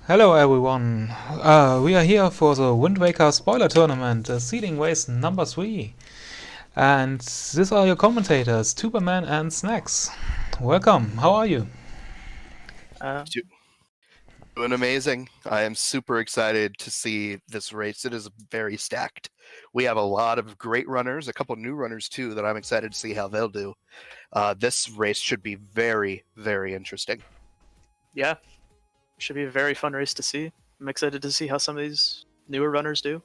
Hello everyone, we are here for the Wind Waker spoiler tournament, seeding race number 3. And these are your commentators, Tuberman and Snacks. Welcome, how are you? Doing amazing. I am super excited to see this race. It is very stacked. We have a lot of great runners, a couple new runners too, that I'm excited to see how they'll do. This race should be very, very interesting. Yeah, should be a very fun race to see. I'm excited to see how some of these newer runners do.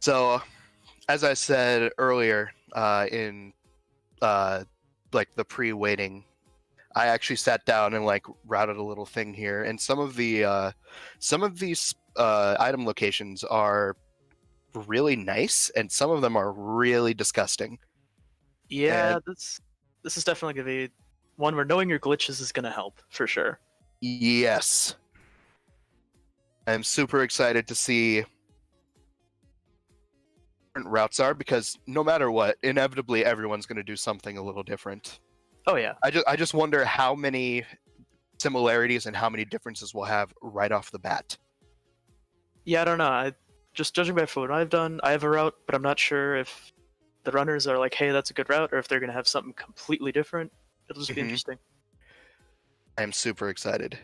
So, as I said earlier, in like the pre-waiting, I actually sat down and routed a little thing here, and some of these item locations are really nice, and some of them are really disgusting. Yeah, this is definitely gonna be one where knowing your glitches is gonna help for sure. Yes, I'm super excited to see different routes are, because no matter what, inevitably everyone's going to do something a little different. Oh yeah. I just wonder how many similarities and how many differences we'll have right off the bat. Yeah, I don't know. Just judging by what I've done, I have a route, but I'm not sure if the runners are like, hey, that's a good route, or if they're gonna have something completely different. It'll just be interesting. I'm super excited.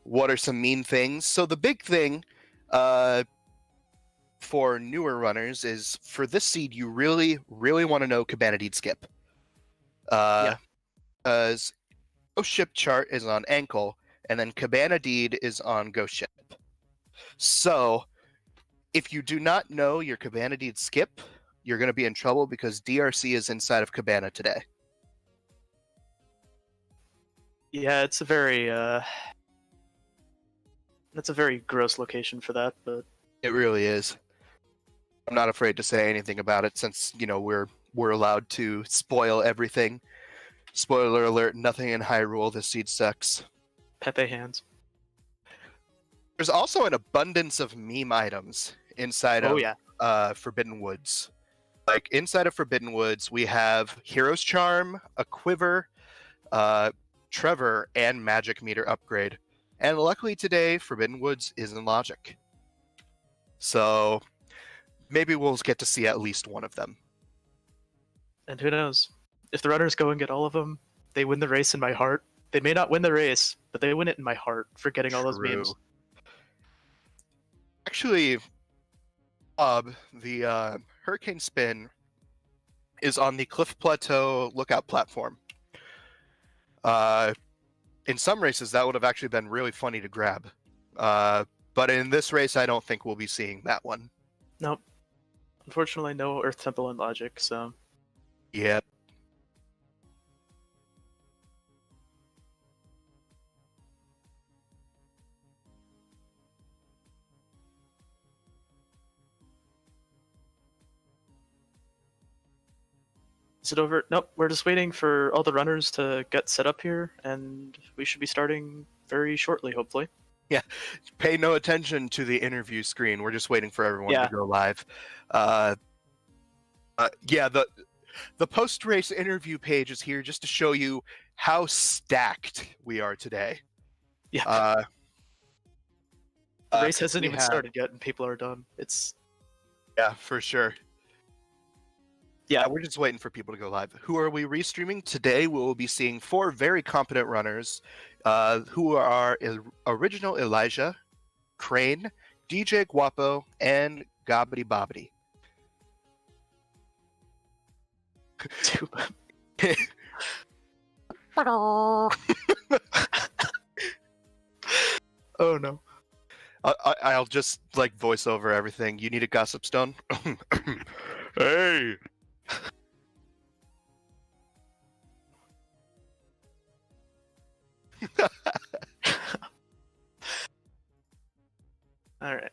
What are some mean things? So the big thing for newer runners is, for this seed, you really, really want to know Cabana Deed Skip. Because Ghost Ship Chart is on Ankle, and then Cabana Deed is on Ghost Ship. So, if you do not know your Cabana Deed Skip, you're going to be in trouble, because DRC is inside of Cabana today. Yeah, it's a very that's a very gross location for that, but it really is. I'm not afraid to say anything about it, since we're allowed to spoil everything. Spoiler alert: nothing in Hyrule this seed sucks. Pepe hands. There's also an abundance of meme items inside of Forbidden Woods. Like, inside of Forbidden Woods, we have Hero's Charm, a Quiver, Trevor, and Magic Meter upgrade. And luckily today, Forbidden Woods is in Logic. So maybe we'll get to see at least one of them. And who knows? If the runners go and get all of them, they win the race in my heart. They may not win the race, but they win it in my heart for getting all those memes. Actually, Bob, the Hurricane Spin is on the Cliff Plateau lookout platform. In some races, that would have actually been really funny to grab. But in this race, I don't think we'll be seeing that one. Nope. Unfortunately, no Earth Temple in Logic, so... Yep. Is it over? Nope, we're just waiting for all the runners to get set up here, and we should be starting very shortly, hopefully. Yeah, pay no attention to the interview screen. We're just waiting for everyone to go live. Yeah, the post-race interview page is here just to show you how stacked we are today. Yeah. The race hasn't even started yet, and people are done. It's... Yeah, for sure. Yeah, we're just waiting for people to go live. Who are we restreaming? Today we will be seeing 4 very competent runners who are Original Elijah, Crane, DJ Guapo, and Gobbity Bobbity. Oh no. I'll just voice over everything. You need a gossip stone? Hey! All right.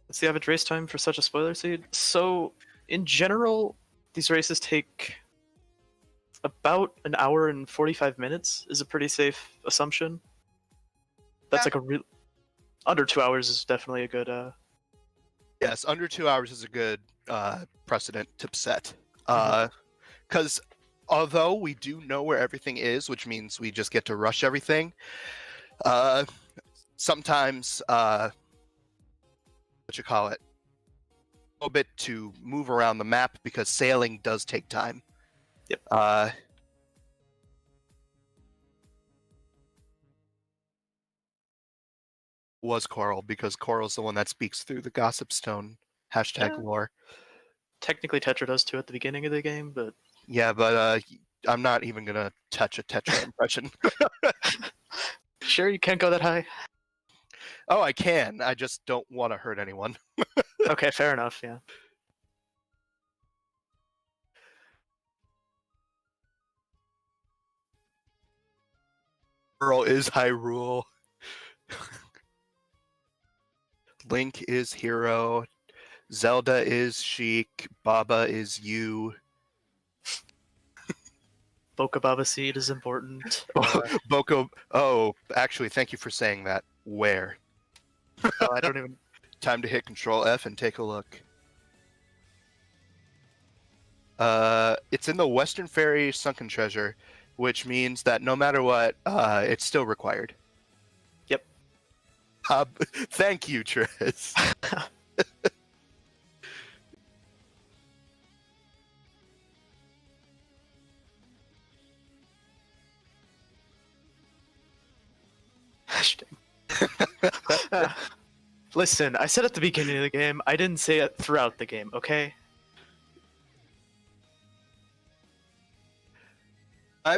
What's the average race time for such a spoiler seed? So, in general, these races take about an hour and 45 minutes is a pretty safe assumption. That's like a real... Under 2 hours is definitely a good Yes, under 2 hours is a good precedent to set. Because although we do know where everything is, which means we just get to rush everything, sometimes, a little bit to move around the map because sailing does take time. Yep. Was Coral, because Coral's the one that speaks through the Gossip Stone #lore. Technically, Tetra does too at the beginning of the game, but Yeah, but I'm not even gonna touch a Tetra impression. Sure, you can't go that high. Oh, I can. I just don't want to hurt anyone. Okay, fair enough. Yeah. Pearl is Hyrule. Link is Hero. Zelda is Sheik. Baba is you. Boca Baba Seed is important. Boko. Oh, actually, thank you for saying that. Where? I don't even. Time to hit Control F and take a look. It's in the Western Ferry Sunken Treasure, which means that no matter what, it's still required. Yep. Thank you, Trez. Listen, I said at the beginning of the game, I didn't say it throughout the game, okay? I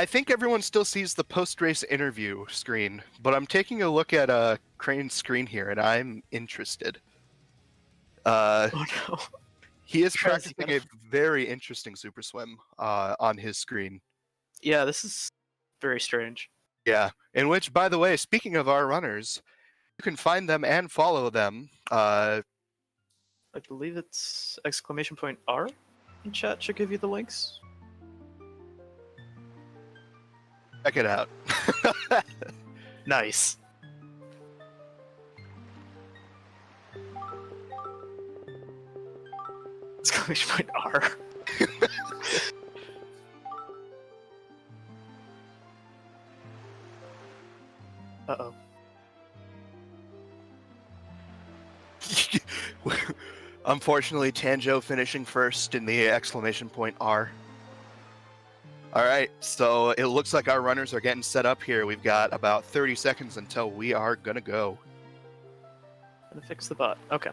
think everyone still sees the post-race interview screen, but I'm taking a look at Crane's screen here, and I'm interested. Oh no. He is practicing a very interesting Super Swim on his screen. Yeah, this is very strange. Yeah, in which, by the way, speaking of our runners, you can find them and follow them. I believe it's !R in chat should give you the links. Check it out. Nice. !R. Uh-oh. Unfortunately, Tanjo finishing first in the !R. Alright, so it looks like our runners are getting set up here. We've got about 30 seconds until we are gonna go. Gonna fix the bot. Okay.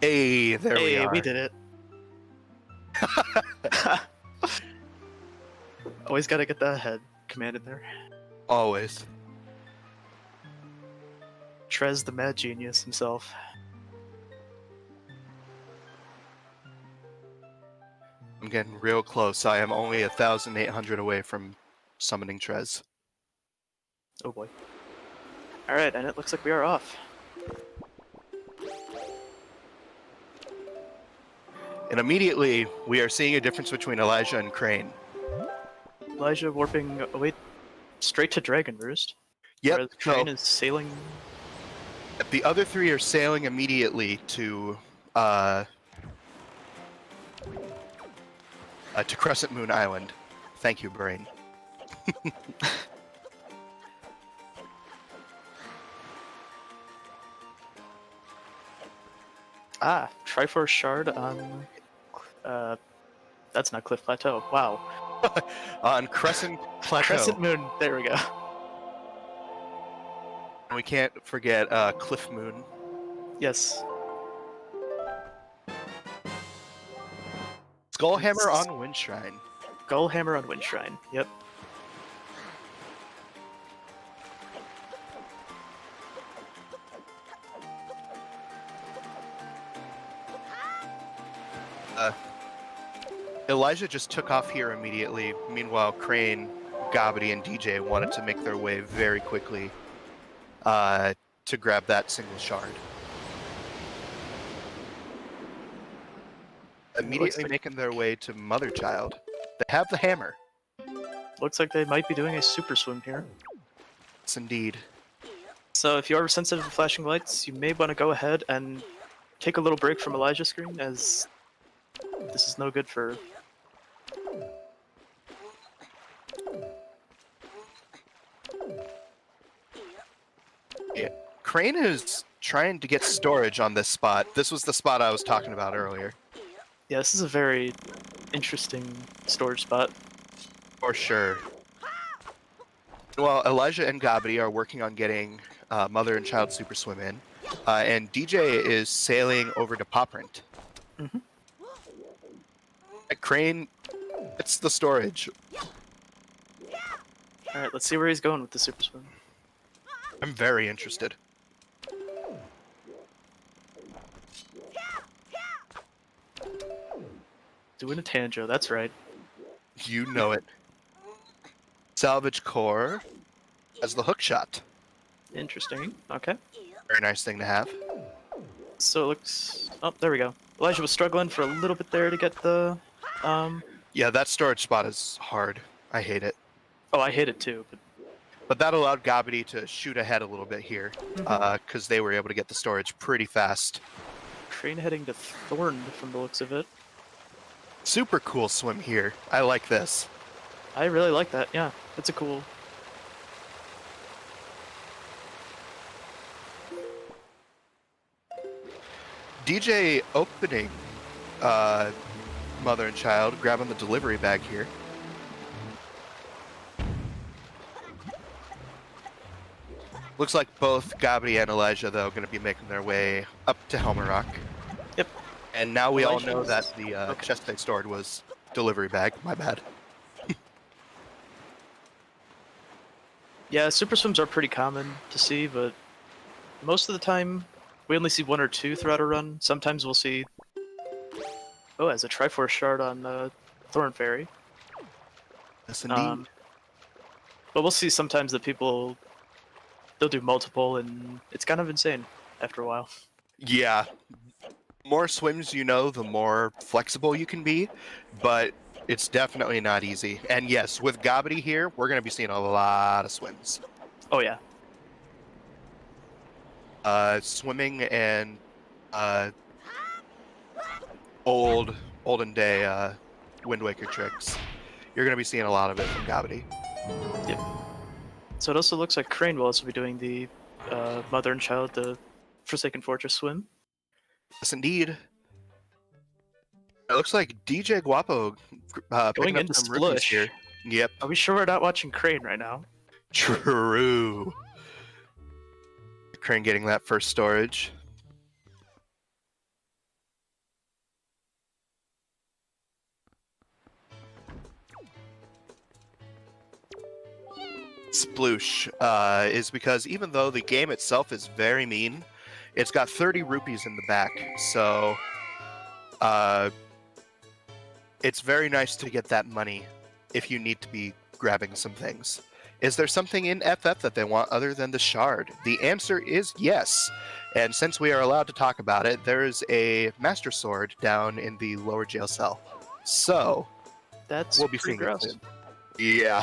Hey, there we are. Hey, we did it. Always gotta get the head command in there. Always. Trez the mad genius himself. I'm getting real close. I am only 1,800 away from summoning Trez. Oh boy. Alright, and it looks like we are off. And immediately, we are seeing a difference between Elijah and Crane. Elijah warping away straight to Dragon Roost. Yep. Whereas Crane is sailing. The other three are sailing immediately to Crescent Moon Island. Thank you, Brain. Triforce Shard on... that's not Cliff Plateau. Wow. On Crescent Plateau. Crescent Moon. There we go. We can't forget Cliff Moon. Yes. Skullhammer on Windshrine. Skullhammer on Windshrine. Yep. Elijah just took off here immediately. Meanwhile, Crane, Gobbity, and DJ wanted to make their way very quickly to grab that single shard. Immediately making their way to Mother Child. They have the hammer. looks like they might be doing a super swim here. Yes, indeed. So if you are sensitive to flashing lights, you may want to go ahead and take a little break from Elijah's screen, as this is no good for... Yeah. Crane is trying to get storage on this spot. This was the spot I was talking about earlier. Yeah, this is a very interesting storage spot. For sure. Well, Elijah and Gabby are working on getting Mother and Child Super Swim in, and DJ is sailing over to Poprint. Mm-hmm. Crane, it's the storage. Alright, let's see where he's going with the super swim. I'm very interested. Doing a Tanjo, that's right. You know it. Salvage core as the hook shot. Interesting. Okay. Very nice thing to have. So it looks... Oh, there we go. Elijah was struggling for a little bit there to get the... Yeah, that storage spot is hard. I hate it. Oh, I hit it too, But that allowed Gabby to shoot ahead a little bit here, because they were able to get the storage pretty fast. Crane heading to Thorn from the looks of it. Super cool swim here. I like this. I really like that, yeah. It's a cool... DJ opening Mother and Child, grabbing the delivery bag here. Looks like both Gabby and Elijah, though, going to be making their way up to Helmer Rock. Yep. And now we all know Elijah's- that the chest they stored was delivery bag. My bad. Yeah, super swims are pretty common to see, but most of the time we only see one or two throughout a run. Sometimes we'll see... Oh, as a Triforce shard on Thorn Fairy. Yes, indeed. But we'll see sometimes that people... They'll do multiple, and it's kind of insane after a while. Yeah. More swims you know, the more flexible you can be, but it's definitely not easy. And yes, with Gabby here, we're going to be seeing a lot of swims. Oh, yeah. Swimming and olden day Wind Waker tricks. You're going to be seeing a lot of it from Gabby. Yep. So it also looks like Crane will also be doing the Mother and Child, the Forsaken Fortress swim. Yes, indeed. It looks like DJ Guapo Going picking up into some rookies Splush. here. Yep. Are we sure we're not watching Crane right now? True. Crane getting that first storage. Sploosh is because even though the game itself is very mean, it's got 30 rupees in the back, so it's very nice to get that money if you need to be grabbing some things. Is there something in FF that they want other than the shard? The answer is yes, and since we are allowed to talk about it, there is a Master Sword down in the lower jail cell. So, That's we'll be pretty seeing it gross. soon. Yeah.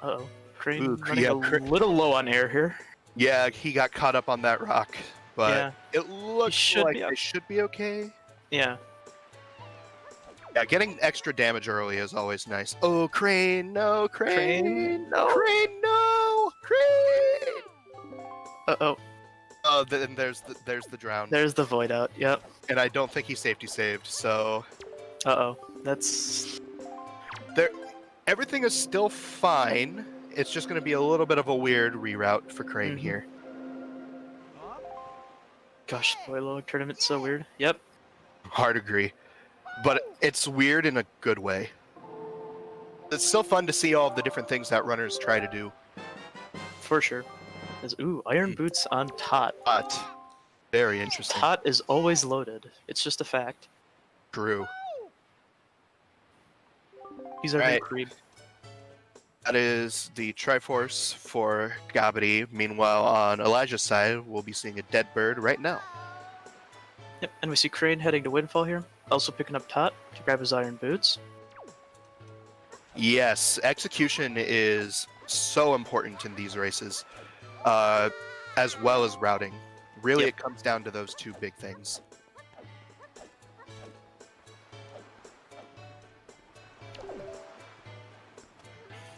Uh-oh. Crane Ooh, running yeah, a little low on air here. Yeah, he got caught up on that rock, but Yeah. it looks should like be they should be okay. Yeah. Yeah, getting extra damage early is always nice. Oh, Crane, no, Crane, Crane, no. Crane, no, Crane. Uh-oh. Oh, then there's the drown, There's the void out. Yep. and I don't think he safety saved. So Uh-oh. That's... there, everything is still fine. It's just going to be a little bit of a weird reroute for Crane Mhm. here. Gosh, void log tournament's so weird. Yep. Hard agree, but it's weird in a good way. It's still fun to see all the different things that runners try to do. For sure. Ooh, Iron Boots on Tot. But very interesting. Tot is always loaded. It's just a fact. True. He's our new Right. creep. That is the Triforce for Gabity. Meanwhile, on Elijah's side, we'll be seeing a dead bird right now. Yep, and we see Crane heading to Windfall here, also picking up Tot to grab his iron boots. Yes, execution is so important in these races, as well as routing. Really, It comes down to those two big things.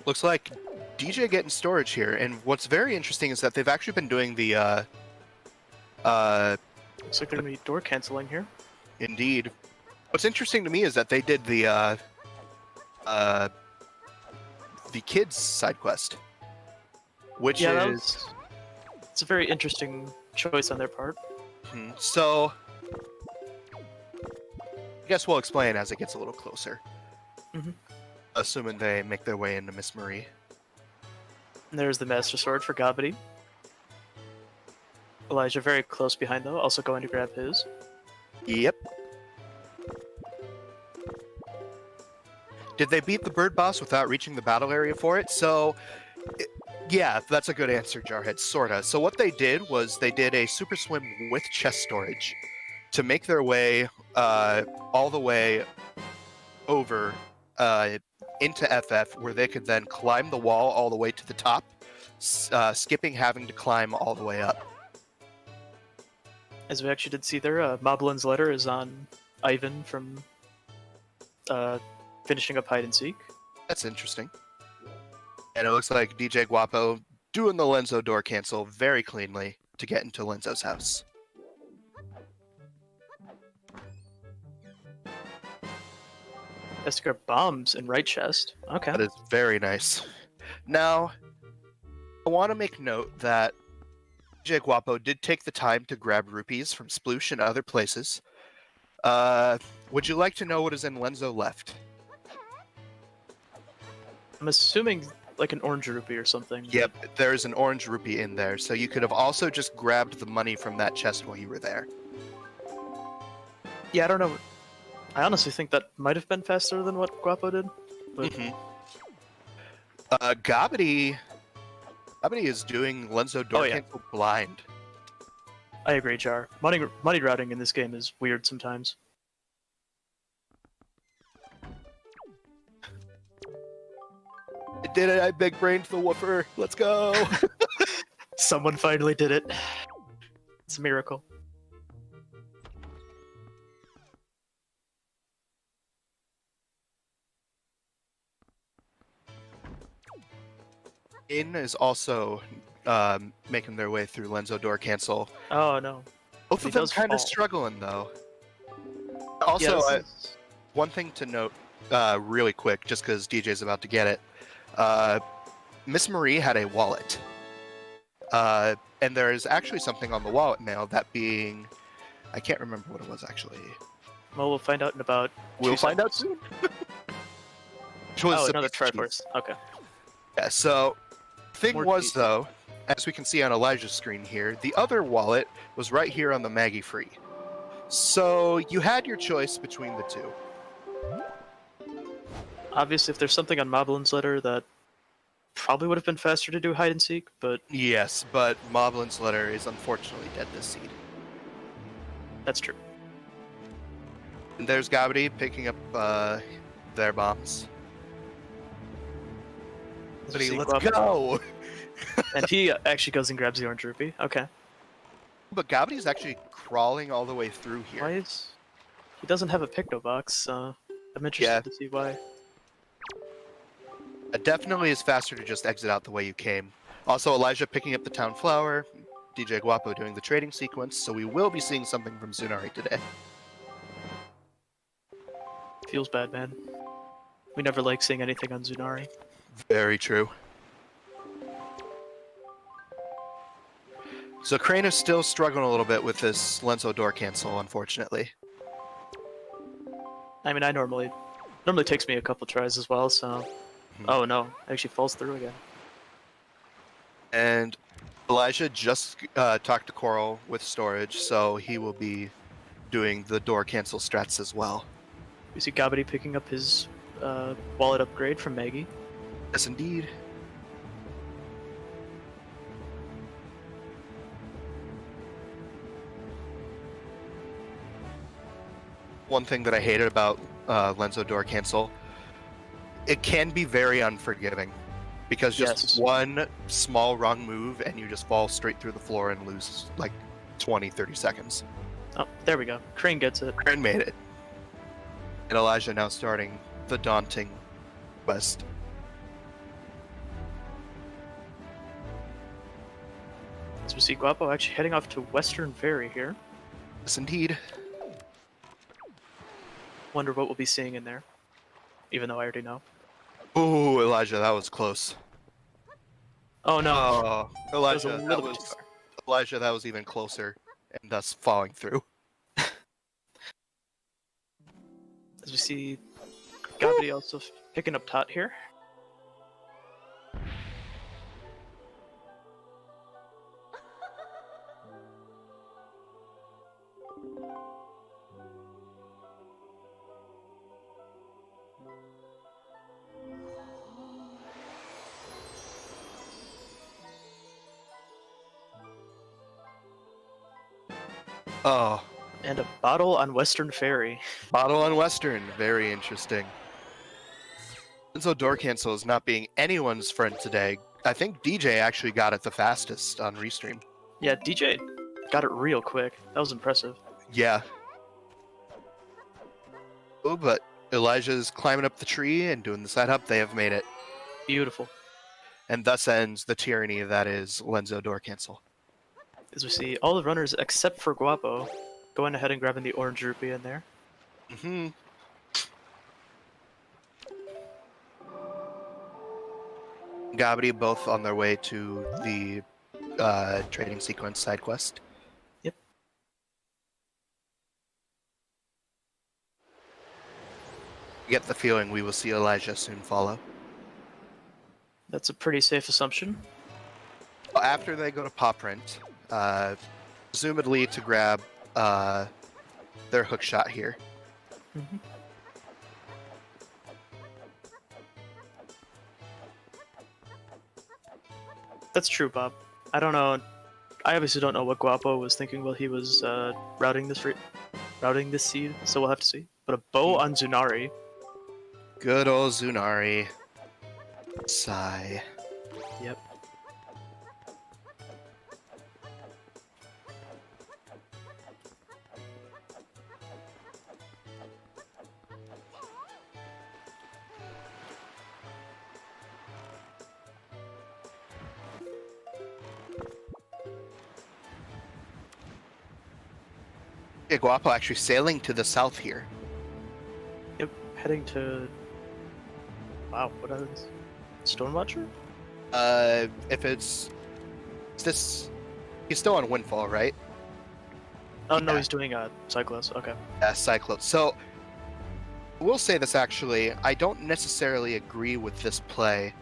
Looks like DJ getting storage here, and what's very interesting is that they've actually been doing the looks like they're gonna be door canceling here. Indeed. What's interesting to me is that they did the kids side quest, which is it's a very interesting choice on their part. So I guess we'll explain as it gets a little closer. Assuming they make their way into Miss Marie. And there's the Master Sword for Gabity. Elijah very close behind though, also going to grab his. Yep. Did they beat the bird boss without reaching the battle area for it? So, yeah, that's a good answer, Jarhead, sorta. So what they did was they did a super swim with chest storage to make their way all the way over into FF, where they could then climb the wall all the way to the top, skipping having to climb all the way up. As we actually did see there, Moblin's letter is on Ivan from finishing up hide and seek. That's interesting. And it looks like DJ Guapo doing the Lenzo door cancel very cleanly to get into Lenzo's house. Has to grab bombs in right chest. Okay. That is very nice. Now, I want to make note that DJ Guapo did take the time to grab rupees from Sploosh and other places. Would you like to know what is in Lenzo left? I'm assuming like an orange rupee or something. Yep, there's an orange rupee in there, so you could have also just grabbed the money from that chest while you were there. Yeah, I don't know. I honestly think that might have been faster than what Guapo did. But... Gabity is doing Lenzo door cancel blind. I agree, Jar. Money routing in this game is weird sometimes. I did it! I big brained the woofer. Let's go! Someone finally did it. It's a miracle. In is also making their way through Lenzo door cancel. Oh no. Both of them kind of struggling though. Also, one thing to note really quick, just because DJ's about to get it. Miss Marie had a wallet. And there is actually something on the wallet now, that being... I can't remember what it was actually. Well, we'll find out in about... We'll find out soon. Oh, another Triforce. Okay. Yeah, so... Thing was, though, as we can see on Elijah's screen here, the other wallet was right here on the Maggie Free. So you had your choice between the two. Obviously, if there's something on Moblin's letter that probably would have been faster to do hide and seek, but... Yes, but Moblin's letter is unfortunately dead this seed. That's true. And there's Gabity picking up their bombs. Let's go! And he actually goes and grabs the orange rupee. Okay. But Gabity's actually crawling all the way through here. Why is... He doesn't have a Picto box, I'm interested to see why. It definitely is faster to just exit out the way you came. Also, Elijah picking up the town flower, DJ Guapo doing the trading sequence, so we will be seeing something from Zunari today. Feels bad, man. We never like seeing anything on Zunari. Very true. So Crane is still struggling a little bit with this Lenzo door cancel, unfortunately. I mean, normally takes me a couple tries as well, so... Oh no, it actually falls through again. And Elijah just talked to Coral with storage, so he will be doing the door cancel strats as well. We see Gabity picking up his wallet upgrade from Maggie. Yes, indeed. One thing that I hated about Lenzo Door Cancel, it can be very unforgiving. Because just one small wrong move and you just fall straight through the floor and lose like 20, 30 seconds. Oh, there we go. Crane gets it. Crane made it. And Elijah now starting the daunting quest. So we see Guapo actually heading off to Western Ferry here. Yes, indeed. Wonder what we'll be seeing in there. Even though I already know. Ooh, Elijah, that was close. Oh no. Oh, Elijah, Elijah, that was even closer, and thus falling through. As we see Gabby also picking up Tot here. Oh. And a bottle on Western Ferry. Bottle on Western. Very interesting. Lenzo Door Cancel is not being anyone's friend today. I think DJ actually got it the fastest on Restream. Yeah, DJ got it real quick. That was impressive. Yeah. Oh, but Elijah's climbing up the tree and doing the side hop. They have made it. Beautiful. And thus ends the tyranny that is Lenzo Door Cancel. As we see all the runners except for Guapo going ahead and grabbing the orange rupee in there. Mm-hmm. Gabby both on their way to the trading sequence side quest. Yep. Get the feeling we will see Elijah soon follow. That's a pretty safe assumption. After they go to Paw Print, presumably to grab their hook shot here. Mm-hmm. That's true, Bob. I don't know. I obviously don't know what Guapo was thinking while he was routing this seed, so we'll have to see. But a bow on Zunari. Good old Zunari. Sigh. Yep. Yeah, Guapo actually sailing to the south here. Yep, heading to... Wow, what is... Stonewatcher? If it's this... He's still on Windfall, right? Oh, yeah. No, he's doing Cyclos, okay. Yeah, Cyclos. So, we'll say this actually, I don't necessarily agree with this play,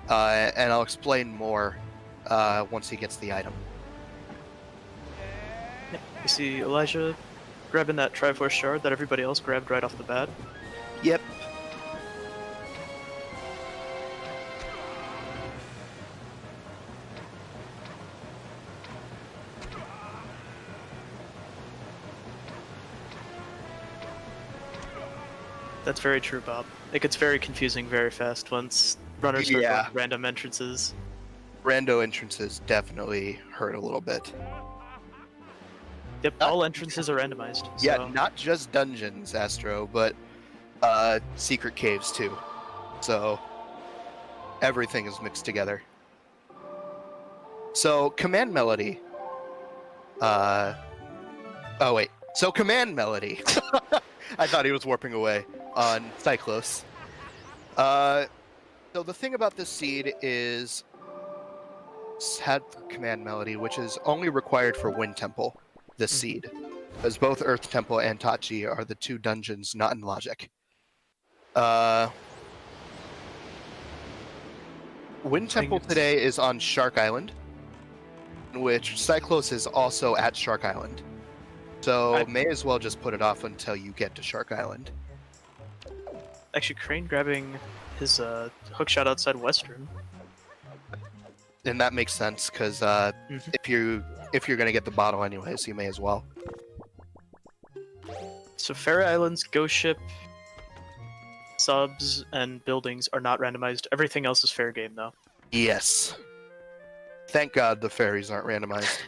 and I'll explain more once he gets the item. Yep. You see Elijah grabbing that Triforce Shard that everybody else grabbed right off the bat. Yep. That's very true, Bob. It gets very confusing very fast once runners start going random entrances. Rando entrances definitely hurt a little bit. Yep, all entrances are randomized. So. Yeah, not just dungeons, Astro, but secret caves too. So everything is mixed together. So command melody. Oh wait. So command melody. I thought he was warping away on Cyclos. So the thing about this seed is had command melody, which is only required for Wind Temple. This seed, as both Earth Temple and Tachi are the two dungeons not in logic. Wind Temple today is on Shark Island, which Cyclos is also at Shark Island. So may as well just put it off until you get to Shark Island. Actually, Crane grabbing his hookshot outside Western. And that makes sense because if you're gonna get the bottle anyways, you may as well. So Fair Islands, Ghost Ship, subs, and buildings are not randomized. Everything else is fair game, though. Yes. Thank God the fairies aren't randomized.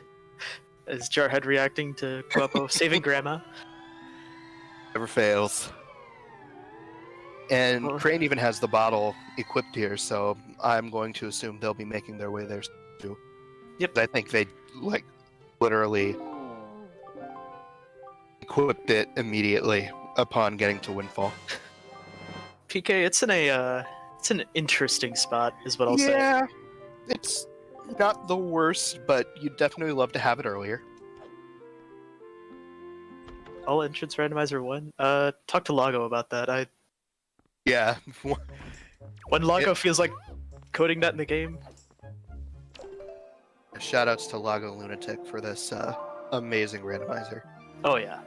Is Jarhead reacting to Guapo saving Grandma? Never fails. And Crane even has the bottle equipped here, so I'm going to assume they'll be making their way there too. Yep. I think they like literally equipped it immediately upon getting to Windfall. PK, it's an interesting spot, is what I'll say. Yeah, it's not the worst, but you'd definitely love to have it earlier. All entrance randomizer 1. Talk to Lago about that. Yeah. When Lago feels like coding that in the game. Shoutouts to Lago Lunatic for this amazing randomizer. Oh yeah.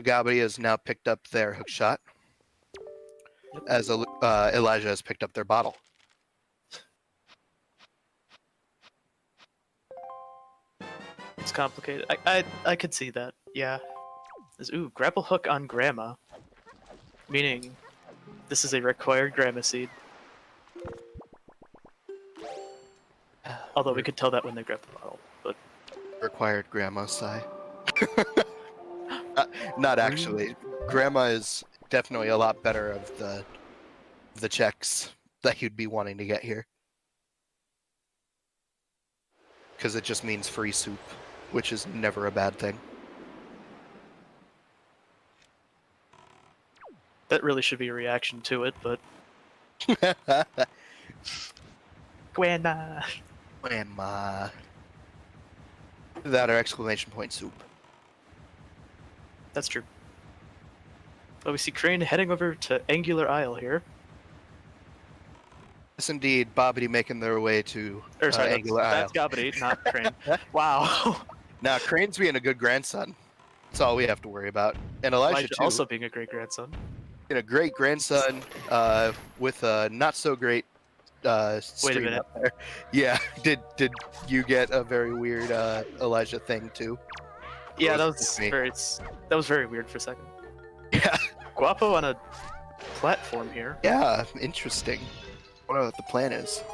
Gabby has now picked up their hookshot, as Elijah has picked up their bottle. It's complicated. I could see that. Yeah. Ooh, grapple hook on Grandma. Meaning, this is a required Grandma seed. Although we could tell that when they grab the bottle, but... Required Grandma sigh. Not actually. Grandma is definitely a lot better of the checks that you'd be wanting to get here. Because it just means free soup, which is never a bad thing. That really should be a reaction to it, but... Grandma! Grandma. That or exclamation point soup. That's true. But we see Crane heading over to Angular Isle here. Yes, indeed. Bobbity making their way to Angular Isle. That's Gobbity, not Crane. Wow. Now, Crane's being a good grandson. That's all we have to worry about. And Elijah too. Also being a great grandson. And a great grandson with a not so great Wait a minute. up there. Yeah. Did you get a very weird Elijah thing too? Yeah, that was very weird for a second. Yeah. Guapo on a platform here. Yeah, interesting. I don't know what the plan is.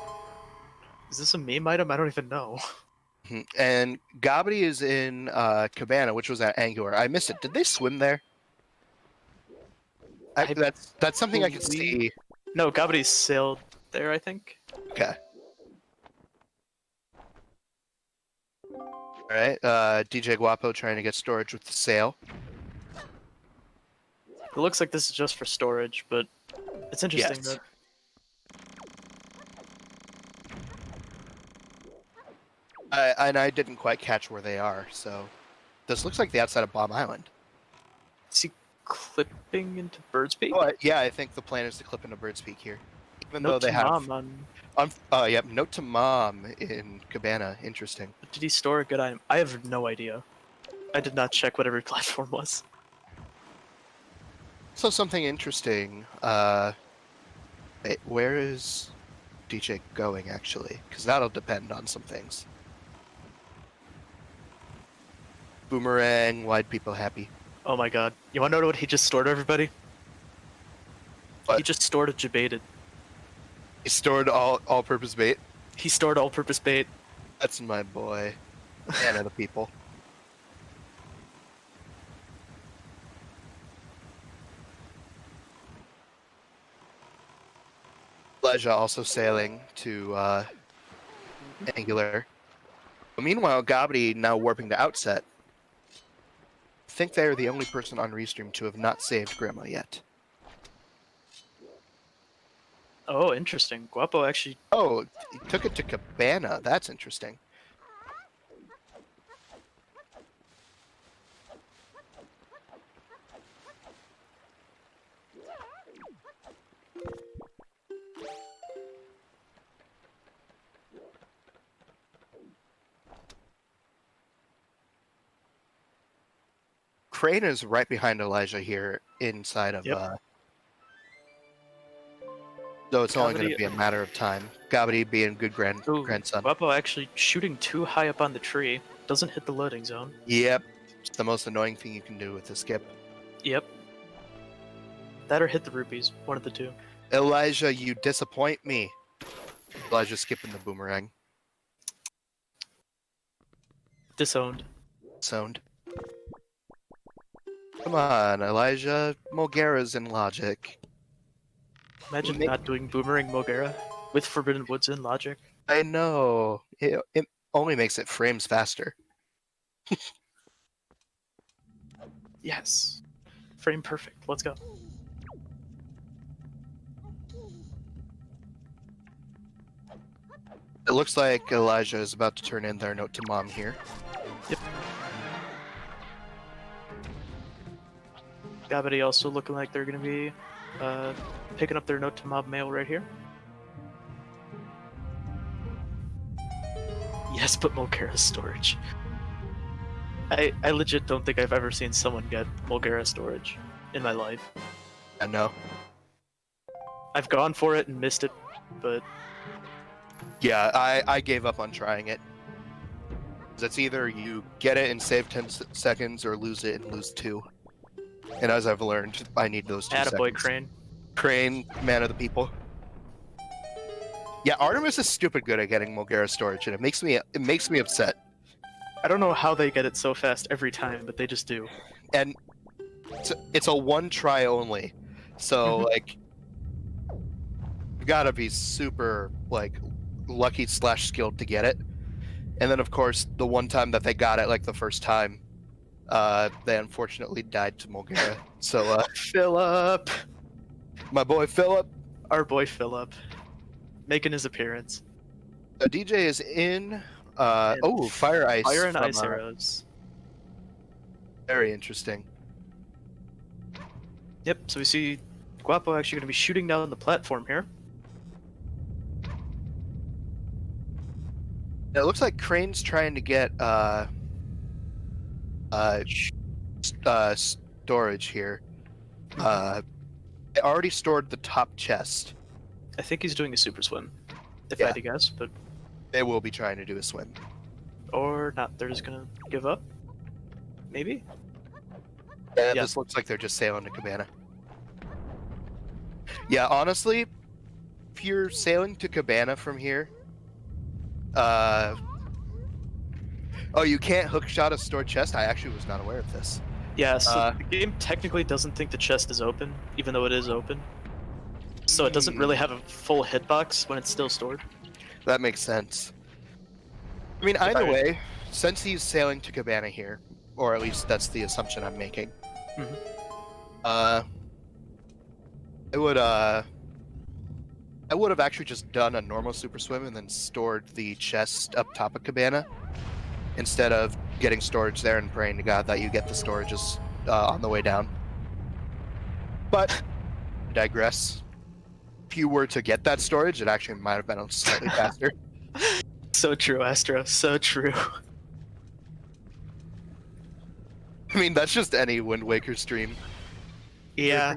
Is this a meme item? I don't even know. And Gobbity is in Cabana, which was at Angular. I missed it. Did they swim there? That's something I could see. No, Gobbity sailed there, I think. Okay. Alright, DJ Guapo trying to get storage with the sail. It looks like this is just for storage, but it's interesting Yes. that... I didn't quite catch where they are, so... This looks like the outside of Bomb Island. Is he clipping into Bird's Peak? Oh, yeah, I think the plan is to clip into Bird's Peak here. Even Note though they to have... Mom yep, note to Mom in Cabana. Interesting. Did he store a good item? I have no idea. I did not check what every platform was. So something interesting. Wait, where is DJ going, actually? Because that'll depend on some things. Boomerang, why'd people happy? Oh my god. You wanna know what he just stored, everybody? What? He just stored a Jebaited. He stored all-purpose bait? He stored all-purpose bait. That's my boy. Man of the people. Elijah also sailing to Angular. But meanwhile, Gobbity now warping to Outset. I think they are the only person on Restream to have not saved Grandma yet. Oh, interesting. Guapo actually... Oh, he took it to Cabana. That's interesting. Crane is right behind Elijah here inside of... So it's only going to be a matter of time. Gabity being good grandson. Guapo actually shooting too high up on the tree. Doesn't hit the loading zone. Yep. It's the most annoying thing you can do with the skip. Yep. That or hit the rupees. One of the two. Elijah, you disappoint me. Elijah skipping the boomerang. Disowned. Disowned. Come on, Elijah. Mogera's in logic. Imagine not doing boomerang Mogera with Forbidden Woods in logic. I know. It only makes it frames faster. Yes. Frame perfect. Let's go. It looks like Elijah is about to turn in their note to mom here. Yep. Gabity also looking like they're going to be picking up their note to mob mail right here. Yes, but Mulgara storage. I legit don't think I've ever seen someone get Mulgara storage in my life. I know. I've gone for it and missed it, but... Yeah, I gave up on trying it. It's either you get it and save 10 seconds or lose it and lose 2. And as I've learned, I need those 2 seconds. Attaboy, Crane. Crane, man of the people. Yeah, Artemis is stupid good at getting Mulgara storage, and it makes me upset. I don't know how they get it so fast every time, but they just do. And it's a one try only, so like you gotta be super like lucky / skilled to get it. And then of course the one time that they got it, like the first time, they unfortunately died to Mulgara. So Philip, my boy Philip, our boy Philip, making his appearance. DJ is in. Fire ice. Fire and ice arrows. Very interesting. Yep. So we see Guapo actually going to be shooting down the platform here. It looks like Crane's trying to get storage here. They already stored the top chest. I think he's doing a super swim, if I had to guess, but they will be trying to do a swim. Or not, they're just gonna give up? Maybe? Yeah, this looks like they're just sailing to Cabana. Yeah, honestly, if you're sailing to Cabana from here, you can't hookshot a stored chest? I actually was not aware of this. Yeah, so the game technically doesn't think the chest is open, even though it is open. So it doesn't really have a full hitbox when it's still stored. That makes sense. I mean, either way, since he's sailing to Cabana here, or at least that's the assumption I'm making, I would have actually just done a normal super swim and then stored the chest up top of Cabana, instead of getting storage there and praying to God that you get the storages on the way down. But, I digress. If you were to get that storage, it actually might have been slightly faster. So true, Astro. So true. I mean, that's just any Wind Waker stream. Yeah.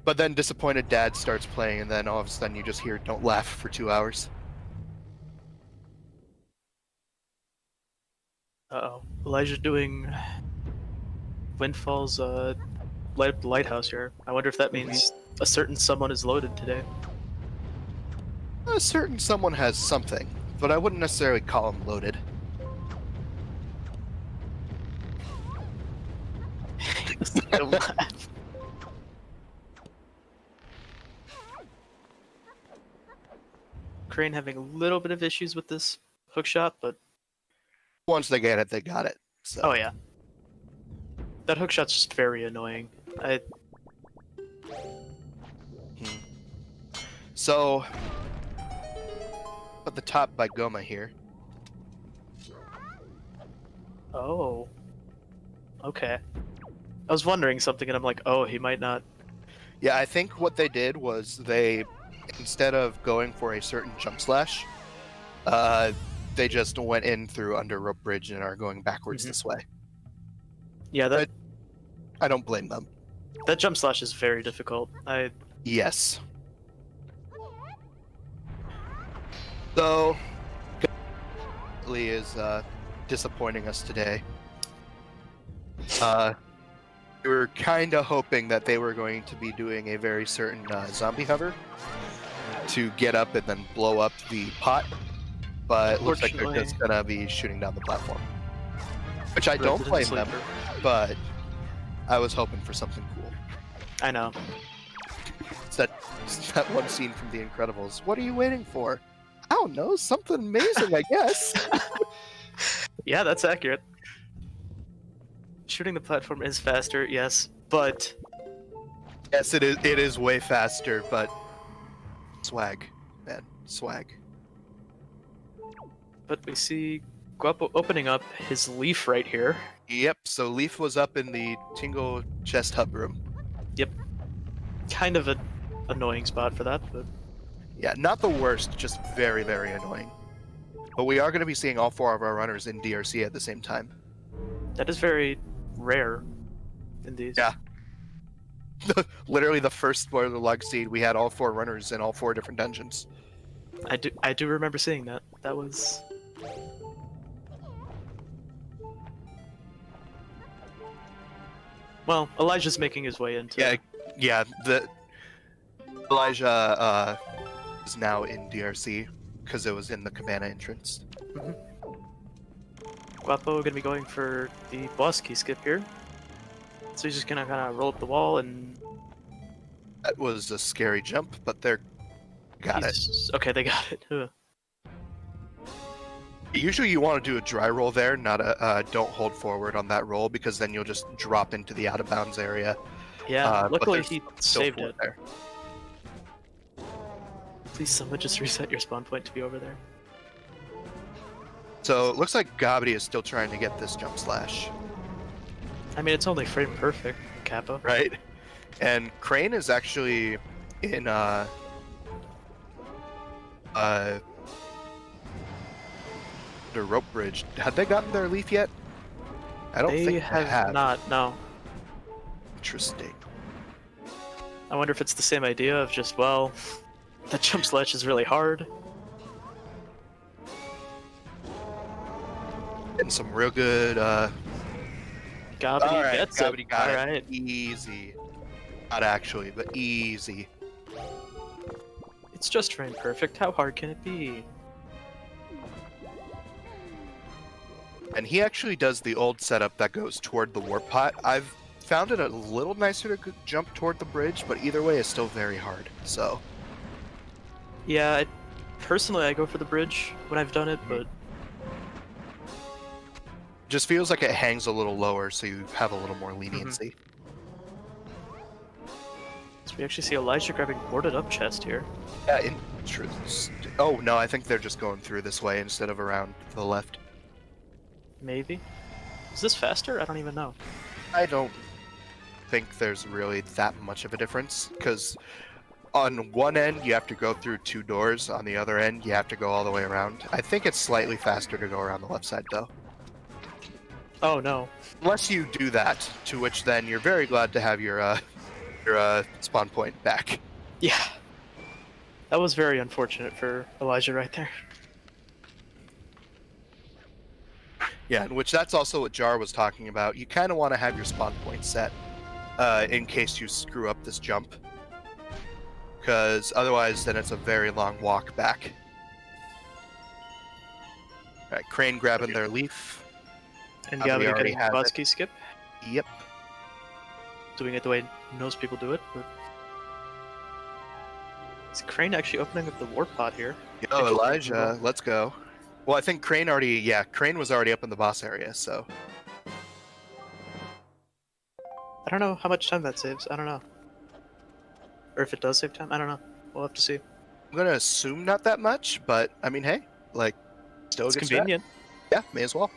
But then Disappointed Dad starts playing, and then all of a sudden you just hear "Don't Laugh" for 2 hours. Uh-oh. Elijah doing Windfall's lighthouse here. I wonder if that means a certain someone is loaded today. A certain someone has something, but I wouldn't necessarily call him loaded. Crane having a little bit of issues with this hookshot, but once they get it, they got it. So. Oh yeah. That hookshot's just very annoying. So, at the top by Goma here. Oh. Okay. I was wondering something, and I'm like, oh, he might not. Yeah, I think what they did was they, instead of going for a certain jump slash, they just went in through under rope bridge and are going backwards this way. Yeah, that I don't blame them. that jump slash is very difficult. Yes. So, Lee is disappointing us today. We were kind of hoping that they were going to be doing a very certain zombie hover to get up and then blow up the pot, but it looks like they're just gonna be shooting down the platform. Which I don't blame them, but I was hoping for something cool. I know. It's that one scene from The Incredibles. What are you waiting for? I don't know, something amazing, I guess. Yeah, that's accurate. Shooting the platform is faster, yes, but... Yes, it is way faster, but... Swag, man. Swag. But we see Guapo opening up his Leaf right here. Yep, so Leaf was up in the Tingle chest hub room. Yep. Kind of an annoying spot for that, but... Yeah, not the worst, just very, very annoying. But we are going to be seeing all 4 of our runners in DRC at the same time. That is very rare in these. Yeah. Literally the first spoiler log seed, we had all 4 runners in all 4 different dungeons. I do remember seeing that. That was... Well, Elijah's making his way into... Yeah, Elijah is now in DRC because it was in the cabana entrance. Guapo gonna be going for the boss key skip here. So he's just gonna kind of roll up the wall and... That was a scary jump, but they're... Got it. Okay, they got it. Ugh. Usually you want to do a dry roll there, not a don't hold forward on that roll, because then you'll just drop into the out-of-bounds area. Yeah, luckily he saved it. There. Please someone just reset your spawn point to be over there. So it looks like Gabby is still trying to get this jump slash. I mean, it's only frame perfect, Kappa. Right? And Crane is actually in the rope bridge. Have they gotten their leaf yet? I don't think they have. Not, no. Interesting. I wonder if it's the same idea of just, well, the jump slash is really hard. And some real good Gabby gets it. Got it. Alright. Easy. Not actually, but easy. It's just frame perfect. How hard can it be? And he actually does the old setup that goes toward the warp pot. I've found it a little nicer to jump toward the bridge, but either way is still very hard, so... Yeah, personally I go for the bridge when I've done it, but... Just feels like it hangs a little lower, so you have a little more leniency. So we actually see Elijah grabbing boarded up chest here. Yeah, interesting. Oh, no, I think they're just going through this way instead of around to the left. Maybe? Is this faster? I don't even know. I don't think there's really that much of a difference, because on one end you have to go through 2 doors, on the other end you have to go all the way around. I think it's slightly faster to go around the left side, though. Oh, no. Unless you do that, to which then you're very glad to have your spawn point back. Yeah. That was very unfortunate for Elijah right there. Yeah, in which that's also what Jar was talking about. You kind of want to have your spawn point set in case you screw up this jump. Because otherwise then it's a very long walk back. Alright, Crane grabbing their leaf. And Gabby getting a boss key skip. Yep. Doing it the way most people do it, but... Is Crane actually opening up the warp pod here? Yo, Elijah, let's go. Well, I think Crane was already up in the boss area, so... I don't know how much time that saves, I don't know. Or if it does save time, I don't know. We'll have to see. I'm gonna assume not that much, but, I mean, hey, like, still it's convenient. Yeah, may as well.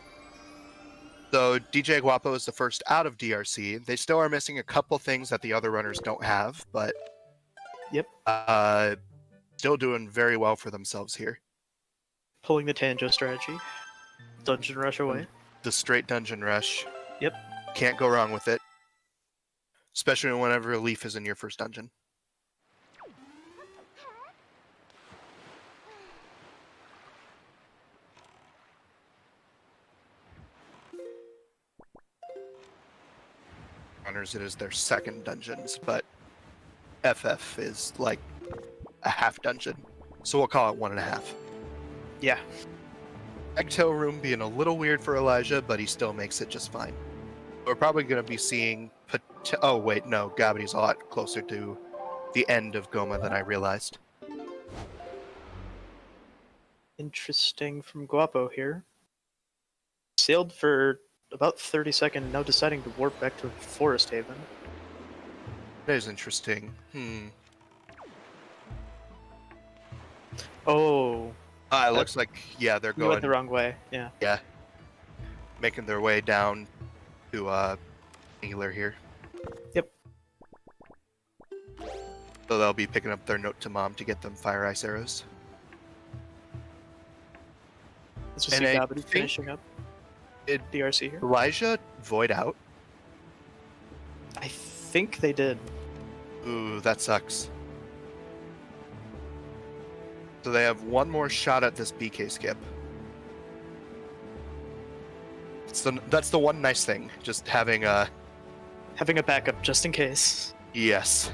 So, DJ Guapo is the first out of DRC. They still are missing a couple things that the other runners don't have, but... Yep. Still doing very well for themselves here. Pulling the Tanjo strategy. Dungeon rush away. The straight dungeon rush. Yep. Can't go wrong with it. Especially whenever a leaf is in your first dungeon. Honors it as their second dungeons, but FF is like a half dungeon. So we'll call it 1.5. Yeah. Eggtail room being a little weird for Elijah, but he still makes it just fine. We're probably going to be seeing... Oh, wait, no. Gabity's a lot closer to the end of Goma than I realized. Interesting from Guapo here. Sailed for about 30 seconds, now deciding to warp back to Forest Haven. That is interesting. Oh. It looks like, yeah, they're going... went the wrong way, yeah. Yeah. Making their way down to Healer here. Yep. So they'll be picking up their note to Mom to get them Fire Ice Arrows. Let's just see Gabity finishing up DRC here. Elijah void out? I think they did. Ooh, that sucks. So they have one more shot at this BK skip. So that's the one nice thing, just having a backup just in case. Yes.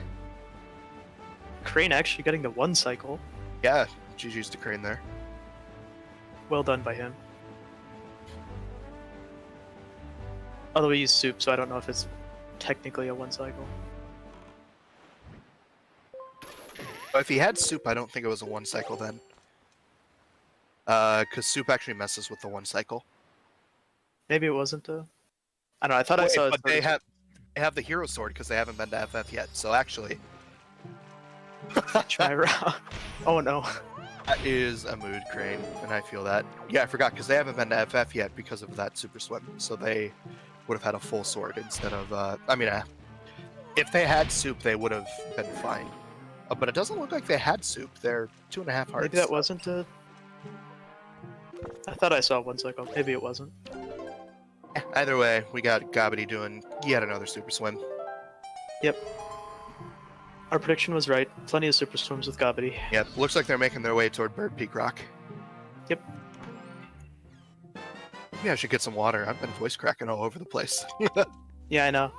Crane actually getting the 1 cycle. Yeah, GG's to Crane there. Well done by him. Although he used soup, so I don't know if it's technically a 1 cycle. But if he had soup, I don't think it was a 1 cycle then. Because soup actually messes with the 1 cycle. Maybe it wasn't a... I don't know, I thought I saw it. But they have the hero sword because they haven't been to FF yet, so actually... Try around. Oh no. That is a mood, Crane, and I feel that. Yeah, I forgot, because they haven't been to FF yet because of that super swim, so they would have had a full sword instead of, if they had soup, they would have been fine. But it doesn't look like they had soup. They're 2.5 hearts. Maybe that wasn't a... I thought I saw 1 cycle. Maybe it wasn't. Either way, we got Gabity doing yet another super swim. Yep. Our prediction was right. Plenty of super swims with Gabity. Yep, looks like they're making their way toward Bird Peak Rock. Yep. Maybe I should get some water. I've been voice cracking all over the place. Yeah, I know.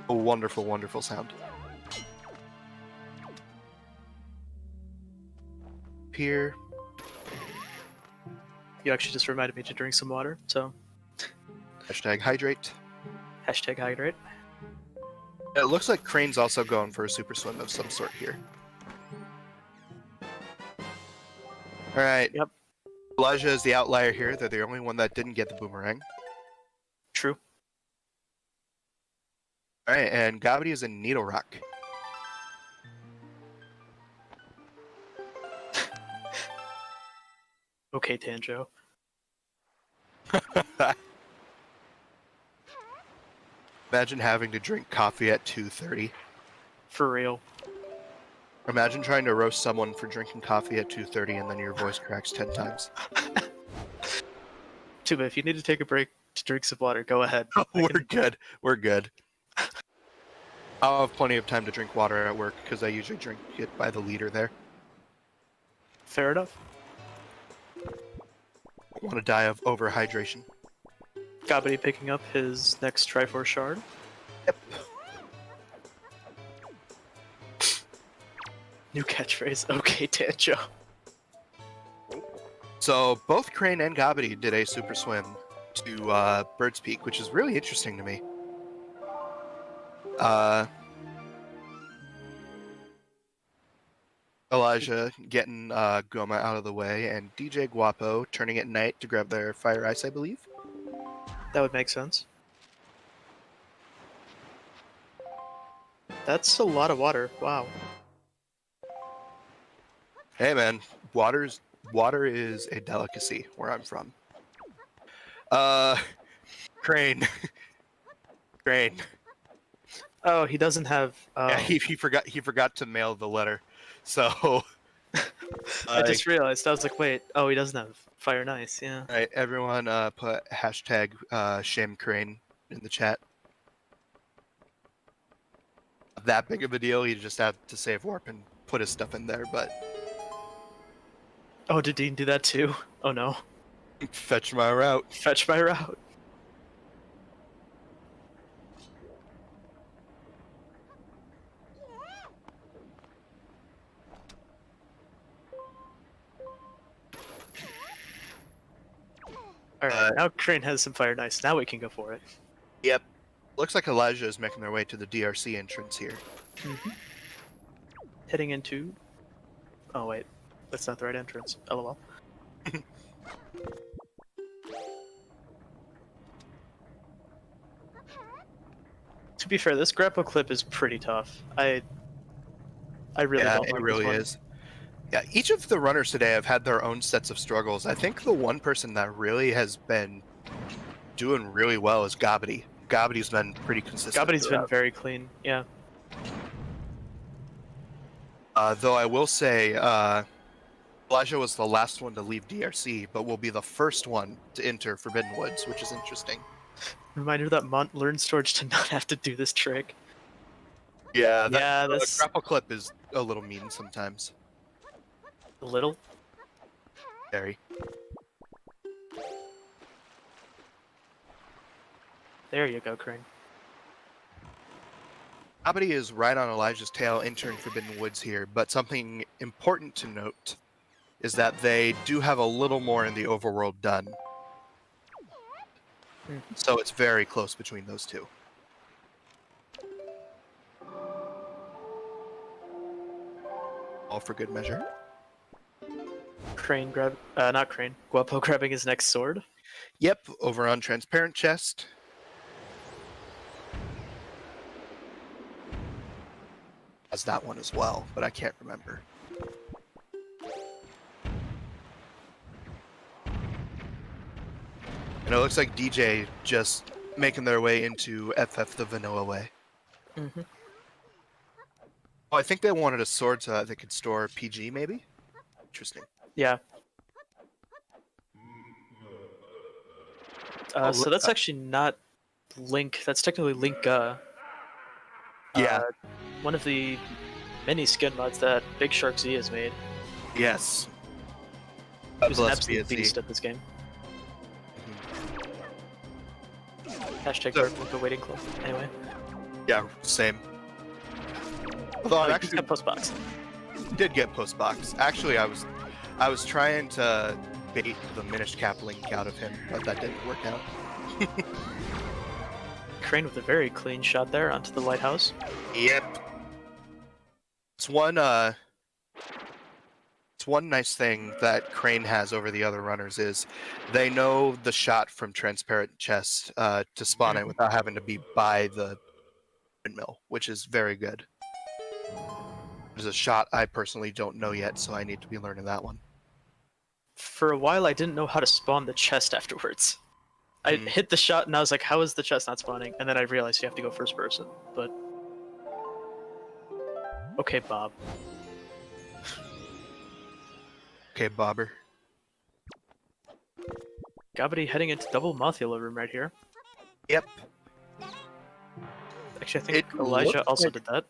A wonderful, wonderful sound. Here. You actually just reminded me to drink some water, so... Hashtag hydrate. Hashtag hydrate. It looks like Crane's also going for a super swim of some sort here. Alright. Yep. Elijah is the outlier here. They're the only one that didn't get the boomerang. True. Alright, and Gabity is in Needle Rock. Okay, Tanjo. Imagine having to drink coffee at 2:30. For real. Imagine trying to roast someone for drinking coffee at 2:30 and then your voice cracks 10 times. Tuba, if you need to take a break to drink some water, go ahead. We're good. We're good. I'll have plenty of time to drink water at work because I usually drink it by the liter there. Fair enough. I want to die of overhydration. Gabity picking up his next Triforce Shard. Yep. New catchphrase. Okay, Tanjo. So both Crane and Gabity did a super swim to Bird's Peak, which is really interesting to me. Elijah getting Goma out of the way, and DJ Guapo turning at night to grab their Fire Ice, I believe. That would make sense. That's a lot of water. Wow. Hey man, water is a delicacy where I'm from. Crane. Crane. Oh, he doesn't have. Yeah, he forgot to mail the letter. So I just realized. I was like, wait. Oh, he doesn't have Fire nice, yeah. All right, everyone, put hashtag shame crane in the chat. That big of a deal, you just have to save warp and put his stuff in there, but Oh, did Dean do that too? Oh no. fetch my route. Fetch my route. Alright, now Crane has some fire nice. Now we can go for it. Yep. Looks like Elijah is making their way to the DRC entrance here. Mm-hmm. Heading into... Oh wait, that's not the right entrance. LOL. To be fair, this grapple clip is pretty tough. I really don't like it really this one. is. Yeah, each of the runners today have had their own sets of struggles. I think the one person that really has been doing really well is Gabity. Gabity's been pretty consistent. Gabity's been very clean, yeah. Though I will say, Elijah was the last one to leave DRC, but will be the first one to enter Forbidden Woods, which is interesting. Reminder that Mont learned Storage to not have to do this trick. Yeah, this the grapple clip is a little mean sometimes. A little? Very. There you go, Crane. Gabity is right on Elijah's tail entering Forbidden Woods here, but something important to note is that they do have a little more in the overworld done. So it's very close between those two. All for good measure. Crane not Crane. Guapo grabbing his next sword. Yep, over on Transparent Chest. Has that one as well, but I can't remember. And it looks like DJ just making their way into FF the vanilla way. Mm-hmm. Oh, I think they wanted a sword so that they could store PG, maybe? Interesting. Yeah. So that's actually not Link. That's technically Link. Yeah. One of the many skin mods that Big Shark Z has made. Yes. Who's an absolute beast at this game. Hashtag Dark Waiting Club. Anyway. Yeah, same. Although I actually post-box. Did get post-box. Actually, I was trying to bait the Minish Cap Link out of him, but that didn't work out. Crane with a very clean shot there onto the lighthouse. Yep. It's one nice thing that Crane has over the other runners is they know the shot from Transparent Chest to spawn it without having to be by the windmill, which is very good. There's a shot I personally don't know yet, so I need to be learning that one. For a while, I didn't know how to spawn the chest afterwards. I hit the shot and I was like, how is the chest not spawning? And then I realized you have to go first person, but... Okay, Bob. Okay, Bobber. Gabity heading into double Mothula room right here. Yep. Actually, I think Elijah also did that.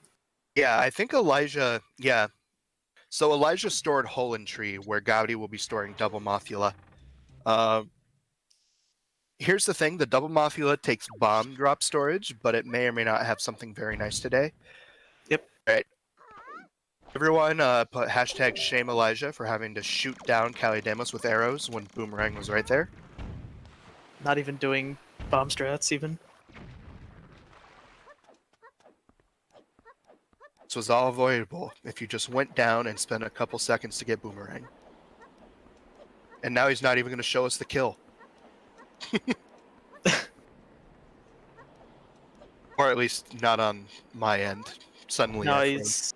Yeah, I think Elijah... Yeah. So Elijah stored Hole in Tree, where Gabity will be storing double Mothula. Here's the thing, the double Mothula takes bomb drop storage, but it may or may not have something very nice today. Yep. Alright. Everyone put hashtag shame Elijah for having to shoot down Calidemos with arrows when Boomerang was right there. Not even doing bomb strats, even. This was all avoidable if you just went down and spent a couple seconds to get Boomerang. And now he's not even going to show us the kill. Or at least not on my end. Suddenly. No, he's...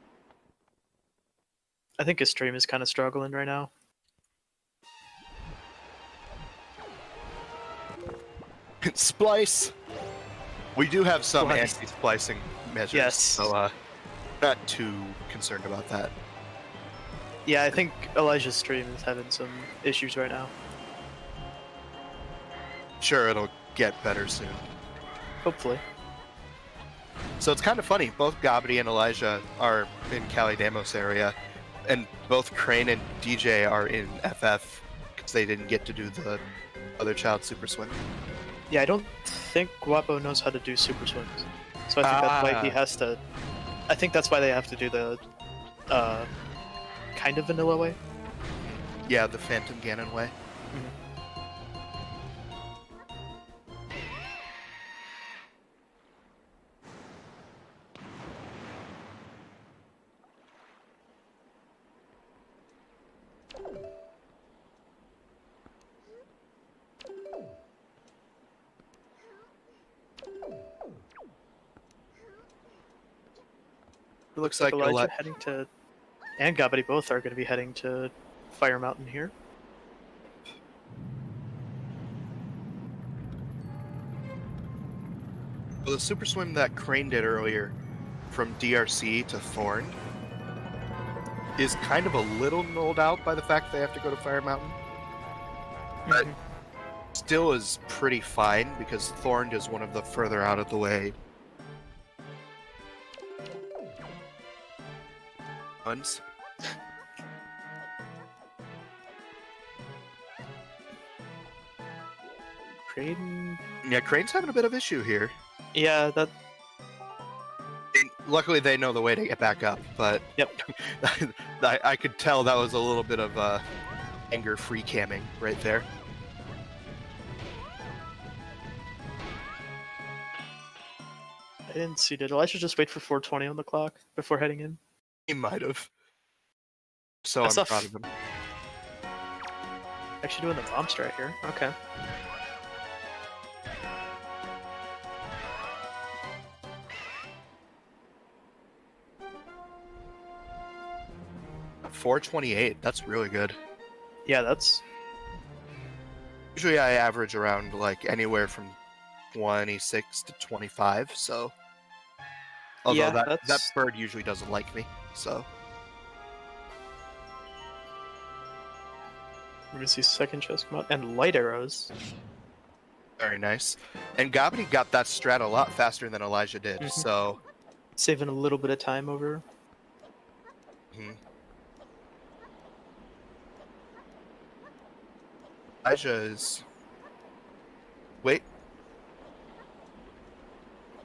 I think his stream is kind of struggling right now. Splice! We do have some anti-splicing measures, yes. So not too concerned about that. Yeah, I think Elijah's stream is having some issues right now. Sure, it'll get better soon. Hopefully. So it's kind of funny. Both Gabby and Elijah are in Cali Damos area, and both Crane and DJ are in FF because they didn't get to do the other child super swim. Yeah, I don't think Guapo knows how to do super swims, so I think that's why he has to. I think that's why they have to do the kind of vanilla way. Yeah, the Phantom Ganon way. It looks like Elijah heading to, and Gabby both are going to be heading to Fire Mountain here. Well, the super swim that Crane did earlier from DRC to Thorn is kind of a little nulled out by the fact they have to go to Fire Mountain. But still is pretty fine because Thorn is one of the further out of the way ones. Crane? Yeah, Crane's having a bit of issue here. Yeah, that. And luckily, they know the way to get back up, but Yep. I could tell that was a little bit of anger free camming right there. I didn't see. Did Elijah just wait for 4:20 on the clock before heading in? He might have. So That's I'm proud of him. Actually doing the bomb strat here. Okay. .428. That's really good. Yeah, that's. Usually I average around like anywhere from 26 to 25. So, although Yeah, that bird usually doesn't like me. So. We're gonna see second chest come out and light arrows. Very nice. And Gabby got that strat a lot faster than Elijah did. So. Saving a little bit of time over. Elijah is. Wait.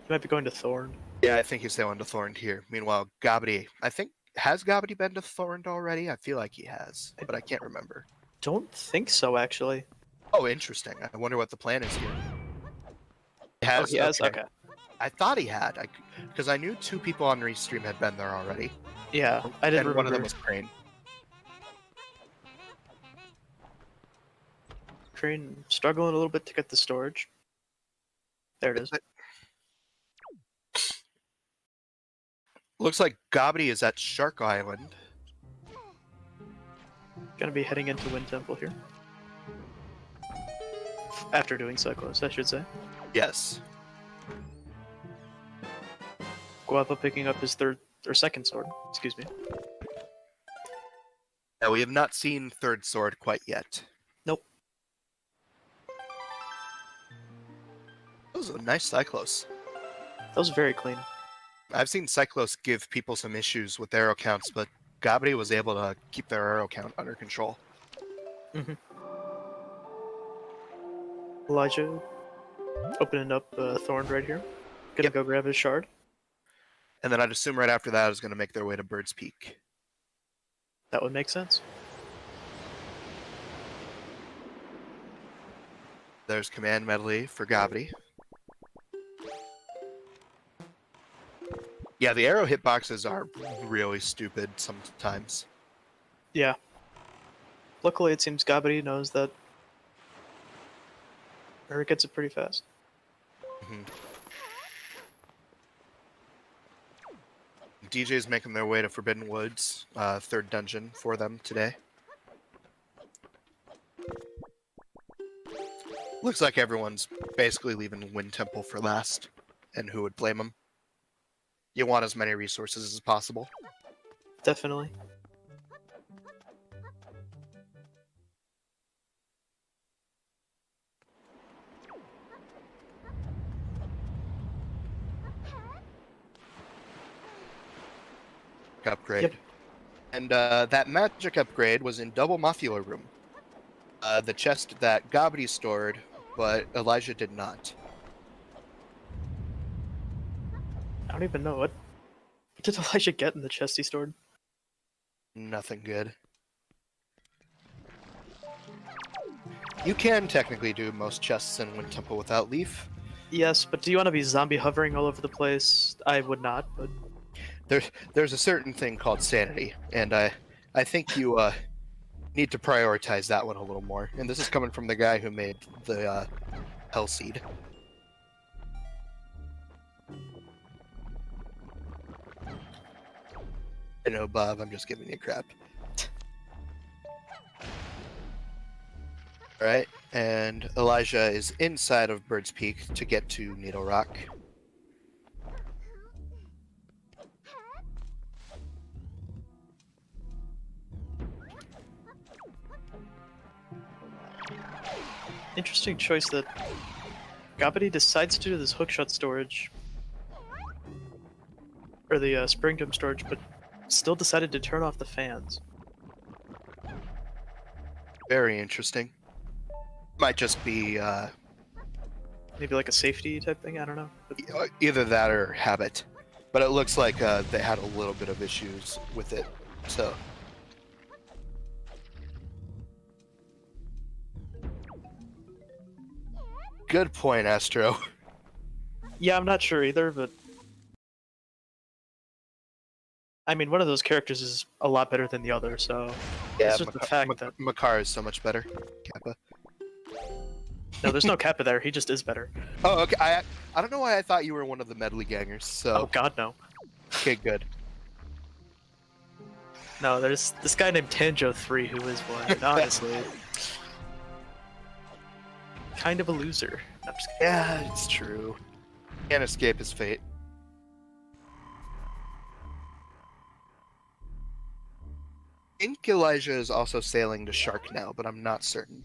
He might be going to Thorn. Yeah, I think he's going to Thorn here. Meanwhile, Gabby, I think, has Gabby been to Thorn already? I feel like he has, but I can't remember. Don't think so, actually. Oh, interesting. I wonder what the plan is here. He has? Oh, he has? Okay. I thought he had, because I knew 2 people on Restream had been there already. Yeah, I didn't remember. One of them was Crane. Crane struggling a little bit to get the storage. There it is. Looks like Gabby is at Shark Island. Gonna be heading into Wind Temple here. After doing Cyclones, I should say. Yes. Guapo picking up his second sword, excuse me. Yeah, we have not seen third sword quite yet. Nope. That was a nice Cyclos. That was very clean. I've seen Cyclos give people some issues with arrow counts, but Gabby was able to keep their arrow count under control. Elijah opening up Thorn right here. Gonna go grab his shard. And then I'd assume right after that is going to make their way to Bird's Peak. That would make sense. There's command medley for Gabby. Yeah, the arrow hitboxes are really stupid sometimes. Yeah. Luckily, it seems Gabby knows that. Or it gets it pretty fast. DJ's making their way to Forbidden Woods, 3rd dungeon for them today. Looks like everyone's basically leaving Wind Temple for last, and who would blame them? You want as many resources as possible. Definitely. upgrade. Yep. And that magic upgrade was in Double Mafia Room. The chest that Gobby stored, but Elijah did not. I don't even know what did Elijah get in the chest he stored? Nothing good. You can technically do most chests in Wind Temple without Leaf. Yes, but do you want to be zombie hovering all over the place? I would not, but There's a certain thing called sanity, and I think you need to prioritize that one a little more. And this is coming from the guy who made the Hell Seed. I know, Bob, I'm just giving you crap. Alright, and Elijah is inside of Bird's Peak to get to Needle Rock. interesting choice that Gabby decides to do this hookshot storage, or the spring gem storage, but still decided to turn off the fans. Very interesting. Might just be Maybe like a safety type thing, I don't know. But either that or habit. But it looks like they had a little bit of issues with it, so... Good point, Astro. yeah, I'm not sure either, but I mean, one of those characters is a lot better than the other, so Yeah, it's just the fact that Makar is so much better. Kappa. no, there's no Kappa there. He just is better. Oh, okay. I don't know why I thought you were one of the medley gangers. So Oh God, no. okay, good. No, there's this guy named Tanjo3 who is one. And honestly, kind of a loser. I'm just kidding. Yeah, it's true. Can't escape his fate. I think Elijah is also sailing to Shark now, but I'm not certain.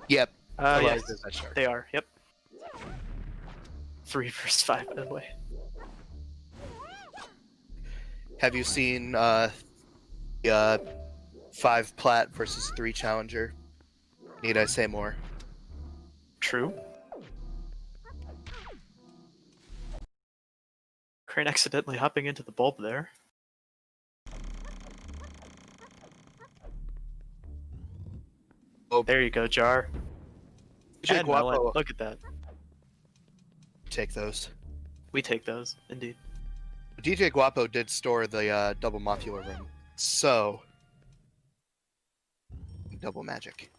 Yep. Yes, Elijah's at Shark. they are. Yep. 3 versus 5, by the way. Have you seen 5 Plat versus 3 Challenger? Need I say more? True. Crane accidentally hopping into the bulb there. Oh, There you go, Jar. DJ And Melon. Guapo, Look at that. take those. We take those, indeed. DJ Guapo did store the double Mafia room, so double magic.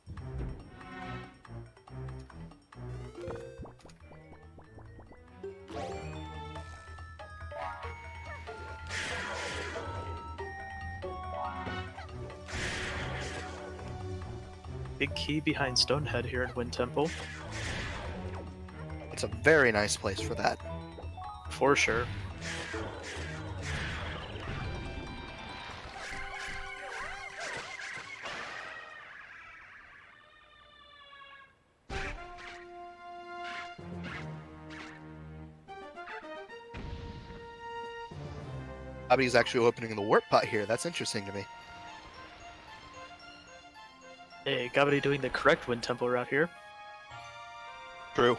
Big key behind Stonehead here at Wind Temple. It's a very nice place for that. For sure. Abby's actually opening the warp pot here. That's interesting to me. Hey, Gabby doing the correct Wind Temple route here. True.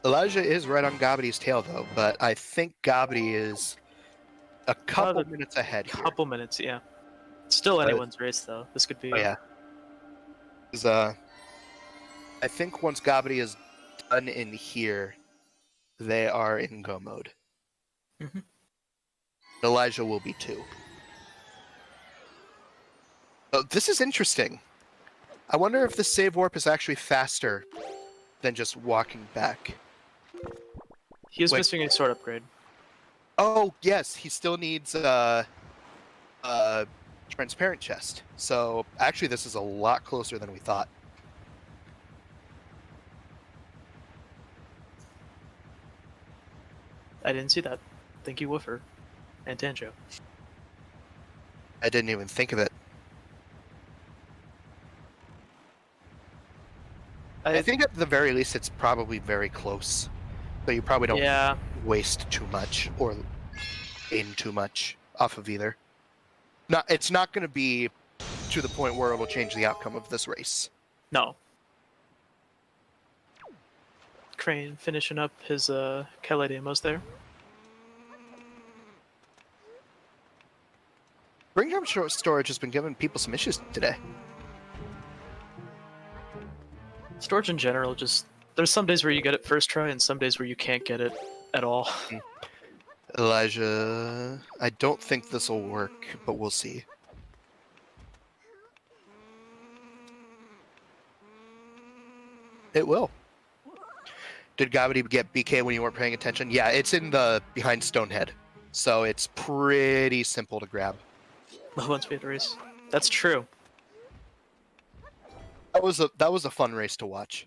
Elijah is right on Gobbity's tail, though, but I think Gobbity is a couple minutes ahead here. Couple minutes, yeah. Still anyone's race, though. This could be... Oh, yeah. 'Cause, I think once Gobbity is done in here, they are in go mode. Mhm. Elijah will be too. Oh, this is interesting. I wonder if the save warp is actually faster than just walking back. He is Wait. missing a sword upgrade. Oh, yes, he still needs transparent chest. So, actually, this is a lot closer than we thought. I didn't see that. Thank you, Woofer. And Tanjo. I didn't even think of it. I think at the very least it's probably very close. So you probably don't waste too much or gain too much off of either. It's not going to be to the point where it will change the outcome of this race. No. Crane finishing up his Kelly demos there. Springtime storage has been giving people some issues today. Storage in general, just there's some days where you get it first try and some days where you can't get it at all. Elijah, I don't think this will work, but we'll see. It will. Did Gravity get BK when you weren't paying attention? Yeah, it's in the behind Stonehead, so it's pretty simple to grab. Once we had a race. That's true. That was a fun race to watch.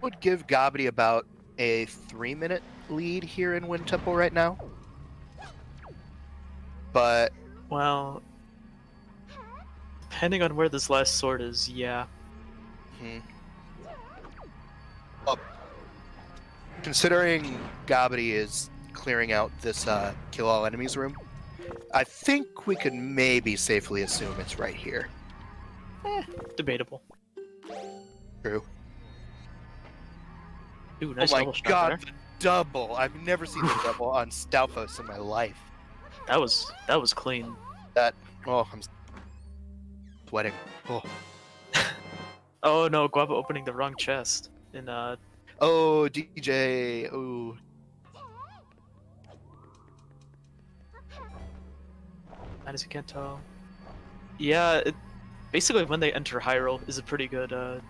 Would give Gabby about a 3-minute lead here in Wind Temple right now. But well, depending on where this last sword is, yeah. Well, considering Gabby is clearing out this kill all enemies room, I think we could maybe safely assume it's right here. Debatable. True. Ooh, nice oh my double shot god, there. the double! I've never seen a double on Stalfos in my life. That was clean. Oh, I'm sweating. Oh. Oh no, Guava opening the wrong chest in Oh, DJ. Ooh. As you can't tell. Yeah, basically when they enter Hyrule is a pretty good Well,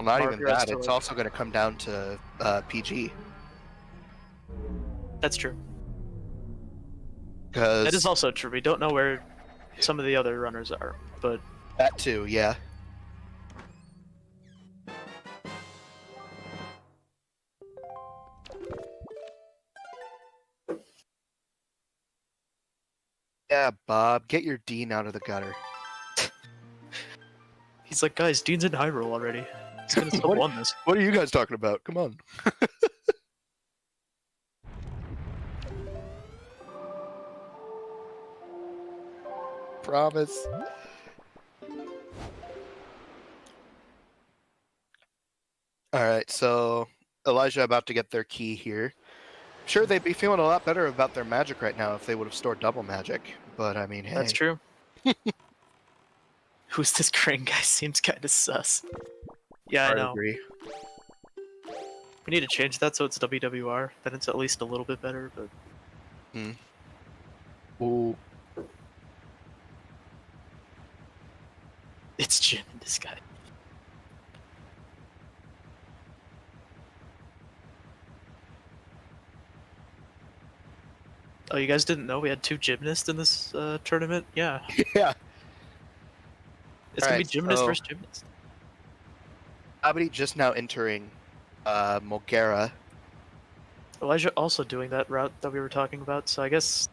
not even that. story. It's also going to come down to PG. That's true. Because That is also true. We don't know where some of the other runners are, but that too, yeah. Yeah, Bob, get your Dean out of the gutter. he's like, guys, Dean's in Hyrule already. He's gonna still won this. What are you guys talking about? Come on. Promise. Alright, so Elijah about to get their key here. Sure, they'd be feeling a lot better about their magic right now if they would have stored double magic, but I mean, hey. That's true. Who's this Crane guy? Seems kind of sus. Yeah, I know. Agree. We need to change that so it's WWR. Then it's at least a little bit better, but... Ooh. It's Jin, this guy. Oh, you guys didn't know we had 2 gymnasts in this tournament? Yeah. Yeah. It's gonna be gymnast versus gymnast. Abdi just now entering Mulgara. Elijah also doing that route that we were talking about, so I guess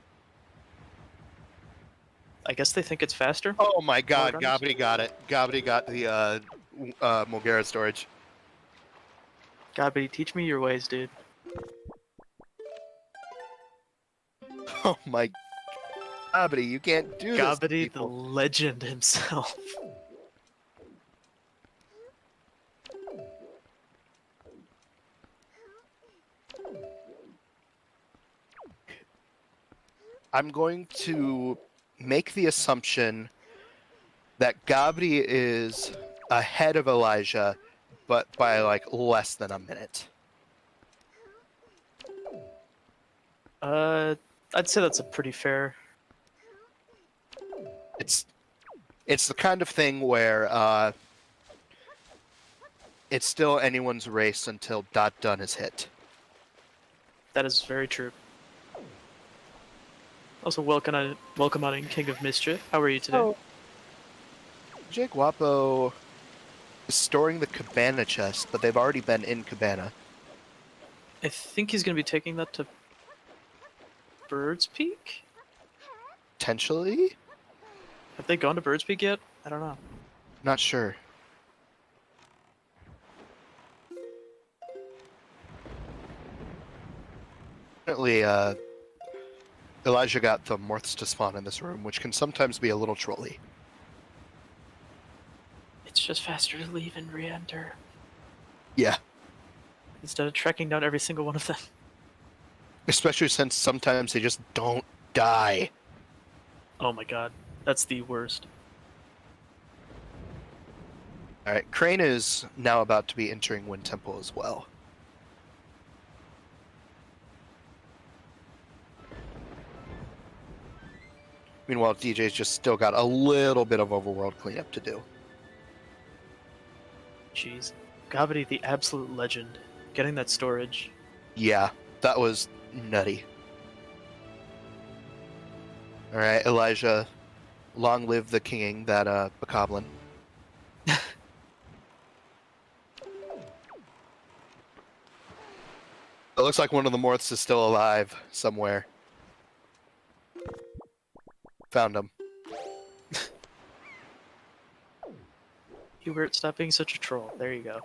they think it's faster. Oh my god, Gabby got it. Gabby got the Mulgara storage. Gabby, teach me your ways, dude. Oh my... Gabby, you can't do this to Gabby, the people. legend himself. I'm going to make the assumption that Gabby is ahead of Elijah, but by like less than a minute. I'd say that's a pretty fair. It's the kind of thing where it's still anyone's race until Dot Done is hit. That is very true. Also, welcome on King of Mischief. How are you today? Oh. Jake Wapo is storing the Cabana chest, but they've already been in Cabana. I think he's going to be taking that to Bird's Peak? Potentially? Have they gone to Bird's Peak yet? I don't know. Not sure. Apparently, Elijah got the Morths to spawn in this room, which can sometimes be a little trolly. It's just faster to leave and re-enter. Yeah. Instead of trekking down every single one of them. Especially since sometimes they just don't die. Oh my god. That's the worst. Alright, Crane is now about to be entering Wind Temple as well. Meanwhile, DJ's just still got a little bit of overworld cleanup to do. Jeez. Gravity, the absolute legend. Getting that storage. Yeah, that was nutty. Alright, Elijah, long live the king, that bokoblin. It looks like one of the Morths is still alive somewhere. Found him. Hubert, stop being such a troll. There you go.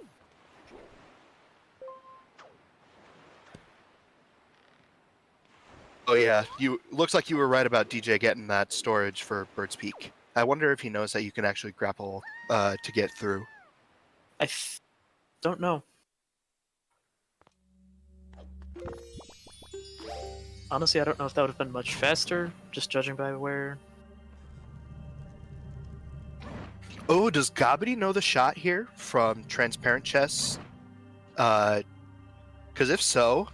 Oh yeah, looks like you were right about DJ getting that storage for Bird's Peak. I wonder if he knows that you can actually grapple to get through. I don't know. Honestly, I don't know if that would have been much faster, just judging by where... Oh, does Gabity know the shot here from Transparent Chess? Because if so,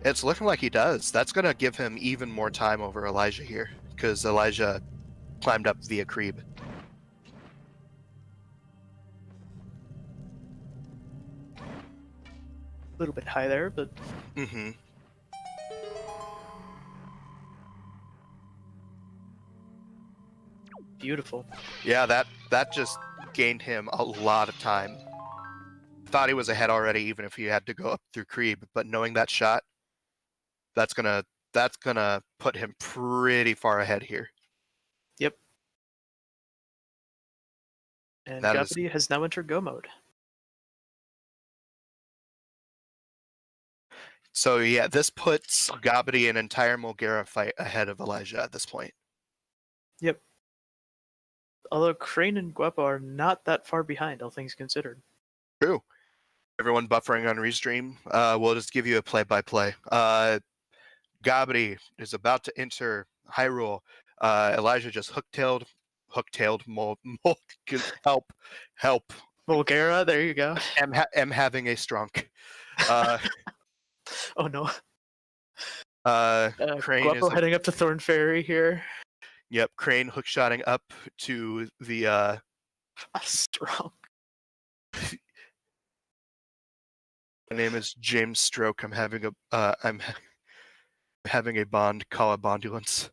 it's looking like he does. That's going to give him even more time over Elijah here, because Elijah climbed up via Creeb. A little bit high there, but... Mm-hmm. Beautiful. Yeah, that just gained him a lot of time. Thought he was ahead already, even if he had to go up through Creeb. But knowing that shot, that's gonna put him pretty far ahead here. Yep. And Gravity has now entered Go mode. So yeah, this puts Gabity an entire Mulgara fight ahead of Elijah at this point. Yep. Although Crane and Guapo are not that far behind, all things considered. True. Everyone buffering on Restream, we'll just give you a play-by-play. Gabity is about to enter Hyrule. Elijah just hook-tailed, help. Mulgara, there you go. Am having a strunk. Oh no. Crane Guapo is heading up to Thorn Ferry here. Yep, Crane hookshotting up to the Strong. My name is James Stroke. I'm having a bond. Call a bondulance.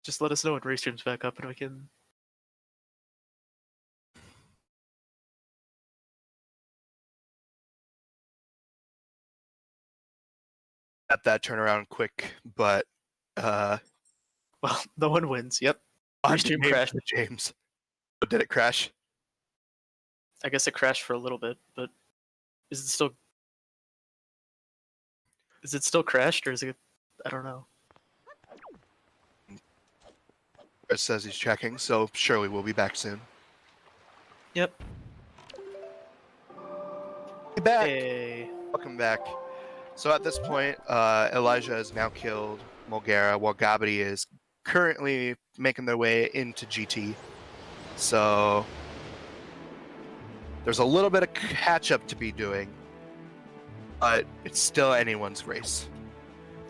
Just let us know when Restream's back up and we can... At that turnaround quick, but well, no one wins. Yep. Restream crashed. James. Did it crash? I guess it crashed for a little bit, but is it still crashed, or is it... I don't know. It says he's checking, so surely we'll be back soon. Yep. Hey, back. Hey. Welcome back. So at this point, Elijah has now killed Mulgara, while Gabity is currently making their way into GT. So there's a little bit of catch-up to be doing, but it's still anyone's race.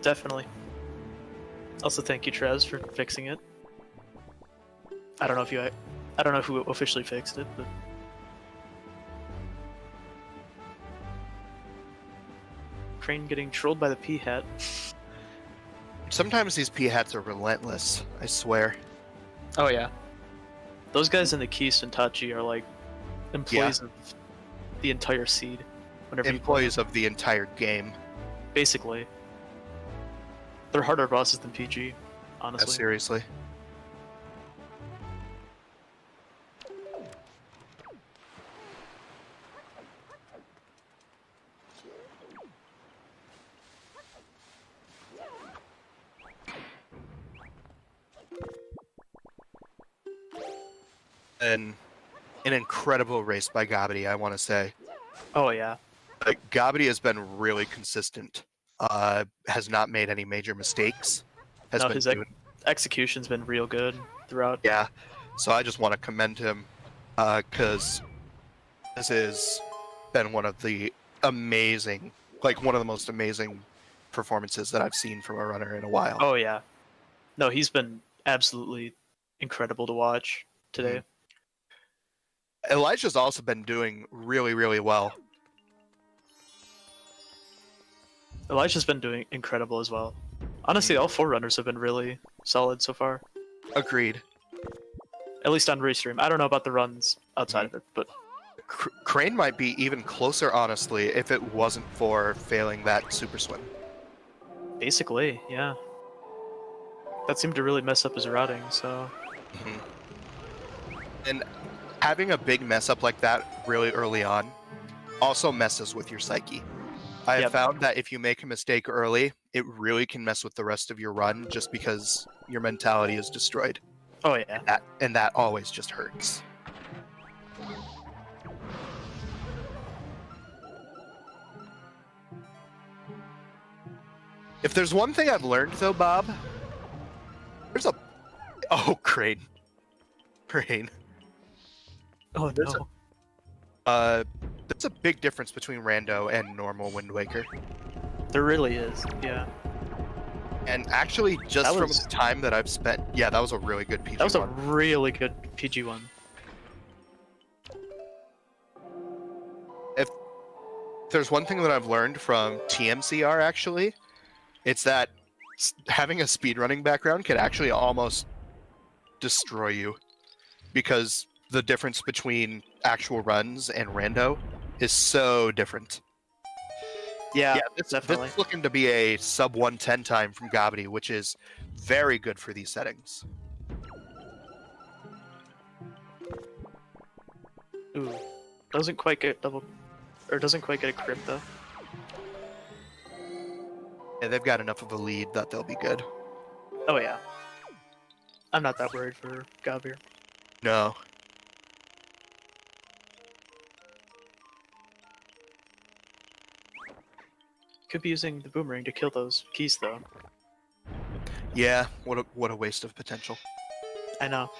Definitely. Also, thank you, Trez, for fixing it. I don't know who officially fixed it, but... Crane getting trolled by the P-Hat. Sometimes these P-Hats are relentless, I swear. Oh yeah. Those guys in the Keys and Tachi are like employees of the entire seed. Employees of the entire game. Basically. They're harder bosses than PG, honestly. Yeah, seriously. And an incredible race by Gabby, I want to say. Oh, yeah. Like, Gabby has been really consistent. Has not made any major mistakes. His execution's been real good throughout. Yeah, so I just want to commend him because this has been one of the amazing, one of the most amazing performances that I've seen from a runner in a while. Oh, yeah. No, he's been absolutely incredible to watch today. Mm-hmm. Elijah's also been doing really, really well. Elijah's been doing incredible as well. Honestly, all 4 runners have been really solid so far. Agreed. At least on Restream. I don't know about the runs outside of it, but... Crane might be even closer, honestly, if it wasn't for failing that super swim. Basically, yeah. That seemed to really mess up his routing, so... Mm-hmm. And having a big mess up like that really early on also messes with your psyche. I have found that if you make a mistake early, it really can mess with the rest of your run just because your mentality is destroyed. Oh, yeah. And that always just hurts. If there's one thing I've learned, though, Bob, there's a... Oh, Crane. Crane. Oh, no. There's a big difference between Rando and normal Wind Waker. There really is, yeah. And actually, just from the time that I've spent... Yeah, that was a really good PG one. That was a really good PG one. If there's one thing that I've learned from TMCR, actually, it's that having a speedrunning background can actually almost destroy you. Because the difference between actual runs and rando is so different. Yeah, definitely. This is looking to be a sub 110 time from Gabby, which is very good for these settings. Ooh, doesn't quite get doesn't quite get a crit though. Yeah, they've got enough of a lead that they'll be good. Oh yeah. I'm not that worried for Gabby. No. Could be using the boomerang to kill those keys though. Yeah, what a waste of potential. I know.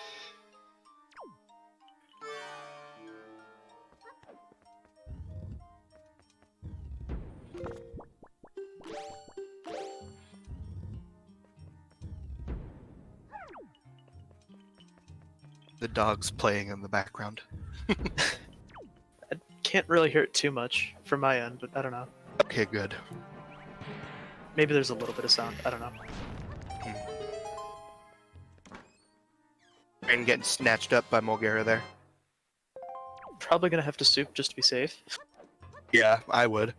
The dog's playing in the background. I can't really hear it too much from my end, but I don't know. Okay, good. Maybe there's a little bit of sound. I don't know. And getting snatched up by Mulgara there. Probably gonna have to soup just to be safe. Yeah, I would.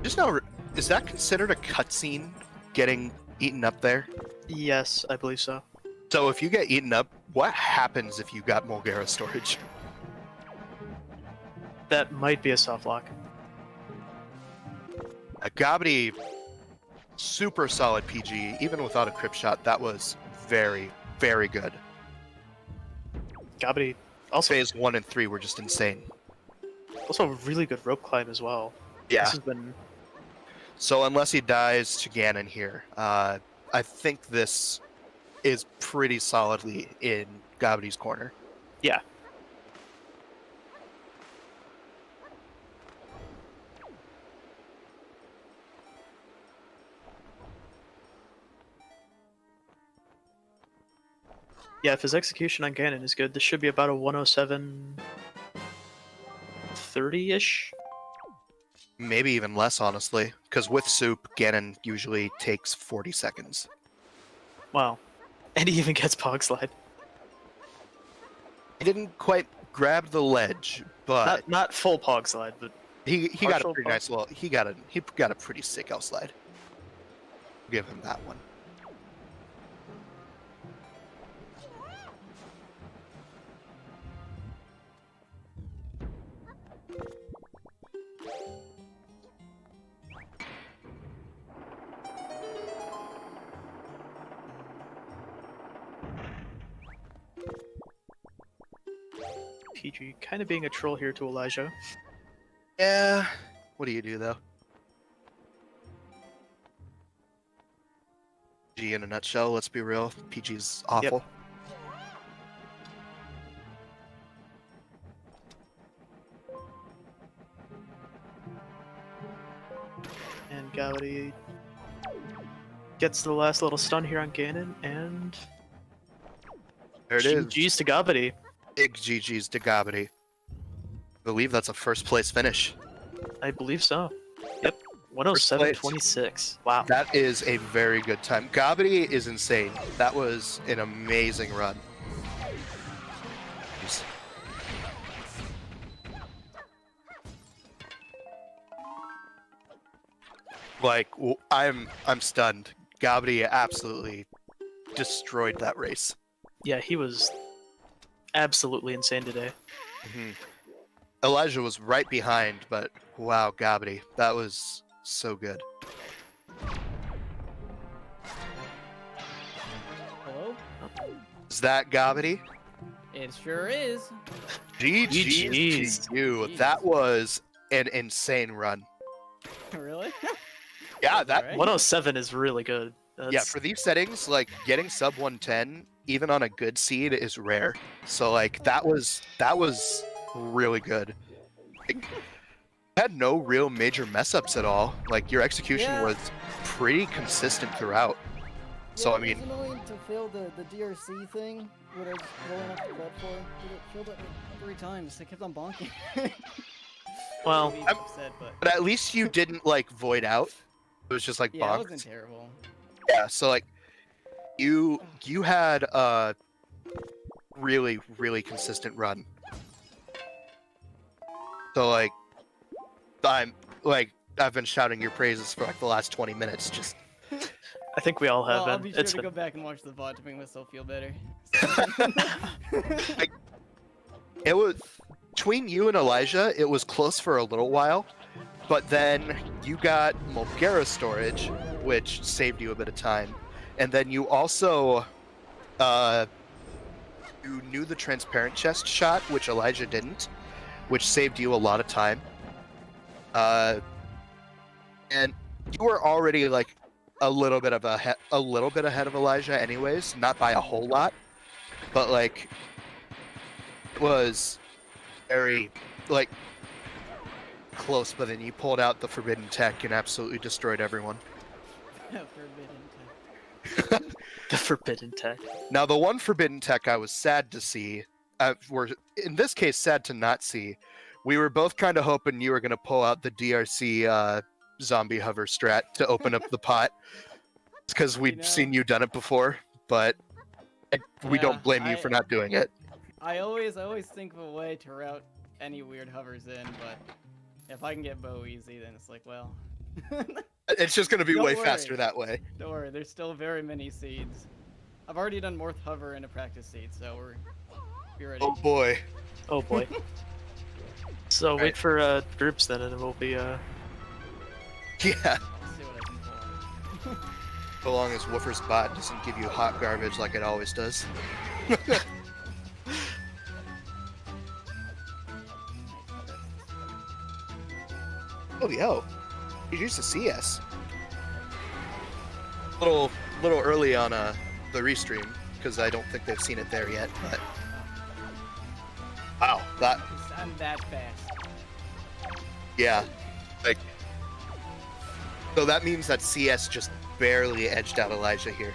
Just now, is that considered a cutscene? Getting eaten up there? Yes, I believe so. So if you get eaten up, what happens if you got Mulgara storage? That might be a soft lock. Gabby, super solid PG, even without a crypt shot. That was very, very good. Gabby also phase 1 and 3 were just insane. Also a really good rope climb as well. Yeah. This has been... So unless he dies to Ganon here, I think this is pretty solidly in Gabby's corner. Yeah. Yeah, if his execution on Ganon is good, this should be about a 107.30-ish. Maybe even less, honestly. Because with Soup, Ganon usually takes 40 seconds. Wow. And he even gets Pog Slide. He didn't quite grab the ledge, but not full pog slide, but he got a partial pretty pog. nice little. He got a pretty sick L slide. Give him that one. PG kind of being a troll here to Elijah. Yeah. What do you do though? G in a nutshell. Let's be real. PG's awful. And Gaudy gets the last little stun here on Ganon, and There it is. GG's to Gaudy. Big GG's to Gabity. I believe that's a first place finish. I believe so. Yep. 107.26. Wow. That is a very good time. Gabity is insane. That was an amazing run. Jeez. Like, I'm stunned. Gabity absolutely destroyed that race. Yeah, he was absolutely insane today. Mm-hmm. Elijah was right behind, but wow, Gabity, that was so good. Hello? Is that Gabity? It sure is. GG's to you. That was an insane run. Really? Yeah, that Right. 107 is really good. Yeah, for these settings, like getting sub 110, even on a good seed, is rare. So like that was really good. Like, had no real major mess ups at all. Like your execution Yeah. was pretty consistent throughout. So Yeah, I mean, it was annoying to fail the DRC thing when I was rolling up the platform. It failed it 3 times. I kept on bonking. Well, Made me upset, but at least you didn't like void out. It was just like yeah, it bonk. wasn't terrible. Yeah, so like you had a really really consistent run. So like I've been shouting your praises for like the last 20 minutes. Just I think we all have Well, I'll been. be sure It's to been- go back and watch the VOD to make myself feel better. it was between you and Elijah. It was close for a little while, but then you got Mulgera storage, which saved you a bit of time, and then you also you knew the transparent chest shot, which Elijah didn't, which saved you a lot of time. And you were already like a little bit ahead of Elijah, anyways, not by a whole lot, but like it was very like close. But then you pulled out the forbidden tech and absolutely destroyed everyone. Forbidden the forbidden tech. Now, the one forbidden tech I was sad to see, were in this case sad to not see. We were both kind of hoping you were going to pull out the DRC zombie hover strat to open up the pot, because we'd seen you done it before, but we don't blame you for not doing it. I always think of a way to route any weird hovers in, but if I can get bow easy, then it's like, well. It's just going to be Don't way worry. faster that way. Don't worry, there's still very many seeds. I've already done Morph Hover in a practice seed, so be ready. Oh boy. Oh boy. So wait for groups then, and it will be Yeah. Let's see what I can pull. So long as Woofer's bot doesn't give you hot garbage like it always does. Oh, yo. You used to CS. Little early on the restream, because I don't think they've seen it there yet, but... Wow, that... I'm that fast. Yeah. Like... So that means that CS just barely edged out Elijah here.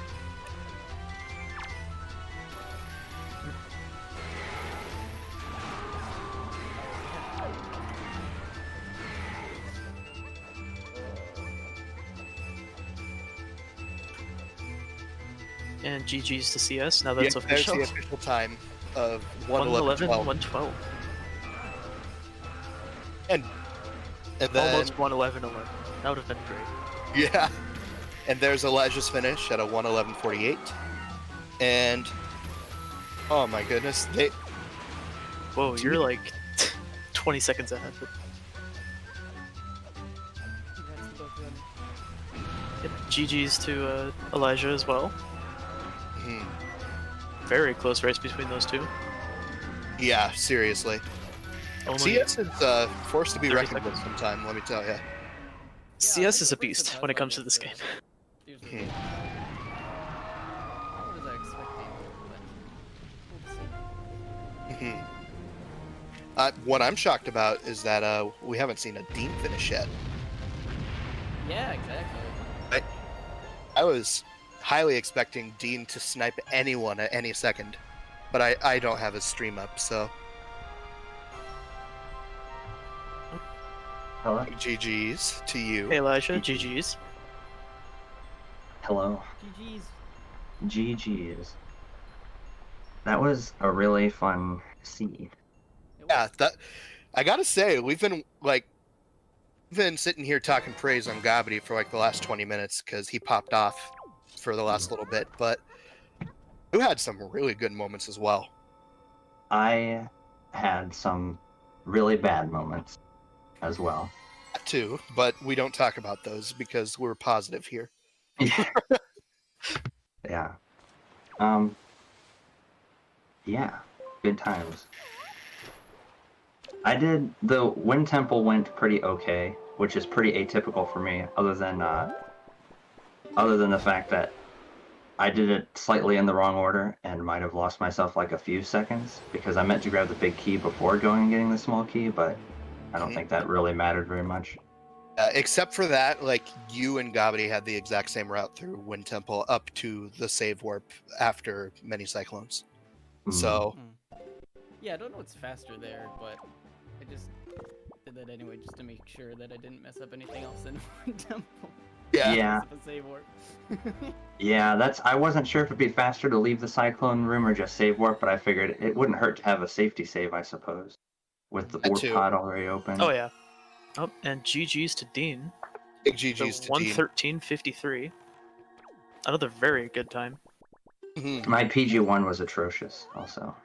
and GG's to CS. Now that's Yeah, official. there's the official time. of 111, 111, 112. And then, Almost 111, 11. That would have been great. yeah. And there's Elijah's finish at a 111.48. And, oh my goodness, Whoa, you're like 20 seconds ahead. Yep, GG's to Elijah as well. Very close race between those two. Yeah, seriously. Only CS is forced to be 30 reckoned with seconds. sometime, let me tell you. CS is a beast when it comes to this game. Usually. What was I expecting? But we'll see. What I'm shocked about is that we haven't seen a Dean finish yet. Yeah, exactly. I was highly expecting Dean to snipe anyone at any second, but I don't have his stream up, so Hello? GG's to you. Hey Elijah, GG's. Hello. GG's. GG's. That was a really fun scene. Yeah, I gotta say, we've been sitting here talking praise on Gabby for like the last 20 minutes because he popped off for the last little bit, but you had some really good moments as well. I had some really bad moments as well. That too, but we don't talk about those because we're positive here. Yeah. Yeah, good times. The Wind Temple went pretty okay, which is pretty atypical for me, other than the fact that I did it slightly in the wrong order and might have lost myself like a few seconds because I meant to grab the big key before going and getting the small key, but I don't think that really mattered very much. Except for that, like you and Gabby had the exact same route through Wind Temple up to the save warp after many cyclones. So Yeah, I don't know what's faster there, but I just did that anyway just to make sure that I didn't mess up anything else in Wind Temple. Yeah. Mess up a save warp. Yeah, I wasn't sure if it'd be faster to leave the cyclone room or just save warp, but I figured it wouldn't hurt to have a safety save, I suppose, with the warp pod already open. Oh yeah. Oh, and GG's to Dean. Big GG's to Dean. 113.53. Another very good time. My PG1 was atrocious, also.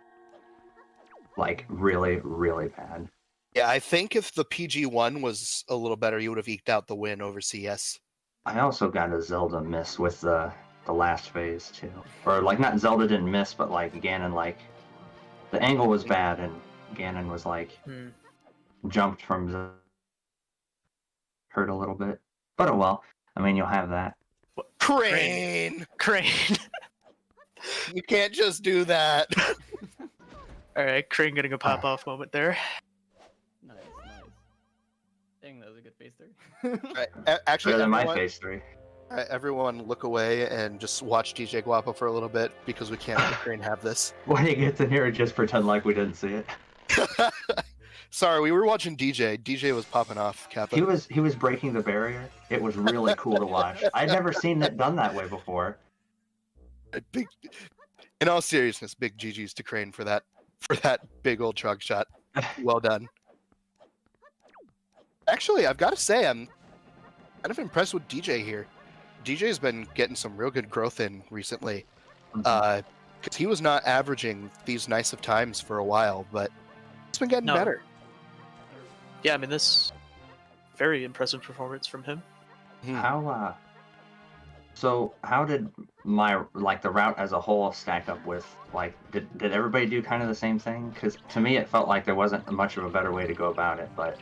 Like, really, really bad. Yeah, I think if the PG1 was a little better, you would have eked out the win over CS. I also got a Zelda miss with the last phase, too. Or, like, not Zelda didn't miss, but, like, Ganon, like, the angle was bad, and Ganon was, like, jumped from the... hurt a little bit. But oh well. I mean, you'll have that. Crane! Crane! You can't just do that. Alright, Crane getting a pop-off moment there. Nice. Dang, that was a good phase 3. Right. Actually, Better than my phase 3. Everyone look away and just watch DJ Guapo for a little bit because we can't let Crane have this. When he gets in here, just pretend like we didn't see it. Sorry, we were watching DJ. DJ was popping off, Kappa. He was breaking the barrier. It was really cool to watch. I'd never seen it done that way before. In all seriousness, big GG's to Crane for that big old trug shot. Well done. Actually, I've got to say, I'm kind of impressed with DJ here. DJ's been getting some real good growth in recently. Because he was not averaging these nice of times for a while, but he's been getting better. Yeah, I mean, this very impressive performance from him. How did my, like, the route as a whole stack up with, like, did everybody do kind of the same thing? Because to me it felt like there wasn't much of a better way to go about it, but...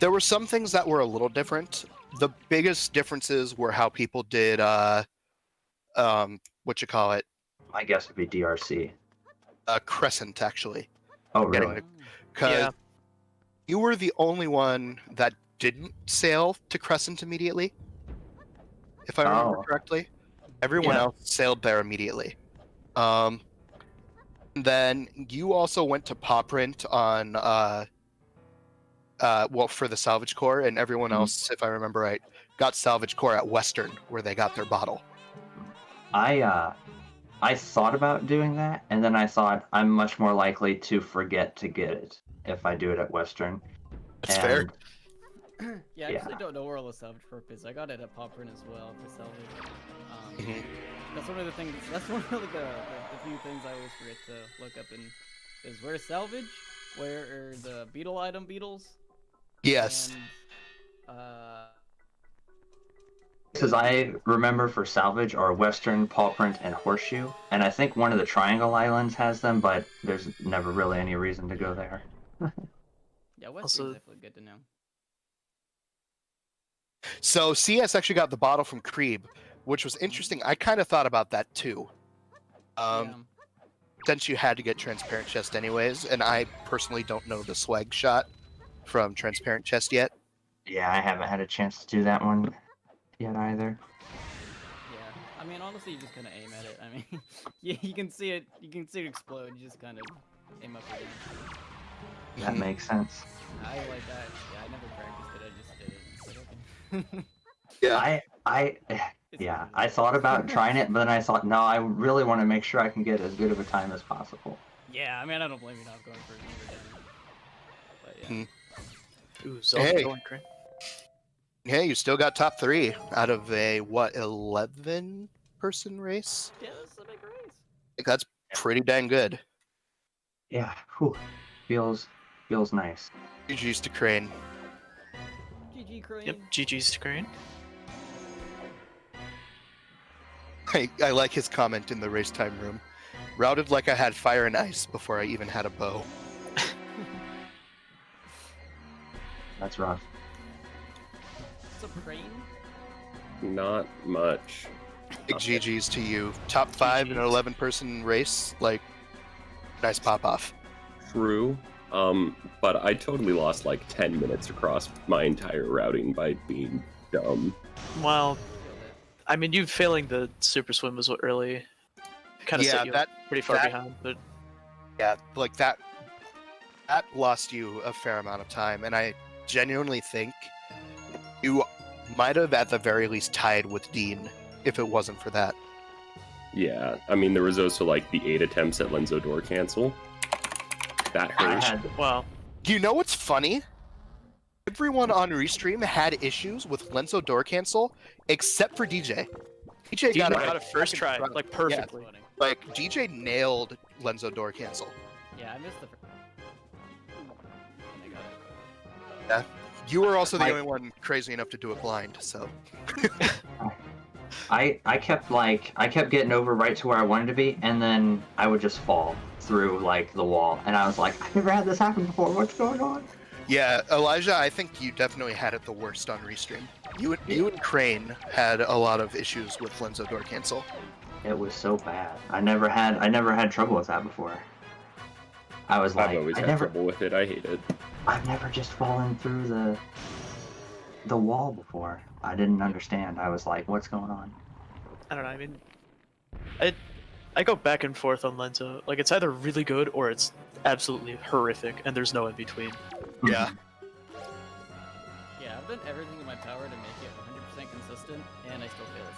There were some things that were a little different. The biggest differences were how people did, I guess it'd be DRC. Crescent, actually. Oh, really? Because you were the only one that didn't sail to Crescent immediately, if I remember correctly. Everyone else sailed there immediately. Then you also went to Poprint on, for the Salvage Core, and everyone else, if I remember right, got Salvage Core at Western, where they got their bottle. I thought about doing that, and then I thought I'm much more likely to forget to get it if I do it at Western. That's fair. Yeah, I actually don't know where all the salvage perk is. I got it at Poprin as well for salvage. That's one of the things. That's one of the few things I always forget to look up is where's salvage, where are the beetle item beetles. Yes. And, because I remember for salvage are Western, paw print, and horseshoe, and I think one of the Triangle Islands has them, but there's never really any reason to go there. Yeah, Western's definitely good to know. So CS actually got the bottle from Creeb, which was interesting. I kind of thought about that too. Since you had to get Transparent Chest anyways, and I personally don't know the swag shot from Transparent Chest yet. Yeah, I haven't had a chance to do that one yet either. Yeah, I mean, honestly, you just kind of aim at it. I mean, yeah, you can see it explode. You just kind of aim up at it. That makes sense. I like that. Yeah, I never practiced it. I just did it. Yeah, I thought about trying it, but then I thought, no, I really want to make sure I can get as good of a time as possible. Yeah, I mean, I don't blame you not going for it. But yeah. Ooh, Zelda going great. Hey, you still got top 3 out of a, 11-person race? Yeah, that's a big race. I think that's pretty dang good. Yeah, whew. Feels nice. GG's to Crane. GG Crane. Yep, GG's to Crane. I like his comment in the race time room. Routed like I had fire and ice before I even had a bow. That's rough. What's up, Crane? Not much. Big GG's to you. Top 5 in an 11-person race. Like, nice pop off. True. But I totally lost like 10 minutes across my entire routing by being dumb. Well, I mean, you failing the super swim was what really kind of set you pretty far behind. But yeah, like that lost you a fair amount of time, and I genuinely think you might have at the very least tied with Dean if it wasn't for that. Yeah, I mean, there was also like the 8 attempts at Lenzo door cancel. That hurt. Wow. You know what's funny? Everyone on Restream had issues with Lenzo door cancel except for DJ. DJ got it first try, like perfectly. Yeah, like DJ nailed Lenzo door cancel. Yeah, I missed the. Yeah, you were also the only one crazy enough to do it blind, so. I kept getting over right to where I wanted to be, and then I would just fall through like the wall, and I was like, I've never had this happen before. What's going on? Yeah, Elijah, I think you definitely had it the worst on Restream. You and Crane had a lot of issues with Lenzo door cancel. It was so bad. I never had trouble with that before. I was like, I've always had trouble with it. I hate it. I've never just fallen through the wall before. I didn't understand. I was like, what's going on? I don't know. I mean, I go back and forth on Lenzo. Like, it's either really good or it's absolutely horrific, and there's no in between. Yeah. Yeah, I've done everything in my power to make it 100% consistent, and I still fail it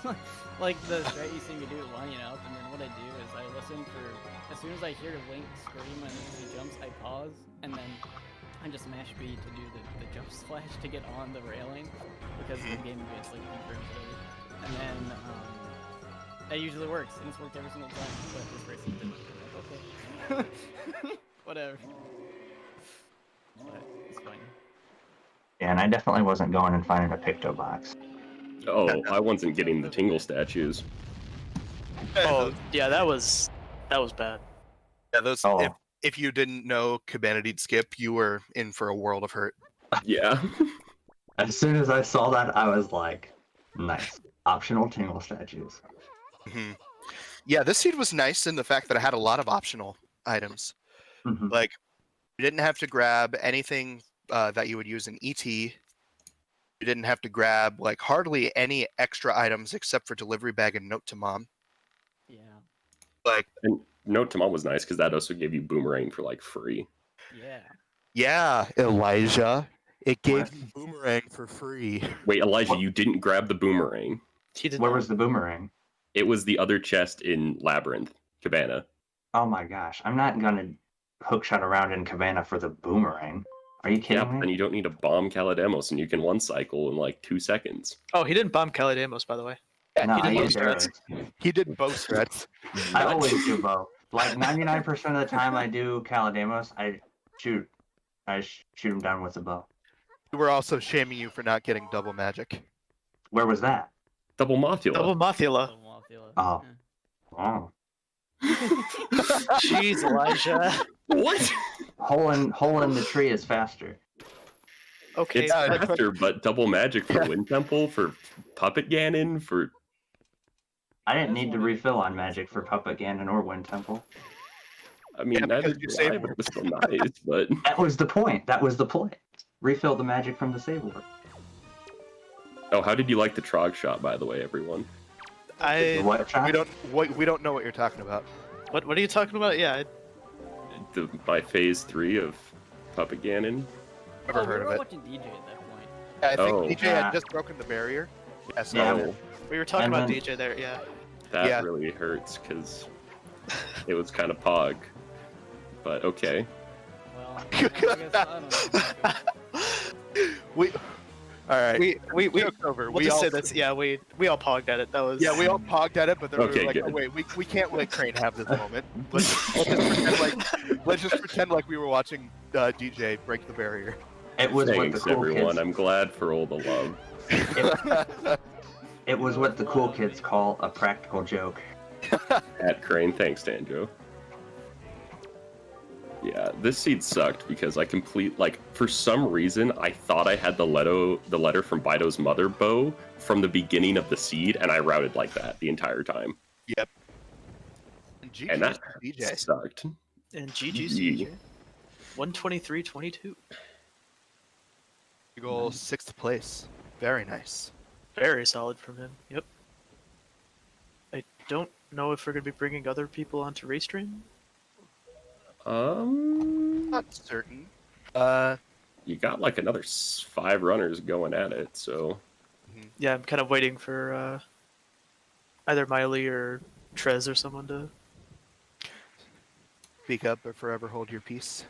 sometimes. Like the strat you see me do lining up, and then what I do is I listen for, as soon as I hear Link scream and he jumps, I pause, and then I just mash B to do the jump slash to get on the railing, because the game eventually confirms it. And then that usually works, and it's worked every single time, but this race it didn't. Okay. Whatever. But it's fine. Yeah, and I definitely wasn't going and finding a Picto box. Oh, I wasn't getting the tingle statues. Oh, yeah, that was bad. Yeah, those. If you didn't know Cabanadi'd skip, you were in for a world of hurt. Yeah. As soon as I saw that, I was like, nice. Optional tingle statues. Mm-hmm. Yeah, this seed was nice in the fact that it had a lot of optional items. Mm-hmm. Like, you didn't have to grab anything that you would use in ET. You didn't have to grab, like, hardly any extra items except for Delivery Bag and Note to Mom. Yeah. Like, and Note to Mom was nice because that also gave you Boomerang for, like, free. Yeah. Yeah, Elijah. It gave you Boomerang for free. Wait, Elijah, you didn't grab the Boomerang. He did Where not. was the Boomerang? It was the other chest in Labyrinth, Cabana. Oh my gosh, I'm not gonna hookshot around in Cabana for the boomerang. Are you kidding me? And you don't need to bomb Calademos, and you can one cycle in like 2 seconds. Oh, he didn't bomb Calademos, by the way. Yeah, No, he, I did use both arrows. he did both threats. I always do both. Like 99% of the time I do Calademos, I shoot him down with a bow. We're also shaming you for not getting double magic. Where was that? Double Mothula. Double Mothula. Oh. Oh. Jeez, Elijah. What? Hole in the tree is faster. Okay. It's faster, but double magic for Wind Temple, for Puppet Ganon, for... I didn't need to refill on magic for Puppet Ganon or Wind Temple. I mean, Yeah, neither because you do saved I, but it was still nice, but... That was the point. That was the point. Refill the magic from the save word. Oh, how did you like the Trog shot, by the way, everyone? What shot? We don't know what you're talking about. What are you talking about? Yeah. My phase 3 of Puppet Ganon. Never we heard were of it. watching DJ at that point. Yeah, I think Oh. DJ had just broken the barrier. Yeah, so Yeah. We were talking And about then- DJ there, yeah. That Yeah. really hurts, because it was kind of pog. But okay. Well, I guess, I don't know. we. All right. We Joke's over. we'll We just all say that's we all pogged at it. That was Yeah, we all pogged at it, but then we Okay, were like, good. oh, wait, we can't let Crane have this moment. Let's just pretend like we were watching DJ break the barrier. It was what the Thanks, cool everyone. kids. I'm glad for all the love. It was what the cool kids call a practical joke. At Crane, thanks, Danjo. Yeah, this seed sucked because for some reason, I thought I had the letter from Bido's mother bow from the beginning of the seed, and I routed like that the entire time. Yep. And GG's And that DJ. sucked. and GG's Yeah. DJ. 123-22. Goal 6th place. Very nice. Very solid from him. Yep. I don't know if we're gonna be bringing other people onto Restream. Not certain. You got like another 5 runners going at it, so Yeah, I'm kind of waiting for either Miley or Trez or someone to. Speak up or forever hold your peace.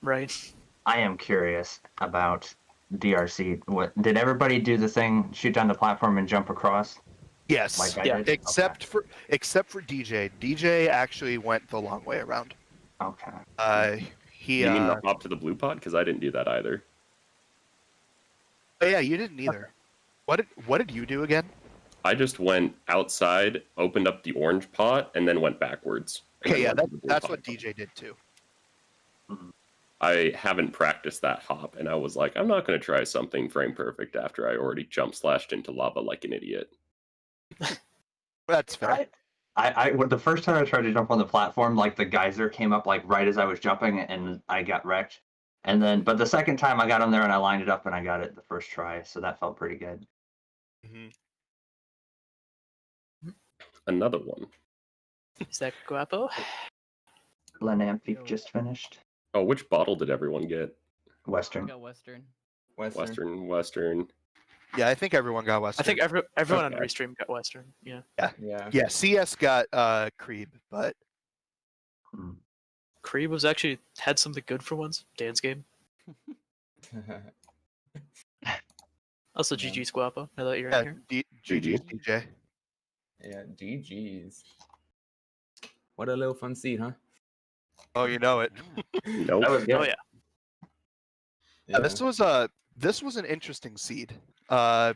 Right. I am curious about DRC. What did everybody do the thing? Shoot down the platform and jump across? Yes. Like I Yeah, did? Except for DJ. DJ actually went the long way around. Okay. He. you mean the hop to the blue pot? Because I didn't do that either. Oh, yeah, you didn't either. What did you do again? I just went outside, opened up the orange pot, and then went backwards. and Okay, then yeah, went to the blue that's pot. what DJ did too. I haven't practiced that hop, and I was like, I'm not going to try something frame perfect after I already jump slashed into lava like an idiot. That's fair. When the first time I tried to jump on the platform, like the geyser came up like right as I was jumping, and I got wrecked. And then, but the second time I got on there and I lined it up and I got it the first try, so that felt pretty good. Mhm. Another one. Is that Guapo? Lenamp just finished. Oh, which bottle did everyone get? I Western. got Western. Western. Yeah, I think everyone got Western. I think everyone on Okay. Restream got Western. Yeah. Yeah. Yeah, CS got Creeb, but Hmm. Creeb was actually had something good for once. Dan's game. Also, GG's Guapo. Now that you're in here. GG's DJ. Yeah, GG's. What a little fun seed, huh? Oh, you know it. Nope. That was good. Oh yeah. Yeah, this was an interesting seed. I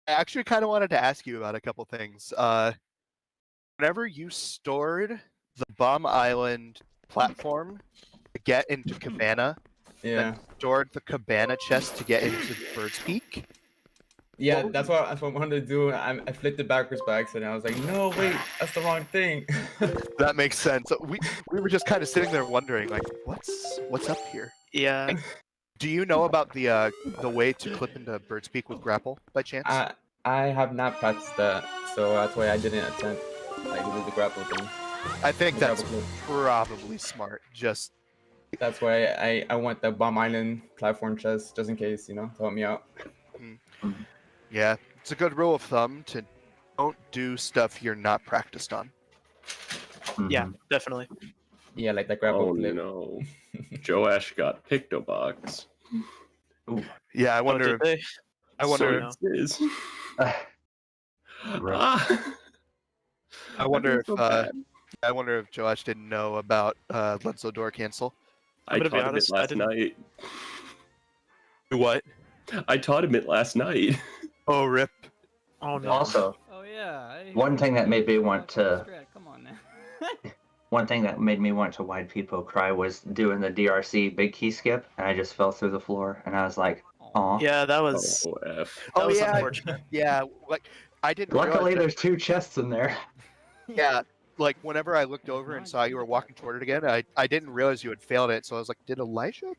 actually kind of wanted to ask you about a couple things. Whenever you stored the Bomb Island platform to get into Cabana, Yeah. then stored the Cabana chest to get into Bird's Peak. Yeah, that's what I wanted to do. I flipped it backwards by accident. I was like, no, wait, that's the wrong thing. That makes sense. We were just kind of sitting there wondering, like, what's up here? Yeah. Do you know about the way to clip into Bird's Peak with grapple by chance? I have not practiced that, so that's why I didn't attempt like to do the grapple thing. I think the that's grapple probably smart. Just That's why I want the Bomb Island platform chest just in case, to help me out. yeah, it's a good rule of thumb to Don't do stuff you're not practiced on. Yeah, Mhm. definitely. Yeah, like the grapple Oh flip. no. Joash got Pictobox. Ooh. Yeah, I Oh, wonder. did they? I wonder. no. So it is. Rip. I wonder feel if. bad. I wonder if Josh didn't know about Let's Door Cancel. I gonna be taught him it honest, I last didn't- night. What? I taught him it last night. Oh, rip. Oh no. Also, Oh yeah. one thing that made me want to Come on now. one thing that made me want to Wide People Cry was doing the DRC big key skip, and I just fell through the floor, and I was like, "Aw." Yeah, that was. Oh, F. That Oh was yeah, unfortunate. yeah. Like I didn't. Luckily, realize that- there's 2 chests in there. Yeah, like whenever I looked over and saw you were walking toward it again, I didn't realize you had failed it. So I was like, did Elijah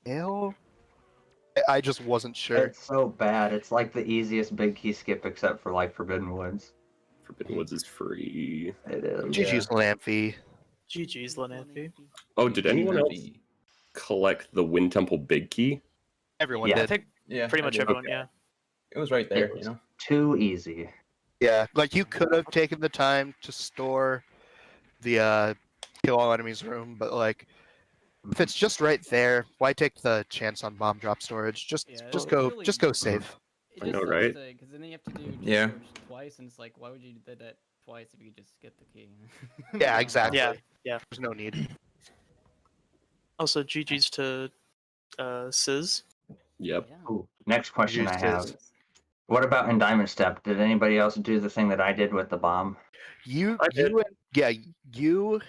fail? I just wasn't sure. It's so bad. It's like the easiest big key skip except for like Forbidden Woods. Forbidden Woods is free. It is. GG's Lamphy. GG's, Lenanthe. Oh, did anyone else collect the Wind Temple Big Key? Everyone Yeah. I did. think Yeah, pretty I much did. everyone. Okay. Yeah. It was right there, It was you know. too easy. Yeah, like you could have taken the time to store the kill all enemies room, but like if it's just right there, why take the chance on bomb drop storage? Just Yeah, just it's go really- just go safe. It I just know, sucks right? Because then you have to do just Yeah. storage twice, and it's like, why would you do that twice if you could just get the key? Yeah, exactly. Yeah. There's no need. Also, GG's to Sizz. Yep. Yeah. Ooh, next question I Used have. his- What about in Diamond Step? Did anybody else do the thing that I did with the bomb? You I did. you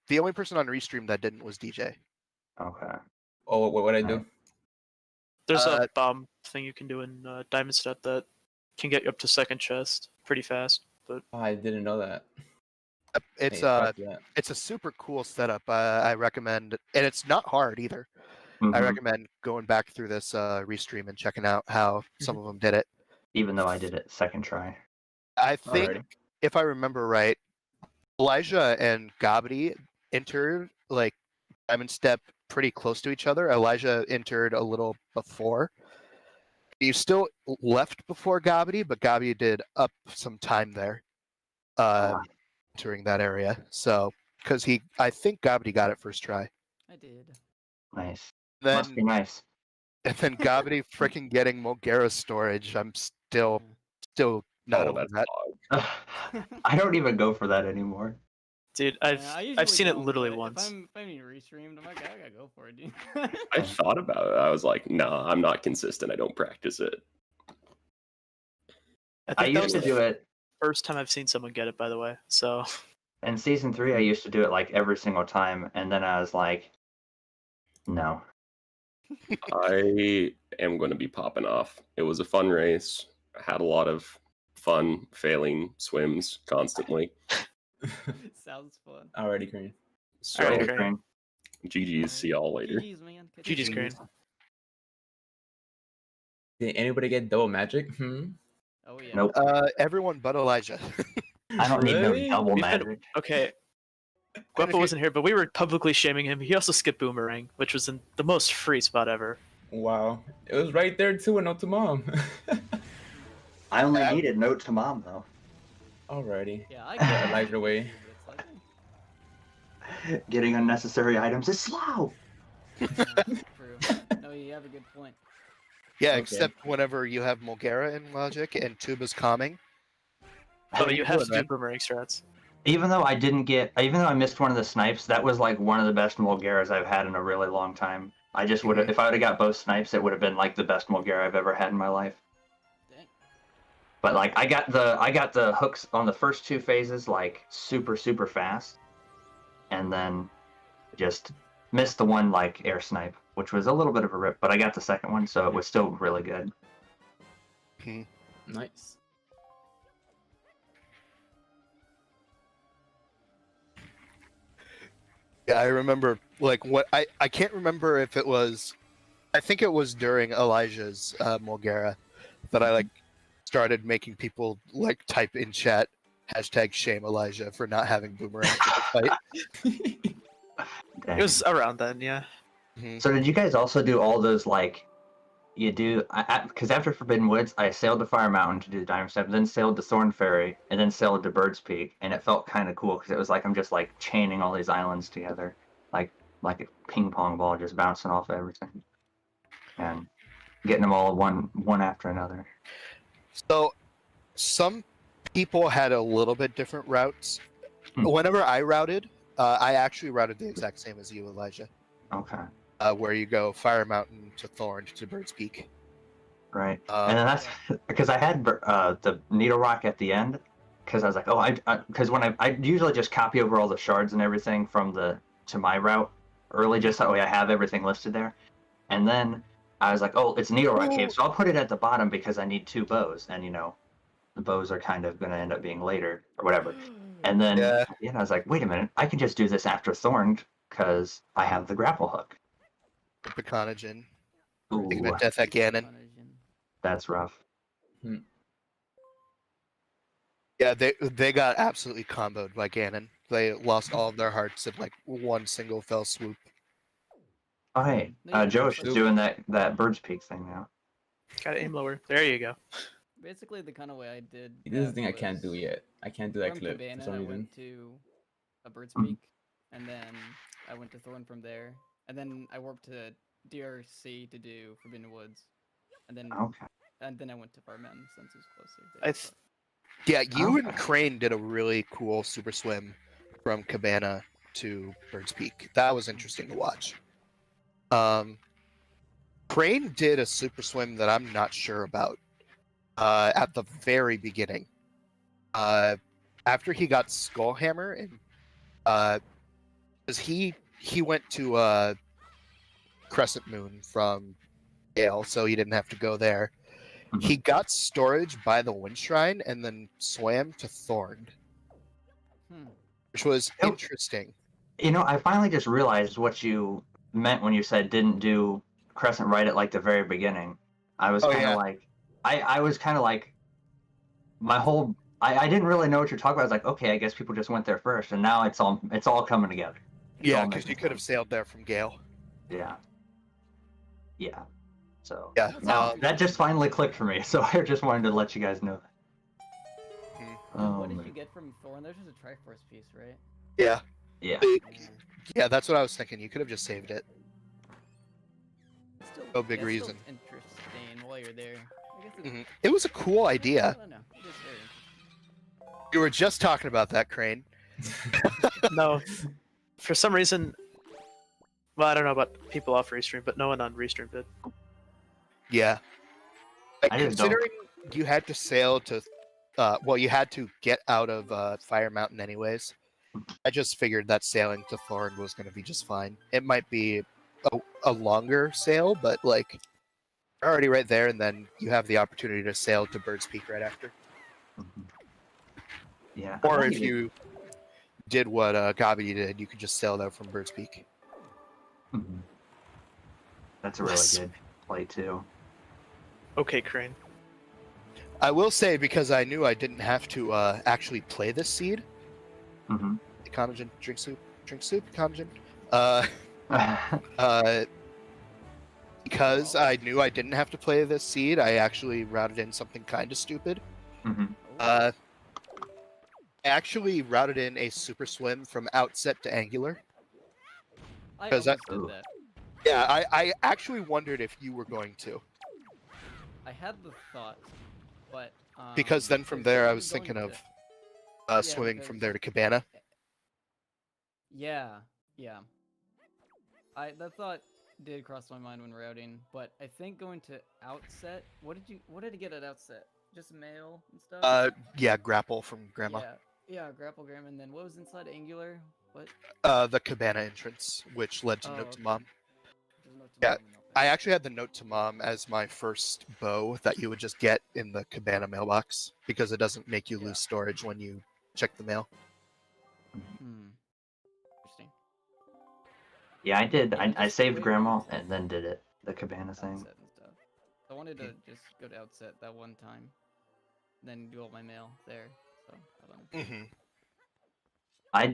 the only person on Restream that didn't was DJ. Okay. Oh, what I do? Right. There's Uh, a bomb thing you can do in Diamond Step that can get you up to second chest pretty fast. But Oh, I didn't know that. It's Hey, fuck that. it's a super cool setup. I recommend, and it's not hard either. I Mhm. recommend going back through this Restream and checking out how some of them did it. Even though I did it second try. I think, Alrighty. if I remember right, Elijah and Gobby entered like Diamond Step pretty close to each other. Elijah entered a little before. You still left before Gobby, but Gobby did up some time there, entering that area. So, because I think Gobby got it first try. I did. Nice. Then Must be nice. and then Gobby freaking getting Mulgara storage. I'm still not Oh, over that's that. hog. I don't even go for that anymore. dude, Yeah, I I've usually seen it don't, literally but once. If I'm being restreamed, I'm like, I gotta go for it, dude. I thought about it. I was like, nah, I'm not consistent. I don't practice it. I I think that was used to the do it first time I've seen someone get it, by the way. So in season 3. I used to do it like every single time, and then I was like, no. I am going to be popping off. It was a fun race. I had a lot of fun failing swims constantly. Sounds fun. Alrighty, Crane. So, Alright, Later, great. Crane. GG's. See y'all later. GG's, man. Catch GG's you. great. Did anybody get double magic? Oh yeah. Nope. Everyone but Elijah. I don't need no Really? double We've had- magic. okay. if Guapo you- wasn't here, but we were publicly shaming him. He also skipped Boomerang, which was in the most free spot ever. Wow. It was right there too, and not to mom. I only needed note to mom though. Alrighty. Yeah, I Get get Elijah away. But it's like, Getting unnecessary items is slow. eh, true. No, you have a good point. Yeah, Okay. except whenever you have Mulgara in Logic and Tuba's calming. But you have to do doing, Boomerang strats. Even though I missed one of the snipes, that was like one of the best Mulgaras I've had in a really long time. I just would have, if I would have got both snipes, it would have been like the best Mulgara I've ever had in my life. Dang. But like I got the hooks on the first 2 phases like super fast, and then just missed the one like air snipe, which was a little bit of a rip. But I got the second one, so it was still really good. Nice. Yeah, I remember like what I can't remember if it was. I think it was during Elijah's Mulgara that I like started making people like type in chat #shame Elijah for not having Boomerang for the fight. Dang. It was around then, yeah. Mhm. So did you guys also do all those like you do, because after Forbidden Woods, I sailed to Fire Mountain to do the Diamond Step, then sailed to Thorn Ferry, and then sailed to Bird's Peak, and it felt kind of cool because it was like I'm just like chaining all these islands together, like a ping pong ball, just bouncing off everything, and getting them all one after another. So, some people had a little bit different routes. Whenever I routed, I actually routed the exact same as you, Elijah. Okay. Where you go Fire Mountain to Thorn to Bird's Peak. Right. And then that's because I had the Needle Rock at the end, because I was like, because when I usually just copy over all the shards and everything from to my route early, just that way I have everything listed there. And then I was like, oh, it's Needle Rock Cave, so I'll put it at the bottom because I need 2 bows, and the bows are kind of going to end up being later or whatever. And then I was like, wait a minute, I can just do this after Thorn because I have the grapple hook. Pecanogen. Ooh, Taking a death at Ganon. that's rough. Yeah, they got absolutely comboed by Ganon. They lost all of their hearts in like one single fell swoop. Oh, hey, Josh is doing that Bird's Peak thing now. Gotta aim lower. There you go. Basically, the kind of way I did. This is the thing I can't do yet. I can't do that from clip Cabana, for some I reason. went to a Bird's Peak, and then I went to Thorn from there, and then I warped to DRC to do Forbidden Woods, and then I went to Fire Mountain since it was closer. Yeah, you and Crane did a really cool super swim from Cabana to Bird's Peak. That was interesting to watch. Crane did a super swim that I'm not sure about at the very beginning. After he got Skullhammer, and because he went to Crescent Moon from Gale, so he didn't have to go there. He got storage by the Wind Shrine and then swam to Thorn, which was interesting. I finally just realized what you meant when you said didn't do Crescent right at like the very beginning. I was kind of like, I was kind of like, my whole, I didn't really know what you're talking about. I was like, okay, I guess people just went there first, and now it's all coming together. Yeah, because you could have sailed there from Gale. Yeah. Yeah. So that just finally clicked for me. So I just wanted to let you guys know that. What did you get from Thorn? There's just a Triforce piece, right? Yeah. Yeah. Yeah, that's what I was thinking. You could have just saved it. Still, no big reason. Still interesting while you're there. I guess It was a cool idea. I don't know. It is very interesting. You were just talking about that, Crane. No, for some reason, well, I don't know about people off Restream, but no one on Restream did. Yeah. I just Considering you had to sail to, you had to get out of Fire Mountain anyways. I just figured that sailing to Thorn was going to be just fine. It might be a longer sail, but like you're already right there, and then you have the opportunity to sail to Bird's Peak right after. Yeah. Or if you did what Gabi did, you could just sail there from Bird's Peak. That's a really good play too. Okay, Crane. I will say, because I knew I didn't have to actually play this seed. Econogen, drink soup, Econogen. Because I knew I didn't have to play this seed, I actually routed in something kind of stupid. I actually routed in a super swim from Outset to Angular. I almost did that. Yeah, I actually wondered if you were going to. I had the thought, but because then from there I was thinking of swimming from there to Cabana. Yeah. That thought did cross my mind when routing, but I think going to Outset. What did you get at Outset? Just mail and stuff. Yeah, grapple from Grandma. Yeah, grapple Grandma, and then what was inside Angular? What? The Cabana entrance, which led to Note to Mom. Note to Mom. I actually had the Note to Mom as my first bow that you would just get in the Cabana mailbox because it doesn't make you lose storage when you check the mail. Interesting. Yeah, I did. I saved Grandma and then did it. The Cabana thing. Outset and stuff. I wanted to just go to Outset that one time, then do all my mail there. So I don't know. I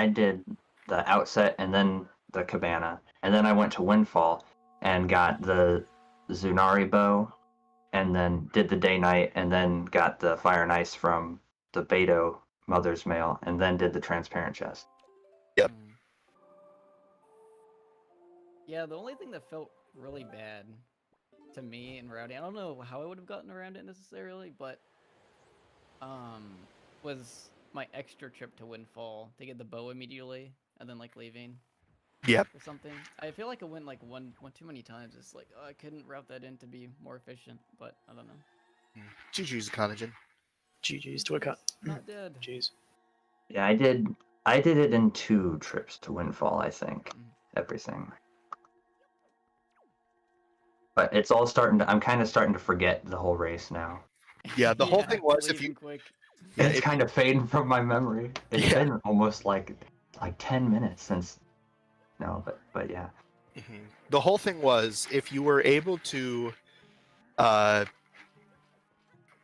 did the Outset and then the Cabana, and then I went to Windfall and got the Zunari bow, and then did the day-night, and then got the fire and ice from the Beto mother's mail, and then did the transparent chest. Yep. Yeah, the only thing that felt really bad to me and routing, I don't know how I would have gotten around it necessarily, but was my extra trip to Windfall to get the bow immediately and then like leaving. Yep. Or something. I feel like I went like one too many times. It's like, oh, I couldn't route that in to be more efficient, but I don't know. GG's Conagen. GG's to a cut. Not dead. Jeez. Yeah, I did it in 2 trips to Windfall, I think. Everything. But it's all I'm kind of starting to forget the whole race now. Yeah, the whole thing was if you quick. Yeah, it's kind of fading from my memory. It's been almost like 10 minutes since. No, but yeah. Mm-hmm. The whole thing was if you were able to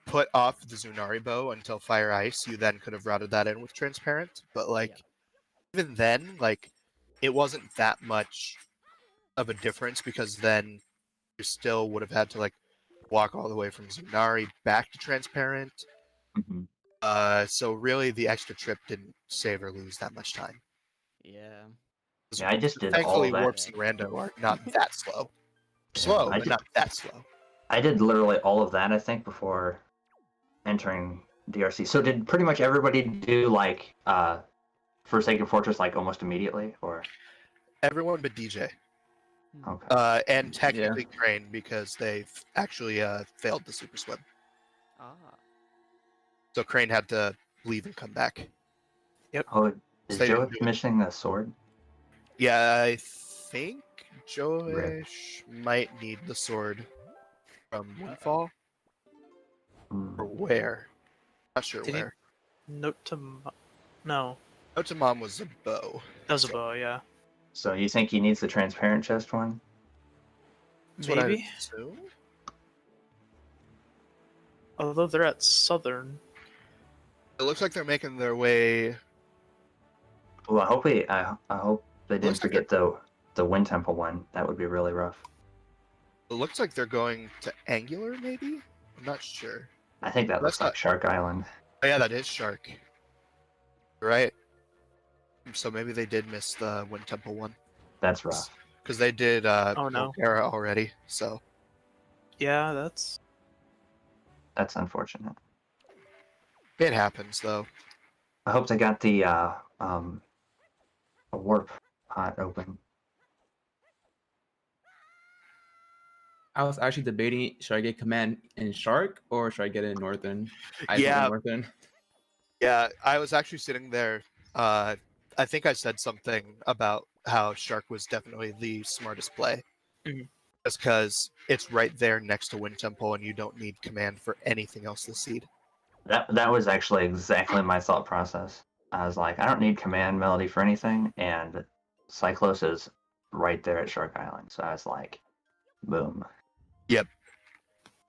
put off the Zunari bow until Fire Ice, you then could have routed that in with Transparent. But like even then, like it wasn't that much of a difference because then you still would have had to like walk all the way from Zunari back to Transparent. Mm-hmm. So really the extra trip didn't save or lose that much time. Yeah. Yeah, I just did Thankfully, all that. warps and rando are not that slow. Slow, but not that slow. I did literally all of that, I think, before entering DRC. So did pretty much everybody do like Forsaken Fortress like almost immediately, or Everyone but DJ. okay? And technically Crane because they've actually failed the super swim. Ah. So Crane had to leave and come back. Yep. Oh, is They Joe didn't do it. missing the sword? Yeah, I think Joish might need the sword from Windfall. Or where? Not sure Did where. Note to No. Note to Mom was a bow. That was a bow, yeah. So you think he needs the transparent chest one? That's Maybe. what I assume. Although they're at Southern. It looks like they're making their way. Well, I hope they didn't forget the Wind Temple one. That would be really rough. It looks like they're going to Angular, maybe? I'm not sure. I think that looks like Shark Island. Oh, yeah, that is Shark. Right. So maybe they did miss the Wind Temple one. That's rough. Because they did no. Era already, so. Yeah, that's unfortunate. It happens, though. I hope they got the a warp pot open. I was actually debating, should I get command in Shark or should I get it in Northern? Northern. Yeah, I was actually sitting there. I think I said something about how Shark was definitely the smartest play. Mm-hmm. Just because it's right there next to Wind Temple and you don't need command for anything else this seed. That was actually exactly my thought process. I was like, I don't need command melody for anything, and Cyclos is right there at Shark Island. So I was like, boom. Yep.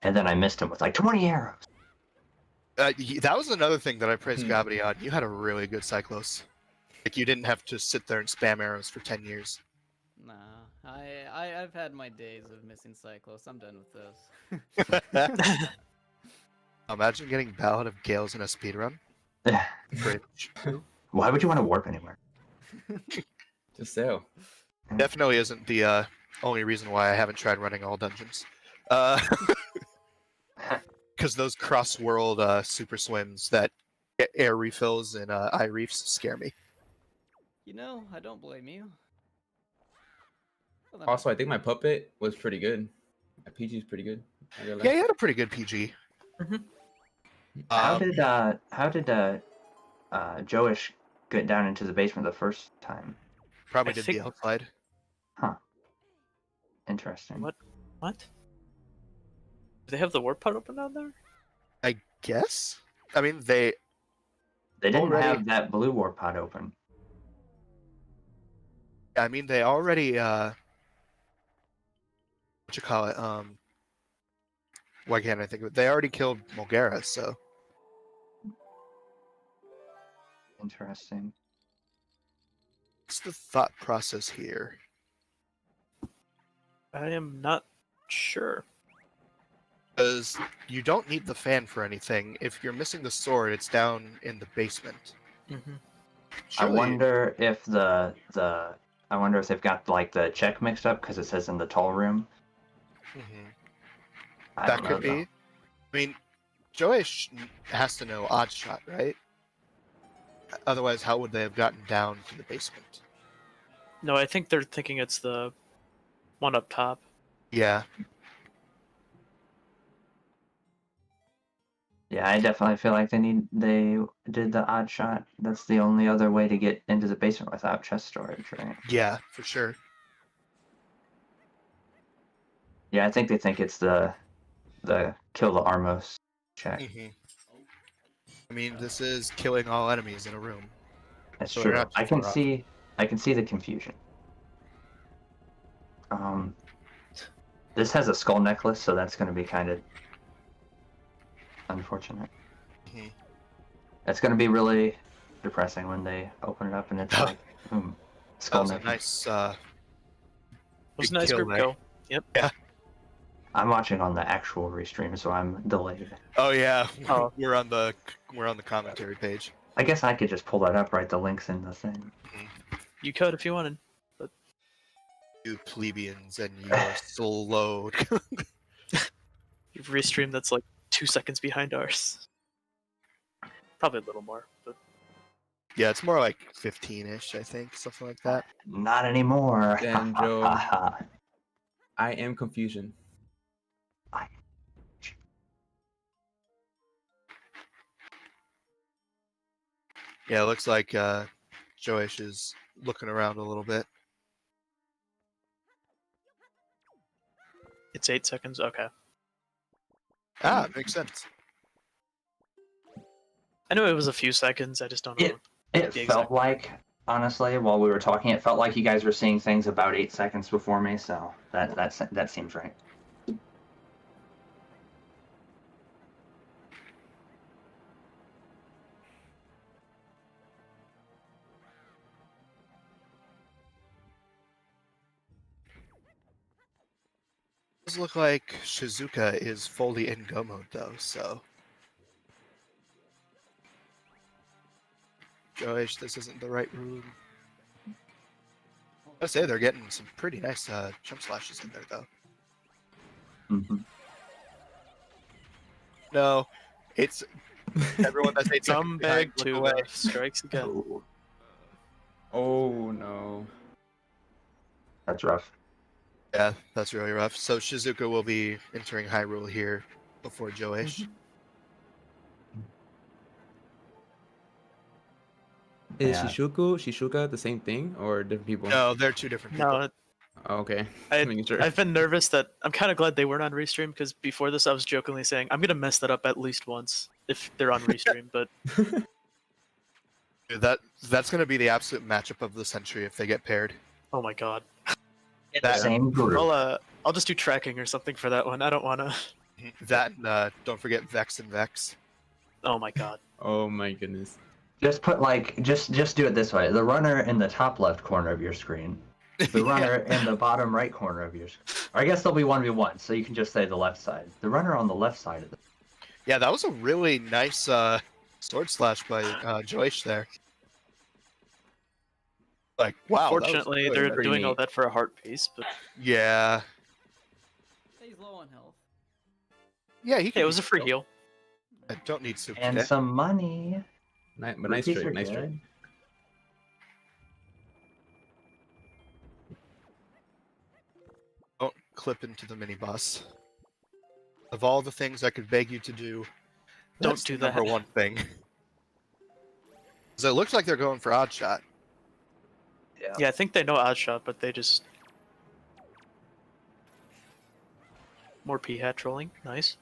And then I missed him with like 20 arrows. That was another thing that I praised Gravity on. You had a really good Cyclos. Like you didn't have to sit there and spam arrows for 10 years. Nah, I've had my days of missing Cyclos. I'm done with this. Imagine getting Ballad of Gales in a speedrun. Why would you want to warp anywhere? Just sail. Definitely isn't the only reason why I haven't tried running all dungeons. Because those cross-world super swims that get air refills and eye reefs scare me. You know, I don't blame you. Well, Also, I think my puppet was pretty good. My PG is pretty good. Yeah, you had a pretty good PG. Mm-hmm. How did Joish get down into the basement the first time? Probably did the outside. Huh. Interesting. What? Do they have the warp pod open down there? I guess. I mean, they didn't already have that blue warp pod open. I mean, they already what you call it? Why can't I think of it? They already killed Mulgara, so. Interesting. What's the thought process here? I am not Sure. Because you don't need the fan for anything. If you're missing the sword, it's down in the basement. Mm-hmm. I wonder if I wonder if they've got like the check mixed up because it says in the tall room. That could be. I mean, Joey has to know odd shot, right? Otherwise, how would they have gotten down to the basement? No, I think they're thinking it's the one up top. Yeah. Yeah, I definitely feel like they did the odd shot. That's the only other way to get into the basement without chest storage, right? Yeah, for sure. Yeah, I think they think it's the kill the Armos check. I mean, this is killing all enemies in a room. That's So true. I can see the confusion. This has a skull necklace, so that's going to be kind of unfortunate. It's going to be really depressing when they open it up and it's like, skull necklace. Nice. Was a nice group go. Yep. Yeah. I'm watching on the actual restream, so I'm delayed. Oh yeah, we're on the commentary page. I guess I could just pull that up, right? The links in the thing. You could if you wanted. But... You plebeians and your slow. You've restreamed that's like 2 seconds behind ours. Probably a little more, but yeah, it's more like 15-ish, I think, something like that. Not anymore. Then Joe, I am confusion. Yeah, it looks like Joish is looking around a little bit. it's 8 seconds. Okay. Makes sense. I know it was a few seconds. I just don't know. It felt like, honestly, while we were talking, it felt like you guys were seeing things about 8 seconds before me. So that seems right. Does look like Shizuka is fully in go mode though, so Joish, this isn't the right room. I say they're getting some pretty nice jump slashes in there though. No, it's everyone that's 8 seconds behind, to away. Strikes again. Oh no. That's rough. Yeah, that's really rough. So Shizuka will be entering Hyrule here before Joish. Is Shishuka the same thing or different people? No, they're two different people. No, Oh, okay. I've been nervous that I'm kind of glad they weren't on restream because before this I was jokingly saying I'm gonna mess that up at least once if they're on restream, but Dude, that's gonna be the absolute matchup of the century if they get paired. oh my god. That, Same group. I'll just do tracking or something for that one. I don't wanna. that and don't forget Vex and Vex. Oh my god. Oh my goodness. Just put just do it this way. The runner in the top left corner of your screen. The runner in the bottom right corner of your screen. Or I guess they'll be 1v1, so you can just say the left side. The runner on the left side of the... Yeah, that was a really nice sword slash by Joish there. Like, wow. Fortunately, really they're doing all neat. that for a heart piece, but Yeah. He's low on health. Yeah, he hey, it was a free heal. I don't need soup And today. some money. But nice Rupees trade, are nice good. trade. Don't clip into the mini boss. Of all the things I could beg you to do, Don't that's do the number that. one thing. So it looks like they're going for odd shot. Yeah, I think they know Oddshot, but they just more p-hat trolling. Nice.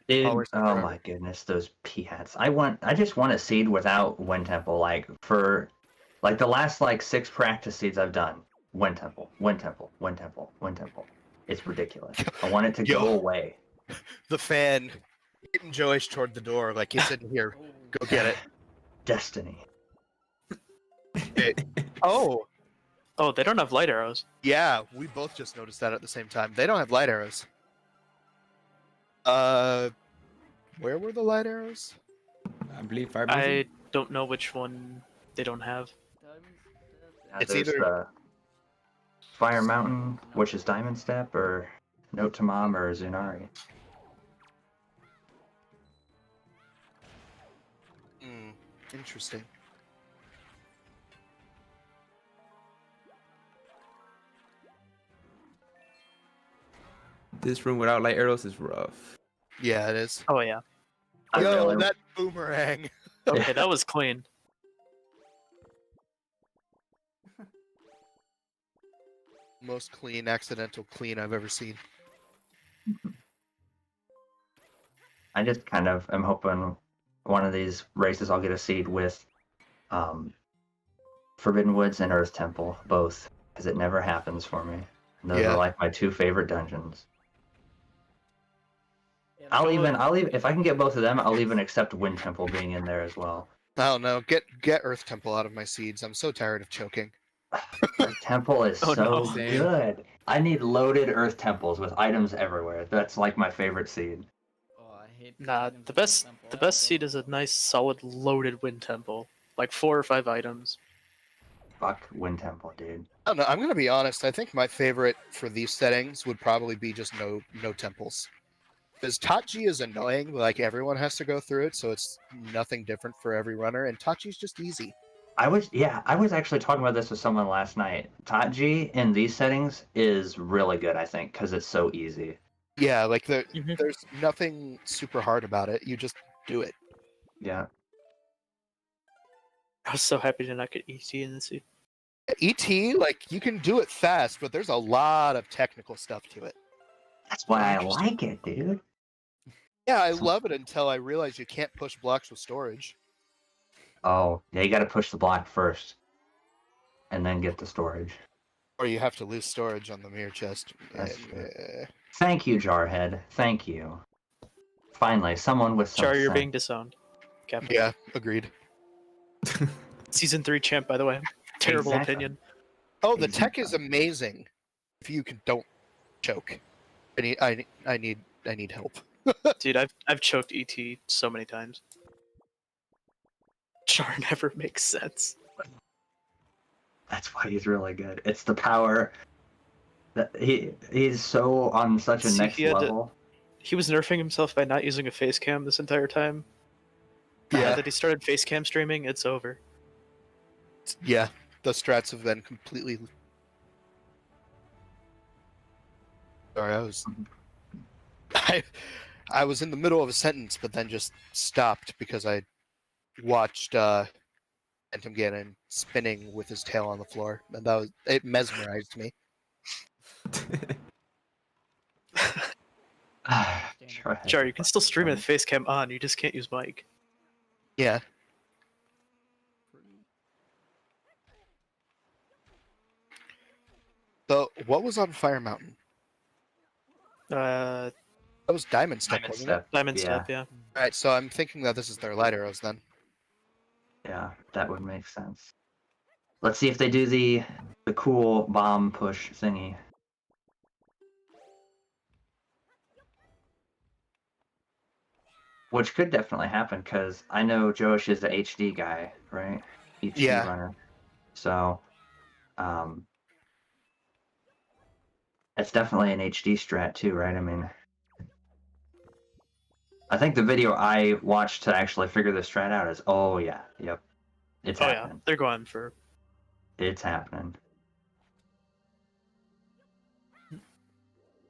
Dude, Always oh forever. my goodness, those p-hats. I just want a seed without Wind Temple, like for like the last like 6 practice seeds I've done. Wind Temple, Wind Temple, Wind Temple, Wind Temple. It's ridiculous. I want it to go away. The fan hitting Joish toward the door, like it's in here. Go get it. Destiny. Oh, Oh, they don't have light arrows. Yeah, we both just noticed that at the same time. They don't have light arrows. Where were the light arrows? I believe Fire I don't know which one they don't have. Yeah, It's there's either- the Fire Mountain, which is Diamond Step, or Note to Mom, or Zunari. Interesting. This room without light arrows is rough. Yeah, it is. Oh yeah. I Yo, really- that boomerang. Okay, that was clean. Most clean, accidental clean I've ever seen. I just kind of am hoping one of these races I'll get a seed with Forbidden Woods and Earth Temple, both, because it never happens for me. And those Yeah. are like my two favorite dungeons. Yeah, I'll even if I can get both of them, I'll even accept Wind Temple being in there as well. I don't know. Get Earth Temple out of my seeds. I'm so tired of choking. Earth Temple is Oh, so no. Same. good. I need loaded Earth Temples with items everywhere. That's like my favorite seed. Oh, I hate Nah, items the in best Temple. the I best don't- seed is a nice solid loaded wind temple. Like 4 or 5 items. Fuck Wind Temple, dude. I don't know. I'm gonna be honest. I think my favorite for these settings would probably be just no temples. Because Tachi is annoying. Like everyone has to go through it, so it's nothing different for every runner. And Tachi's just easy. I was actually talking about this with someone last night. Tachi in these settings is really good, I think, because it's so easy. Yeah, like Mhm. there's nothing super hard about it. You just do it. Yeah. I was so happy to not get ET in the seed. ET, like you can do it fast, but there's a lot of technical stuff to it. That's why I Interesting. like it, dude. Yeah, I love it until I realize you can't push blocks with storage. Oh, yeah, you gotta push the block first. And then get the storage. Or you have to lose storage on the mirror chest. That's And, true. Thank you, Jarhead. Thank you. Finally, someone with some Char, you're sense. being disowned. Captain. yeah, agreed. Season 3 champ, by the way. Terrible Exactly. opinion. Oh, the tech Exactly. is amazing. If you don't choke, I need help. Dude, I've choked ET so many times. Char never makes sense. That's why he's really good. It's the power that he's so on such a See, next he had to- level. He was nerfing himself by not using a face cam this entire time. Now Yeah, that he started face cam streaming, it's over. yeah. The strats have been completely. Sorry, I was in the middle of a sentence, but then just stopped because I watched Phantom Ganon spinning with his tail on the floor, and it mesmerized me. Jarhead. Char, you can still stream with face cam on, you just can't use mic. Yeah. So, what was on Fire Mountain? Uh, That was Diamond Step, Diamond wasn't Step. Diamond Yeah. Step, yeah. it? Alright, so I'm thinking that this is their light arrows then. Yeah, that would make sense. Let's see if they do the cool bomb push thingy. Which could definitely happen because I know Josh is the HD guy, right? HD Yeah. runner. So, it's definitely an HD strat too, right? I mean, I think the video I watched to actually figure this strat out is, oh yeah, yep, it's Oh happening. yeah, they're going for... It's happening.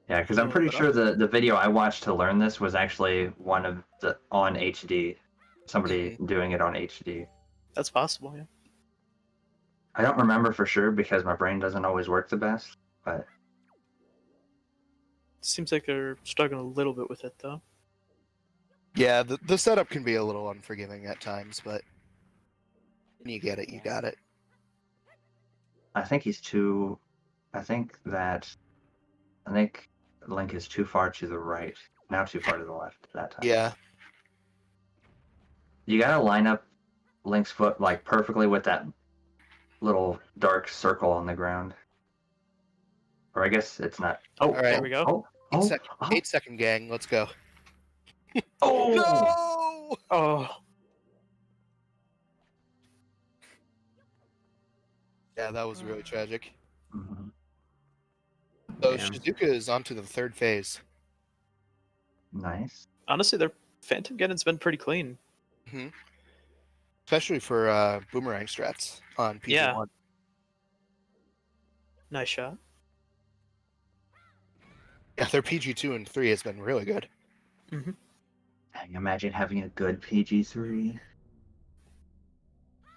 Yeah, because I'm pretty sure the video I watched to learn this was actually one of the on HD. Somebody doing it on HD. That's possible, yeah. I don't remember for sure because my brain doesn't always work the best, but Seems like they're struggling a little bit with it, though. Yeah, the setup can be a little unforgiving at times, but when you get it, you got it. I think I think Link is too far to the right. Now too far to the left that time. Yeah. You gotta line up Link's foot like perfectly with that little dark circle on the ground. Or I guess it's not. Oh, All right. there we go. Oh, Eight oh, second, oh, 8 second gang. Let's go. oh! No! Oh, Yeah, that was really tragic. Mhm. So Damn. Shizuka is on to the 3rd phase. Nice. honestly, their Phantom Gennon's been pretty clean. Especially for boomerang strats on PG1. Yeah. Nice shot. Yeah, their PG2 and 3 has been really good. Can you imagine having a good PG3?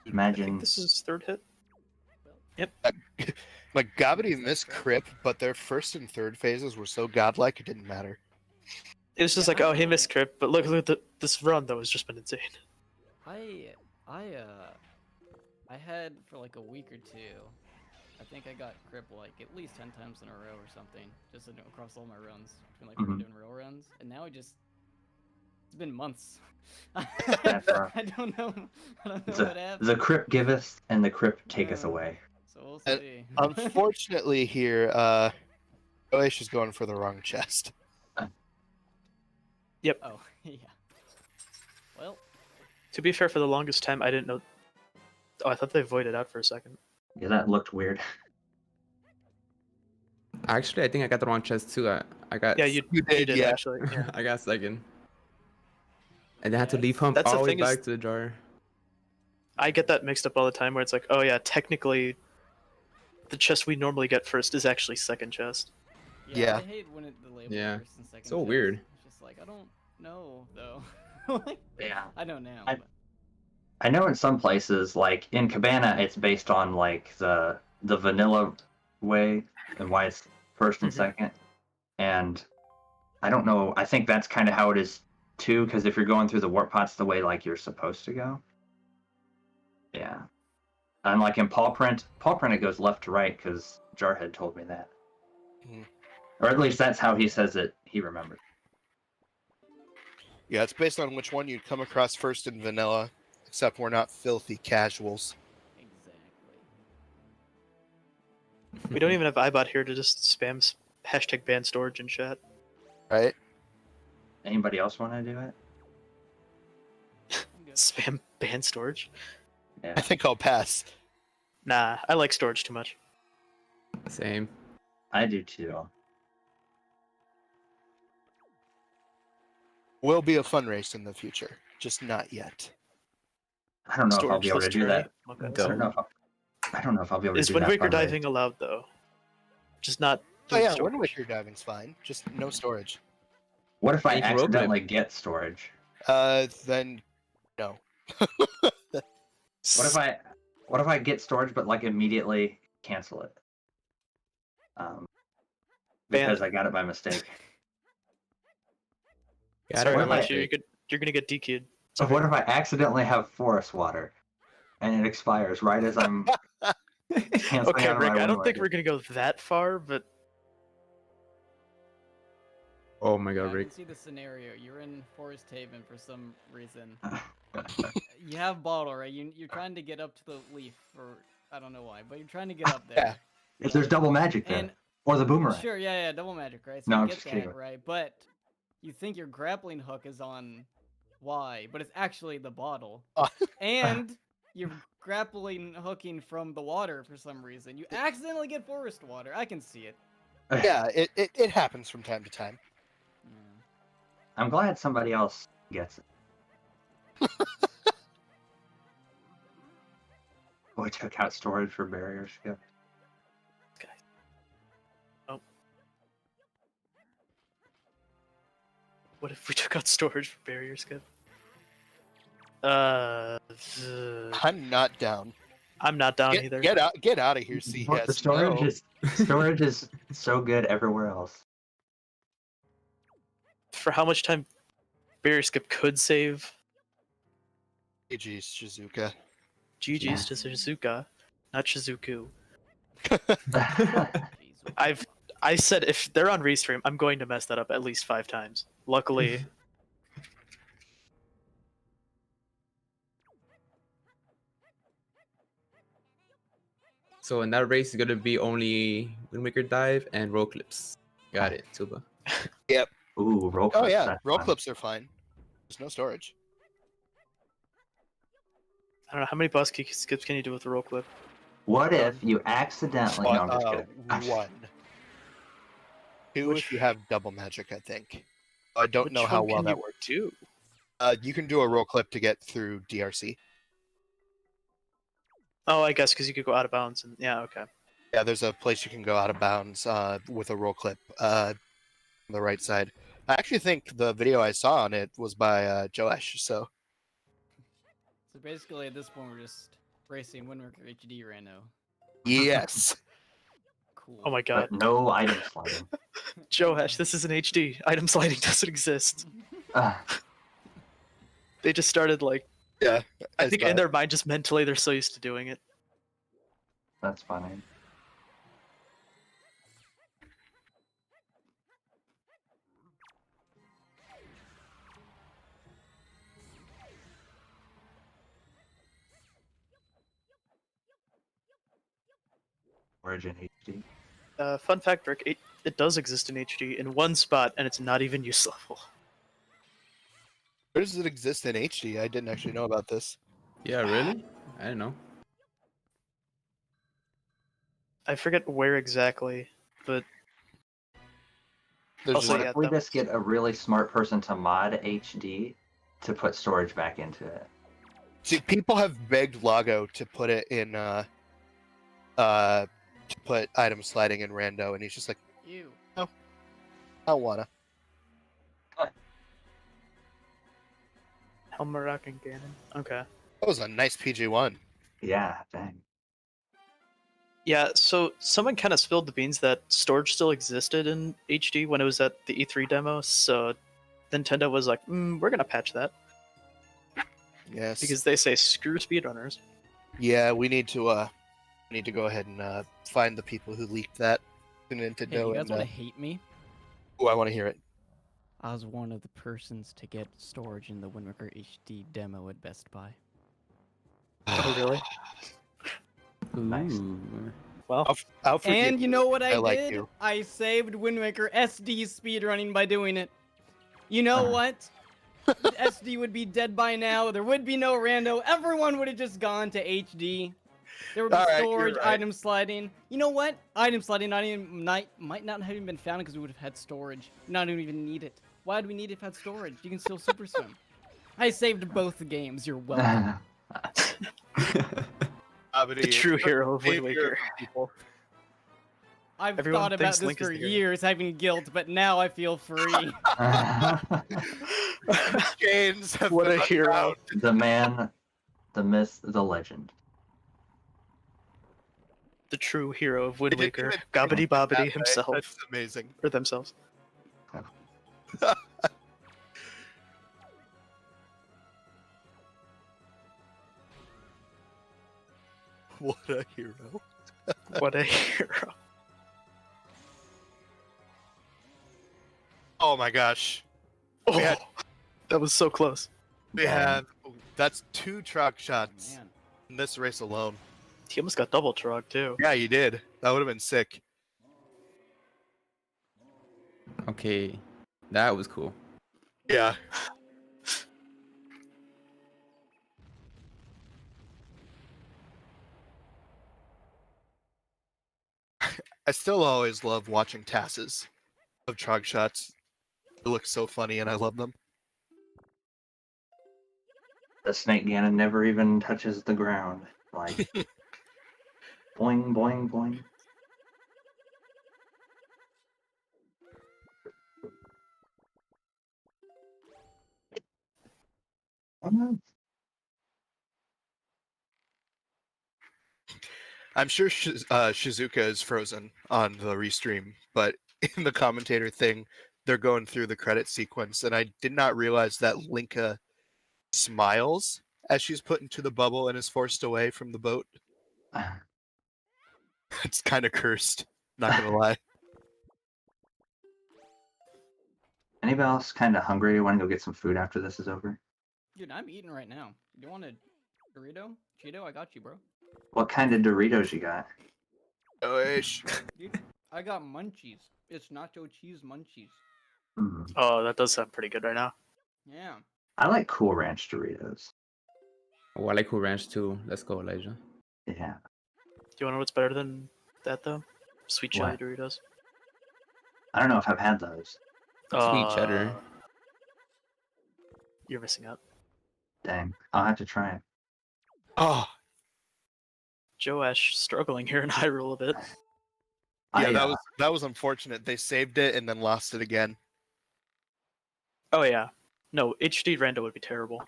I Imagine. think this is 3rd hit. Like Gabity missed Crip, but their 1st and 3rd phases were so godlike it didn't matter. It was just like, oh, he missed Crip, but look at this run though has just been insane. I had for like a week or two. I think I got Crip like at least 10 times in a row or something, just across all my runs, between like Mhm. doing real runs, and now it's been months. That's rough. I don't know what happened. The Crip giveth and the Crip taketh Yeah. away. So we'll And see. Unfortunately, here, Oish is going for the wrong chest. Yep. Oh yeah. Well, To be fair, for the longest time, I didn't know. Oh, I thought they voided out for a second. Yeah, that looked weird. Actually, I think I got the wrong chest too. I got. Yeah, you did yeah. actually. Yeah. I got second. And then I had to leave home That's all the the way thing is- back to the jar. I get that mixed up all the time, where it's like, oh yeah, technically, the chest we normally get first is actually second chest. Yeah. I hate when the label Yeah. first and second. So chest. weird. It's just like I don't know though. Like, Yeah. I know now. I- but- I know in some places, like in Cabana, it's based on like the vanilla way and why it's first and Mhm. second. And I don't know. I think that's kind of how it is too. Because if you're going through the warp pots the way like you're supposed to go, yeah. And like in paw print it goes left to right because Jarhead told me that. Mhm. Or at least that's how he says it. He remembered. Yeah, it's based on which one you'd come across first in vanilla, except we're not filthy casuals. Exactly. We don't even have iBot here to just spam hashtag ban storage in chat. Right? Anybody else want to do it? I'm good. Spam ban storage? I Yeah. think I'll pass. Nah, I like storage too much. Same. I do too. Will be a fun race in the future, just not yet. I don't know if I'll Storage be able to plus do that. journey. Okay. I don't know if I'll be able to Is do Wind that. Waker fun race. diving allowed though? Just not. Oh doing yeah, storage. Wind Waker diving's fine, just no storage. What if I You can rope it. accidentally get storage? Then no. What if I get storage but like immediately cancel it? Because I got it by mistake. Yeah, I Sorry, don't what know. if Elijah, you're gonna get DQ'd. So what if I accidentally have forest water, and it expires right as I'm canceling Okay, out of Rick, my I don't Wind think Waker? we're gonna go that far, but Oh my I god, can Rick. see the scenario. You're in Forest Haven for some reason. You have bottle, right? You're trying to get up to the leaf, or I don't know why, but you're trying to get up there. Yeah. If there's double magic there, And or the boomerang. sure, yeah, double magic, right? So No, you I'm get just kidding. that, right? But you think your grappling hook is on Y, but it's actually the bottle. And you're grappling hooking from the water for some reason. You accidentally get forest water. I can see it. Yeah, it happens from time to time. Yeah. I'm glad somebody else gets it. We took out storage for barrier skip. what if we took out storage for barrier skip? I'm not down. I'm not down either. Get out of here, But CS. the storage No. storage is so good everywhere else. For how much time barrier skip could save? GG's, Shizuka. GG's to Shizuka, not Shizuku. Jeez. I said if they're on restream, I'm going to mess that up at least 5 times. Luckily, So in that race, it's gonna be only Wind Waker dive and roll clips. Got it, Tuba. Yep. Ooh, roll clips. Oh yeah, that's roll fun. clips are fine. There's no storage. I don't know how many boss skips can you do with a roll clip. What if you accidentally? No, I'm just kidding. One. Two if you have double magic, I think. I don't know how well that works. Do? You can do a roll clip to get through DRC. Oh, I guess because you could go out of bounds and yeah, okay. Yeah, there's a place you can go out of bounds with a roll clip on the right side. I actually think the video I saw on it was by Joash, so... So basically, at this point, we're just racing Wind Waker HD Rando. Yes. Cool. Oh my god. But no item sliding. Joash, this is an HD. Item sliding doesn't exist. They just started like... Yeah. I think in their mind, just mentally, they're so used to doing it. That's funny. Origin HD. Fun fact, Rick, it does exist in HD in one spot, and it's not even use level. Where does it exist in HD? I didn't actually know about this. Yeah, really? I don't know. I forget where exactly, but There's Also, What yeah, if we that just get a really smart person to mod HD to put storage back into it? See, people have begged Lago to put it in, to put item sliding in Rando, and he's just like, Ew. I don't wanna. Helmarak and Ganon. Okay. That was a nice PG-1. Yeah, dang. Yeah, so someone kind of spilled the beans that storage still existed in HD when it was at the E3 demo, so Nintendo was like, we're gonna patch that. Yes. Because they say, screw speedrunners. Yeah, we need to go ahead and find the people who leaked that to Nintendo. Hey, you guys and, want to hate me? I want to hear it. I was one of the persons to get storage in the Wind Waker HD demo at Best Buy. Oh, really? Nice. Well, I'll forgive And you know what I like did? you. I saved Wind Waker SD speedrunning by doing it. You know what? SD would be dead by now. There would be no rando. Everyone would have just gone to HD. There would be Alright, you're storage, right. item sliding. You know what? Item sliding might not have even been found because we would have had storage. Not even need it. Why do we need it if it had storage? You can still super swim. I saved both the games. You're welcome. the true hero of Wind Waker. People. I've Everyone thought about thinks this Link is for the hero. years, having guilt, but now I feel free. Chains have What been a hero. unbound. The man, the myth, the legend. The true hero of Wind They didn't Waker. even Gobbity think that Bobbity way. himself. That's amazing. Or themselves. What a hero. What a hero. Oh my gosh. Oh, had- that was so close. We have that's 2 truck shots Man. in this race alone. He almost got double truck too. Yeah, you did. That would have been sick. Okay, that was cool. Yeah. I still always love watching tasses of trog shots. They look so funny and I love them. The snake Ganon never even touches the ground. Like, boing, boing, boing. I'm sure Shizuka is frozen on the restream, but in the commentator thing, they're going through the credit sequence, and I did not realize that Linka smiles as she's put into the bubble and is forced away from the boat. It's kind of cursed, not gonna lie. Anybody else kind of hungry? Want to go get some food after this is over? Dude, I'm eating right now. You want a Dorito? Cheeto? I got you, bro. What kind of Doritos you got? Dude, I got munchies. It's nacho cheese munchies. Mm. Oh, that does sound pretty good right now. Yeah. I like Cool Ranch Doritos. Oh, I like Cool Ranch too. Let's go, Elijah. Yeah. Do you want to know what's better than that though? Sweet chili What? Doritos. I don't know if I've had those. Sweet cheddar. You're missing out. Dang. I'll have to try it. Oh, Joash struggling here in Hyrule a bit. yeah, that was unfortunate. They saved it and then lost it again. Oh yeah. No, HD Rando would be terrible.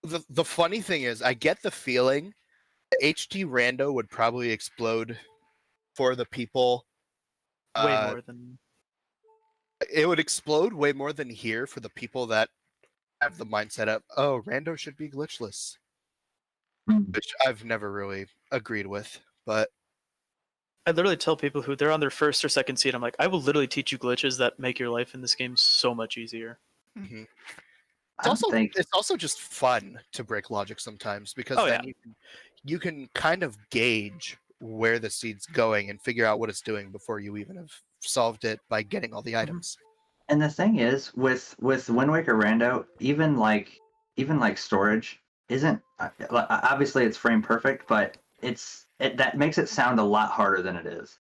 The funny thing is, I get the feeling HD Rando would probably explode for the people. Way more than. It would explode way more than here for the people that have the mindset of, oh, Rando should be glitchless, which I've never really agreed with. But I literally tell people who they're on their first or second seed, I'm like, I will literally teach you glitches that make your life in this game so much easier. mhm. I don't think It's also just fun to break logic sometimes because then you can kind of gauge where the seed's going and figure out what it's doing before you even have solved it by getting all the items. And the thing is, with Wind Waker Rando, even like storage isn't obviously it's frame perfect, but that makes it sound a lot harder than it is.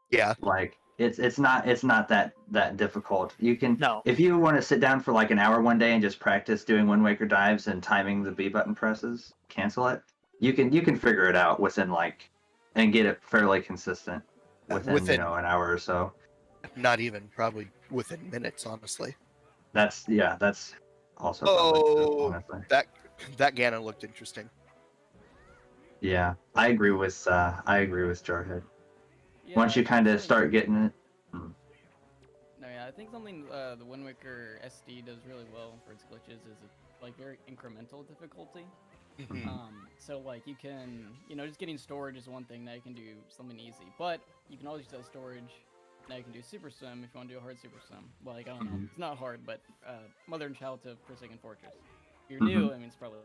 Yeah. Like it's not that difficult. You can No. if you want to sit down for like an hour one day and just practice doing Wind Waker dives and timing the B button presses, cancel it. You can figure it out within and get it fairly consistent within an hour or so. Not even, probably within minutes, honestly. That's also Oh, honestly. that Ganon looked interesting. Yeah, I agree with Jarhead. Yeah, Once you kind of start getting it. No, yeah, I think something the Wind Waker SD does really well for its glitches is like very incremental difficulty. So like you can, just getting storage is one thing. Now you can do something easy, but you can always use storage. Now you can do Super Sim if you want to do a hard Super Sim. Like, I don't know, it's not hard, but Mother and Child to Forsaken Fortress. If you're new, I mean, it's probably...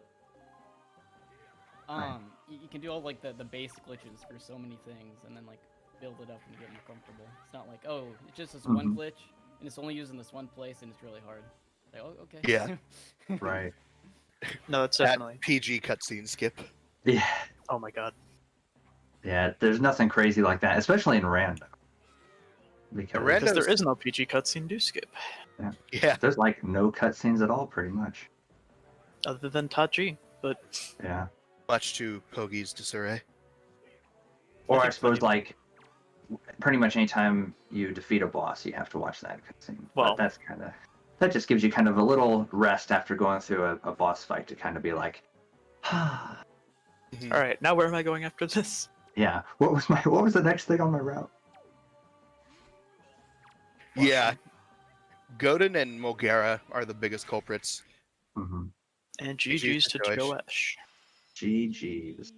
You can do all, like, the base glitches for so many things, and then, like, build it up and get more comfortable. It's not like, oh, it's just this one glitch, and it's only used in this one place, and it's really hard. Like, oh, okay. Yeah. Right. No, that's definitely. That PG cutscene skip. Yeah. Oh my god. Yeah, there's nothing crazy like that, especially in Rando. Because there is no PG cutscene, do skip. Yeah. There's like no cutscenes at all, pretty much. Other than Taji, but... Yeah. Much to Pogi's disarray. Or I suppose like pretty much anytime you defeat a boss, you have to watch that cutscene. Well, but that just gives you kind of a little rest after going through a boss fight to kind of be like, All right, now where am I going after this? Yeah. What was the next thing on my route? Yeah. Godin and Mogera are the biggest culprits. Mm-hmm. And GG's to Joash. GG's.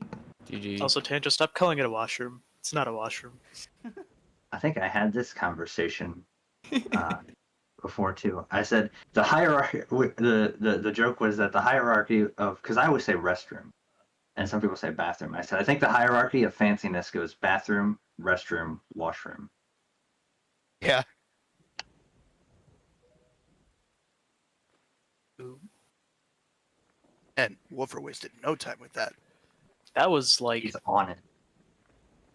GG. Also, Tan, just stop calling it a washroom. It's not a washroom. I think I had this conversation before too. I said the hierarchy. The joke was that the hierarchy of, because I always say restroom, and some people say bathroom. I said I think the hierarchy of fanciness goes bathroom, restroom, washroom. Yeah. And Wolfer wasted no time with that. That was like... He's on it.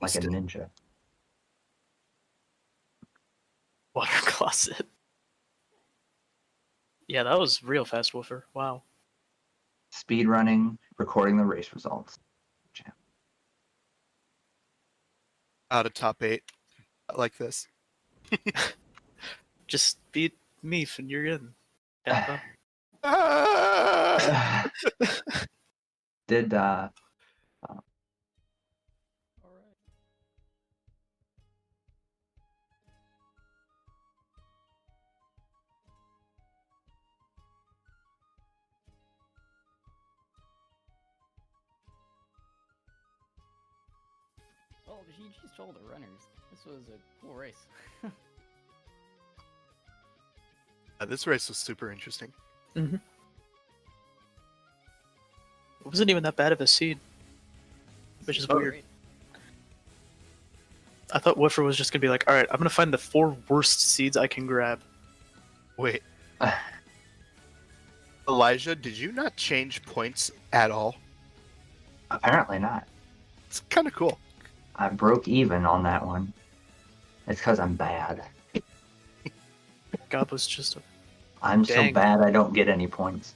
Like a ninja. Water closet. Yeah, that was real fast, Wolfer. Wow. Speed running, recording the race results. Jam. Out of top 8. Like this. Just beat Meef and you're in. Tampa. Did Alright. Well, GG's to all the runners. This was a cool race. This race was super interesting. Mm-hmm. It wasn't even that bad of a seed, which is weird. I thought Woofer was just gonna be like, all right, I'm gonna find the 4 worst seeds I can grab. Wait. Elijah, did you not change points at all? Apparently not. It's kind of cool. I broke even on that one. It's because I'm bad. God was just a... I'm so Dang. bad I don't get any points.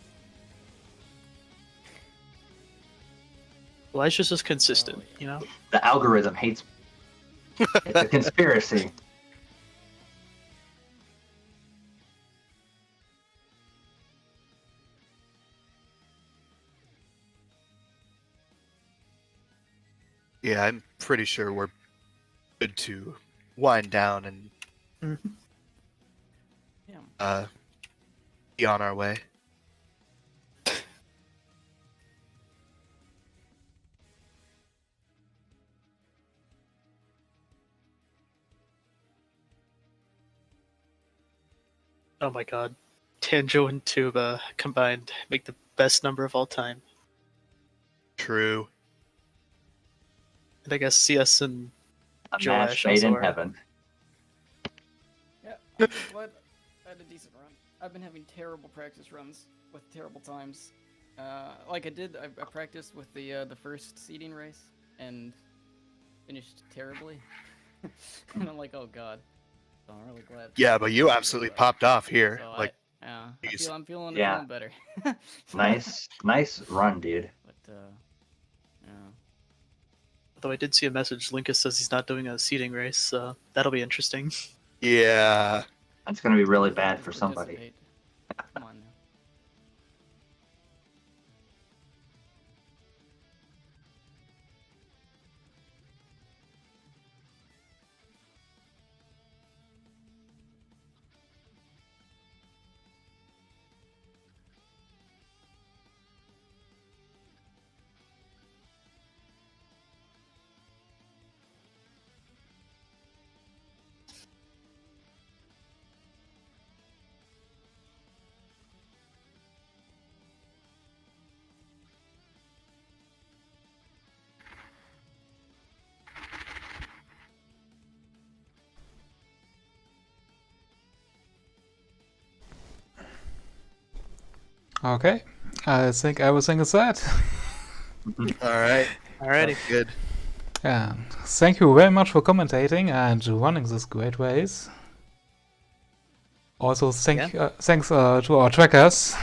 Elijah's just consistent, you know? The algorithm hates me. It's a conspiracy. Yeah, I'm pretty sure we're good to wind down and Yeah. Be on our way. Oh my god. Tanjo and Tuba combined make the best number of all time. True. And I guess CS and A Joash match made also in are. heaven. Yeah, I'm glad I had a decent run. I've been having terrible practice runs with terrible times. Like I practiced with the first seeding race and finished terribly. And I'm like, oh god. So I'm really glad. Yeah, but you absolutely popped off here. So Like, I'm feeling Yeah. better. Nice run, dude. But yeah. Although I did see a message, Linkus says he's not doing a seeding race, so that'll be interesting. yeah. That's gonna be really bad for somebody. Participate. Come on now. Okay, I think everything is set. All right. Alrighty. Good. And thank you very much for commentating and running this great race. Also, thanks to our trackers.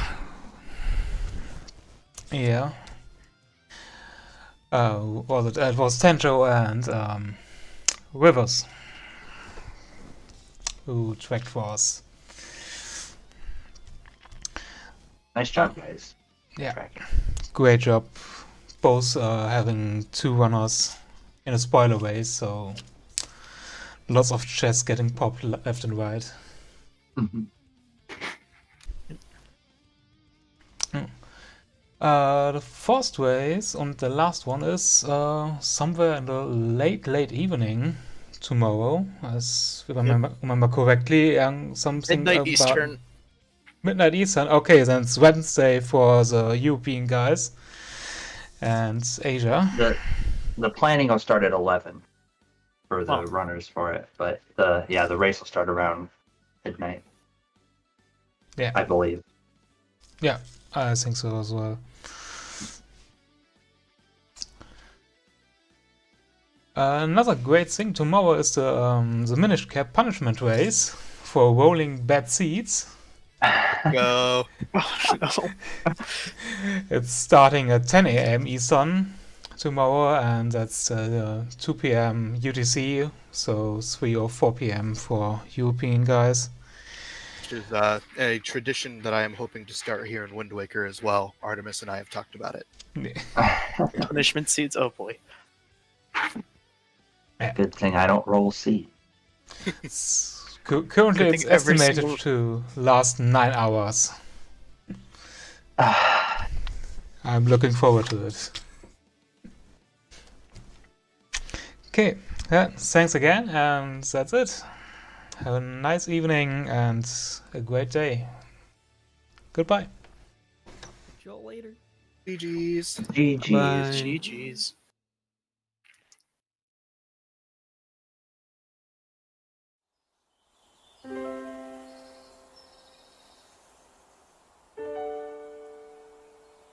Yeah. It was Tenjo and Rivers who tracked for us. Nice job, guys. Yeah. Track. Great job. Both having 2 runners in a spoiler race, so lots of chests getting popped left and right. The first race and the last one is somewhere in the late evening tomorrow, as if I remember correctly, something Midnight about Eastern. Midnight Eastern. Okay, then it's Wednesday for the European guys and Asia. The planning will start at 11 for the runners for it, but the race will start around midnight. Yeah, I believe. Yeah, I think so as well. Another great thing tomorrow is the Minish Cap punishment race for rolling bad seeds. Go. Oh, no. It's starting at 10 a.m. Eastern tomorrow, and that's 2 p.m. UTC, so 3 or 4 p.m. for European guys. Which is a tradition that I am hoping to start here in Wind Waker as well. Artemis and I have talked about it. Punishment seeds, oh boy. Good thing I don't roll C. Currently, Good it's thing every estimated single- to last 9 hours. I'm looking forward to it. Okay, yeah, thanks again, and that's it. Have a nice evening and a great day. Goodbye. Joel later. GG's. GG's. GG's.